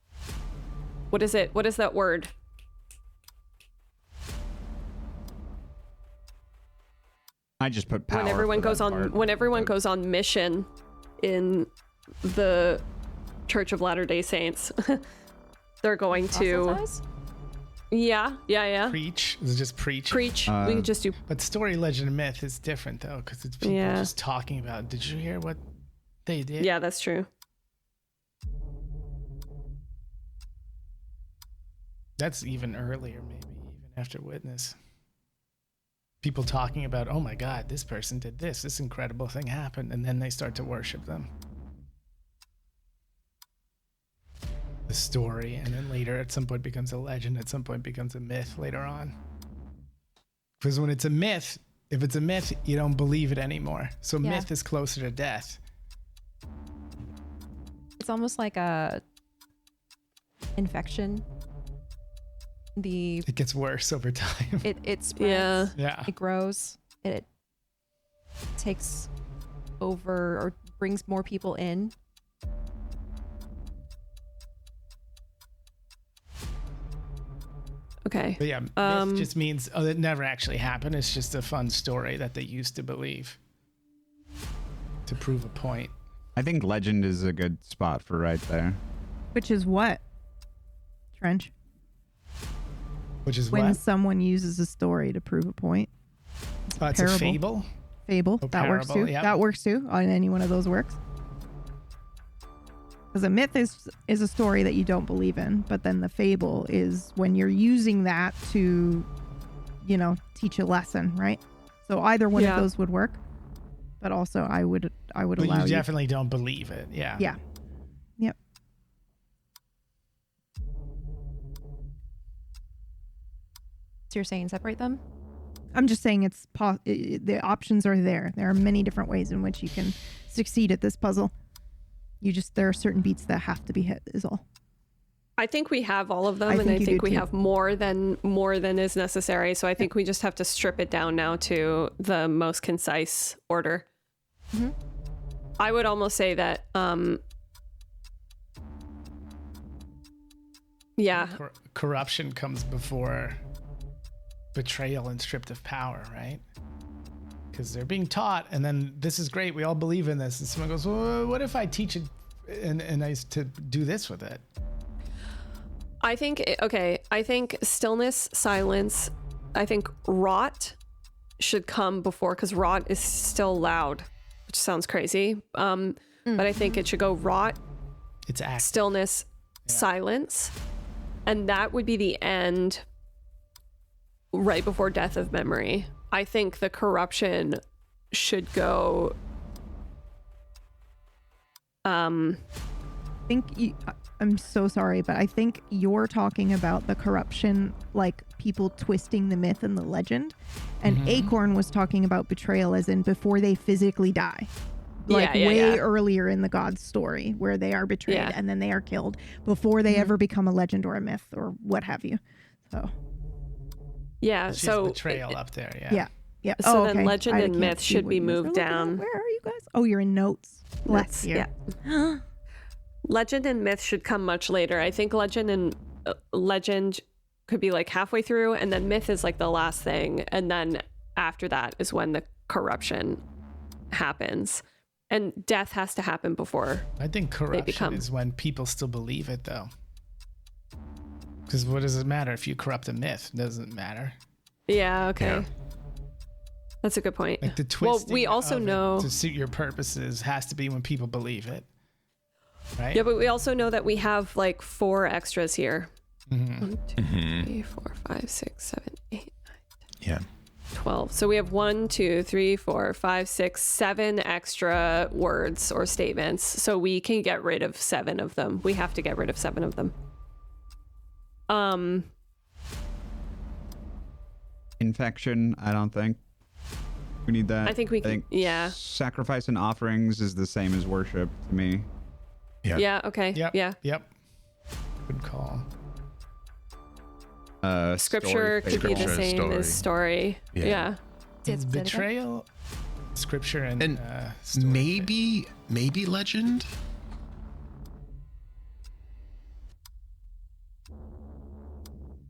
What is it? What is that word? I just put power. When everyone for goes that on, part. when everyone goes on mission in the Church of Latter-day Saints, they're going to, Proselytize? yeah. Preach. Is it just preach? Preach. We could just do, But story, legend, and myth is different though, because it's people Yeah. just talking about. Did you hear what they did? yeah, that's true. That's even earlier, maybe even after witness. People talking about, oh my God, this person did this. This incredible thing happened, and then they start to worship them. The story, and then later, at some point, becomes a legend. At some point, becomes a myth later on. Because when it's a myth, if it's a myth, you don't believe it anymore. So Yeah. myth is closer to death. It's almost like a infection. It gets worse over time. It spreads. Yeah. Yeah. It grows. It takes over or brings more people in. Okay. But yeah, myth just means, oh, it never actually happened. It's just a fun story that they used to believe to prove a point. I think legend is a good spot for right there. Which is what? Trench? Which is When what? someone uses a story to prove a point. Oh, it's a parable. fable. Fable. Oh, That works parable, too. yeah. That works too. On any one of those works. Because a myth is a story that you don't believe in, but then the fable is when you're using that to, teach a lesson, right? So either one of those would work. But also, I would But allow you you. definitely don't believe it. Yeah. Yeah. Yep. So you're saying separate them? I'm just saying the options are there. There are many different ways in which you can succeed at this puzzle. There are certain beats that have to be hit is all. I think we have all of them, I and think I you think do we too. have more than is necessary. So I think we just have to strip it down now to the most concise order. Mhm. I would almost say that, yeah, Corruption comes before betrayal and stripped of power, right? Because they're being taught, and then this is great. We all believe in this, and someone goes, "Well, what if I teach it and I to do this with it?" I think stillness, silence. I think rot should come before, because rot is still loud, which sounds crazy. But I think it should go rot, It's act. stillness, silence, and that would be the end right before death of memory. I think the corruption should go. I think I'm so sorry, but I think you're talking about the corruption, like people twisting the myth and the legend, and Acorn was talking about betrayal as in before they physically die, like way earlier in the god's story where they are betrayed and then they are killed before they ever become a legend or a myth or what have you. So Yeah, She's so betrayal up there. yeah. So Oh, then okay. legend I and can't myth see should what be you guys are moved looking at. down. Where are you guys? Oh, you're in notes. Bless you. Yeah. Legend and myth should come much later. I think legend could be like halfway through, and then myth is like the last thing, and then after that is when the corruption happens, and death has to happen before. I think corruption become- is when people still believe it, though. Because what does it matter if you corrupt a myth? It doesn't matter. Yeah, okay. Yeah. That's a good point. Like the Well, twisting we also of it know. to suit your purposes has to be when people believe it, right? Yeah, but we also know that we have like 4 extras here. Mhm. 1, 2, 3, 4, 5, 6, 7, 8, 9, Yeah. 12. So we have 1, 2, 3, 4, 5, 6, 7 extra words or statements. So we can get rid of 7 of them. We have to get rid of 7 of them. Infection, I don't think we need that. I think we can. Yeah. Sacrifice and offerings is the same as worship to me. Yeah. Yeah. Okay. Yep. Yeah. Yep. Good call. Scripture could be the Scripture, same as story. Yeah. Yeah. It's Betrayal, scripture, and story. Maybe legend.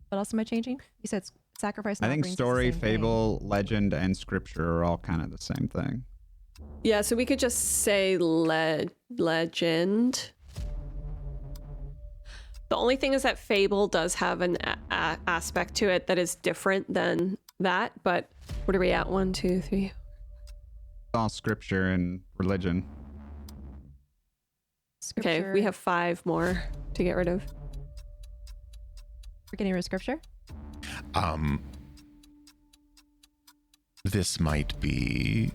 What else am I changing? You said sacrifice. And I think offerings is the story, same thing. fable, legend, and scripture are all kind of the same thing. Yeah. So we could just say legend. The only thing is that fable does have an aspect to it that is different than that. But what are we at? 1, 2, 3. It's all scripture and religion. Okay. Scripture. We have 5 more to get rid of. We're getting rid of scripture. This might be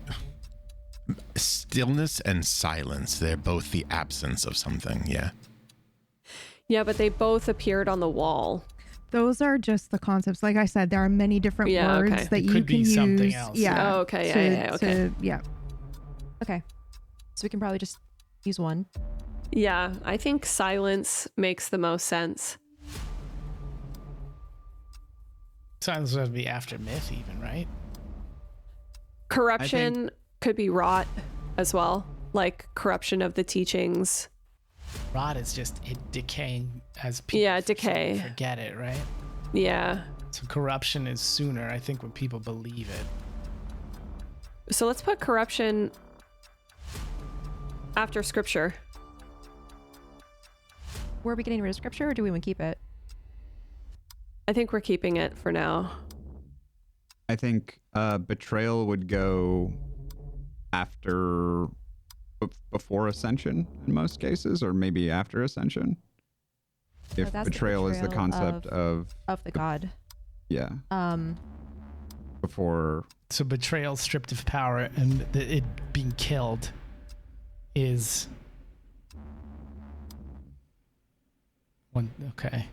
stillness and silence. They're both the absence of something. Yeah. Yeah, but they both appeared on the wall. Those are just the concepts. Like I said, there are many different Yeah, words okay. that It you could can be use. something else. Yeah. Oh, okay. Okay. Yeah. Okay. So we can probably just use one. Yeah, I think silence makes the most sense. Silence would be after myth, even, right? Corruption could be rot as well, like corruption of the teachings. Rot is just it decaying as people Yeah, decay. forget it, right? Yeah. So corruption is sooner, I think, when people believe it. So let's put corruption after scripture. Were we getting rid of scripture, or do we want to keep it? I think we're keeping it for now. I think betrayal would go after, before ascension in most cases, or maybe after ascension. If that's the betrayal is the betrayal concept of the god. yeah, before. So betrayal, stripped of power, and it being killed is one. Okay.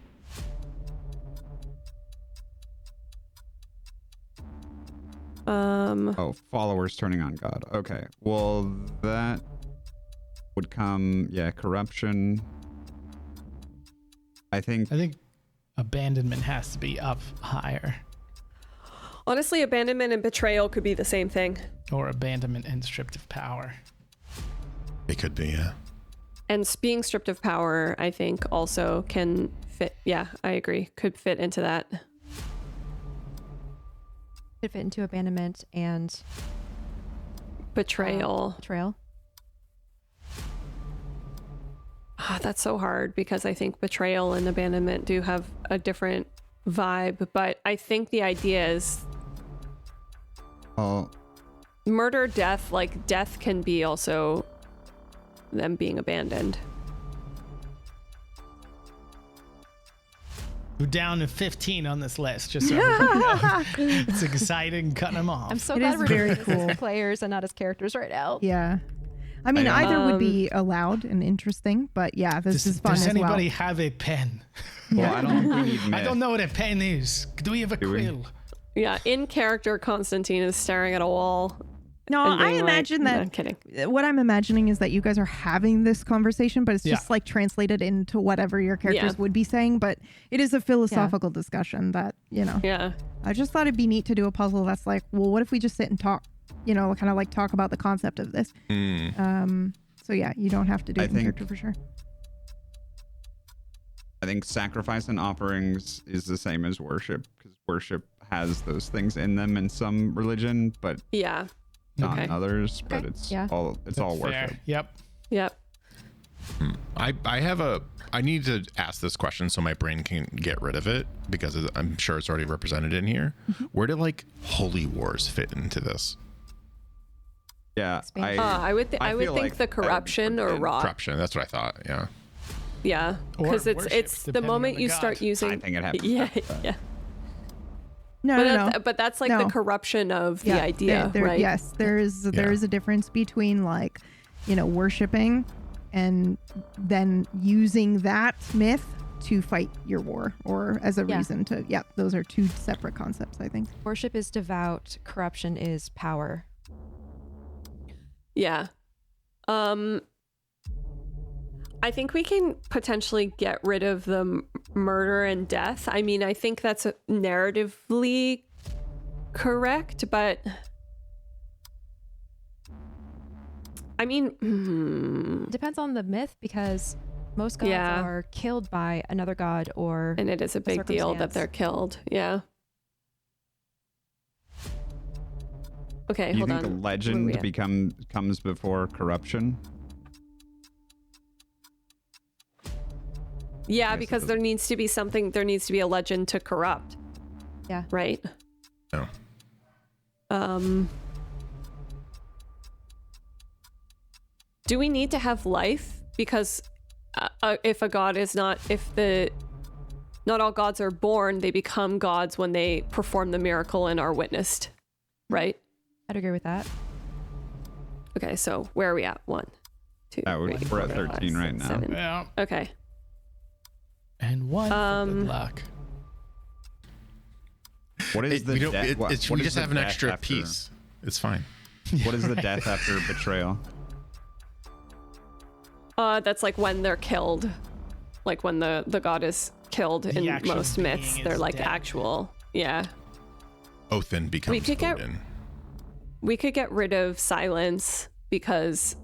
Oh, followers turning on God. Okay, well that would come. Yeah, corruption. I think abandonment has to be up higher. Honestly, abandonment and betrayal could be the same thing. Or abandonment and stripped of power. It could be, yeah. And being stripped of power, I think, also can fit. Yeah, I agree. Could fit into that. Could fit into abandonment and Betrayal. betrayal. That's so hard because I think betrayal and abandonment do have a different vibe, but I think the idea is murder, death, like death can be also them being abandoned. We're down to 15 on this list, just so everybody knows. It's exciting cutting them off. I'm so It glad is we're very doing this cool. as players and not as characters right now. Yeah. I mean, I know. either would be allowed and interesting, but yeah, this is fun Does as well. anybody have a pen? Well, I don't think we need myth. I don't know what a pen is. Do we have a Do we? quill? Yeah, in character, Constantine is staring at a wall. No, and I being imagine like, that. I'm kidding. What I'm imagining is that you guys are having this conversation, but it's just Yeah. like translated into whatever your characters Yeah. would be saying. But it is a philosophical discussion that, you know, Yeah. I just thought it'd be neat to do a puzzle that's like, well, what if we just sit and talk, you know, kind of like talk about the concept of this. So yeah, you don't have to do I it in think- character for sure. I think sacrifice and offerings is the same as worship, because worship has those things in them in some religion, but Yeah. not Okay. in others. But Okay. it's Yeah. all Fair. worship. Yep. Yep. I need to ask this question so my brain can get rid of it, because I'm sure it's already represented in here. Where do like holy wars fit into this? Yeah, Spain. I would I I would feel think like the that would be corruption or forbidden. rot. Corruption. That's what I thought. Yeah. Yeah, Or because worship, it's the depending moment on the you god. start using. I think it happens. Yeah, after that. yeah. No, But no, that's, no. but that's like No. the corruption of Yeah, the idea, there- right? Yes, there is a difference between like, you know, worshiping and then using that myth to fight your war or as a Yeah. reason to. Yeah, those are two separate concepts, I think. Worship is devout. Corruption is power. Yeah. I think we can potentially get rid of the murder and death. I mean, I think that's narratively correct, but I mean, Depends on the myth because most gods Yeah. are killed by another god or and it is a big deal that circumstance. they're killed. Yeah. Okay, You hold think on. a Where we legend at? comes before corruption? Yeah, guess it because does- there needs to be something. There needs to be a legend to corrupt. Yeah. Right. No. Do we need to have life? Because if a god is not, not all gods are born, they become gods when they perform the miracle and are witnessed, right? I'd agree with that. Okay, so where are we at? 1, 2, That would- 3, we're at 4, 13 5, right 6, now. 7. Yeah. Okay. And one for good luck. What is the we don't, death? it- what- it's, what we is just the have an death extra after- piece. It's fine. What is the death after betrayal? That's like when they're killed. Like when the god is killed The in actual most myths. being They're is like dead. actual. Yeah. Othin becomes could get- Odin. We could get rid of silence because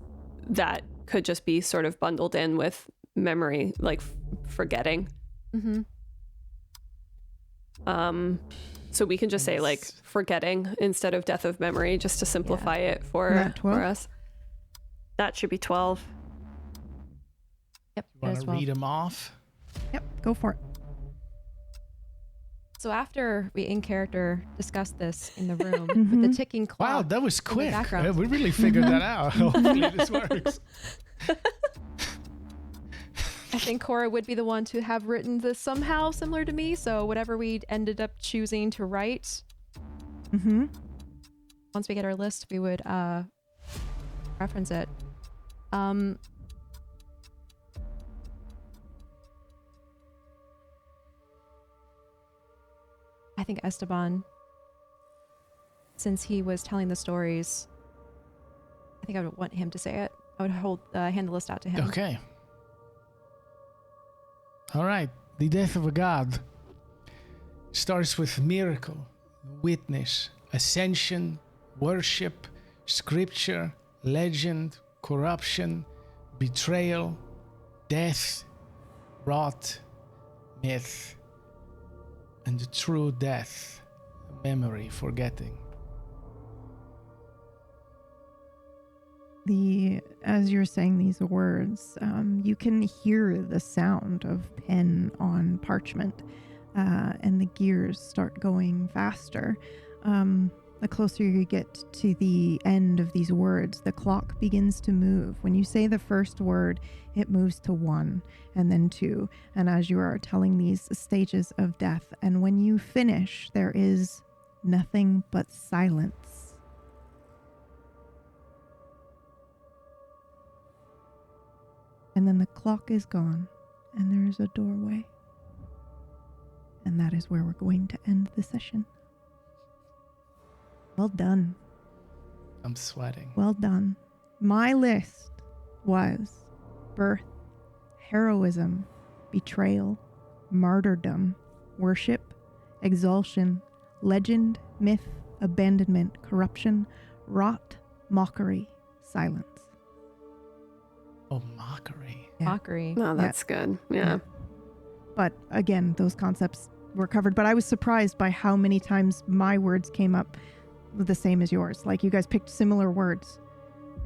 that could just be sort of bundled in with memory, like forgetting. Mm-hmm. So we can just say like forgetting instead of death of memory, just to simplify it for Not 12? us. That should be 12. Yep. You want as to well. read them off? Yep, go for it. So after we in character discussed this in the room with the ticking clock. Wow, that was in the quick. background. We really figured that out. Hopefully this works. I think Cora would be the one to have written this somehow similar to me. So whatever we ended up choosing to write, Mm-hmm. once we get our list, we would reference it. I think Esteban, since he was telling the stories, I think I would want him to say it. I would hand the list out to him. Okay. All right. The death of a god starts with miracle, witness, ascension, worship, scripture, legend, corruption, betrayal, death, rot, myth, and the true death, memory, forgetting. As you're saying these words, you can hear the sound of pen on parchment, and the gears start going faster. The closer you get to the end of these words, the clock begins to move. When you say the first word, it moves to 1 and then 2. And as you are telling these stages of death, and when you finish, there is nothing but silence. And then the clock is gone, and there is a doorway. And that is where we're going to end the session. Well done. I'm sweating. Well done. My list was birth, heroism, betrayal, martyrdom, worship, exaltation, legend, myth, abandonment, corruption, rot, mockery, silence. Oh, mockery. Yeah. Mockery. No, that's good. Yeah. But again, those concepts were covered. But I was surprised by how many times my words came up the same as yours. Like, you guys picked similar words.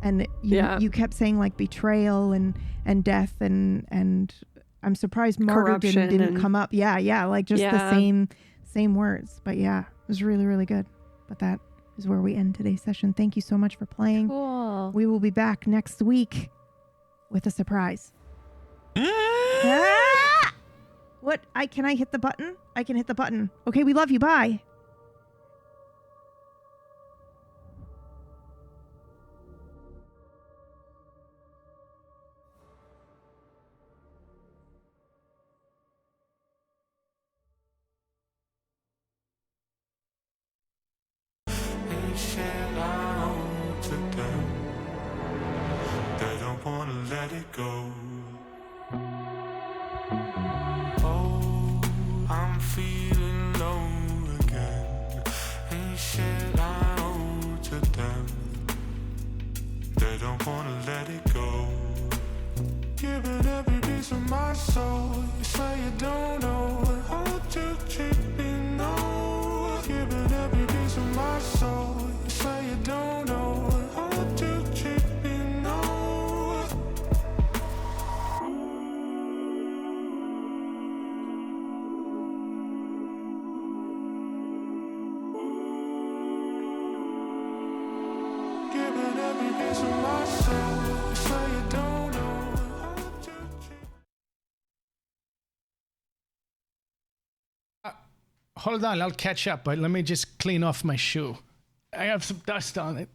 And you kept saying like betrayal and death and I'm surprised martyrdom didn't come up. Yeah, like just the same words. But yeah, it was really, really good. But that is where we end today's session. Thank you so much for playing. Cool. We will be back next week with a surprise. Ah! What? Can I hit the button? I can hit the button. Okay, we love you. Bye. They don't wanna let it go. Oh, I'm feeling low again. Ain't shit I owe to them. They don't wanna let it go. Giving every piece of my soul. You say you don't know how to treat me, no. Giving every piece of my soul. You say you don't know how to treat me, no. Giving every piece of my soul. You say you don't know how to treat. Hold on, I'll catch up, but let me just clean off my shoe. I have some dust on it.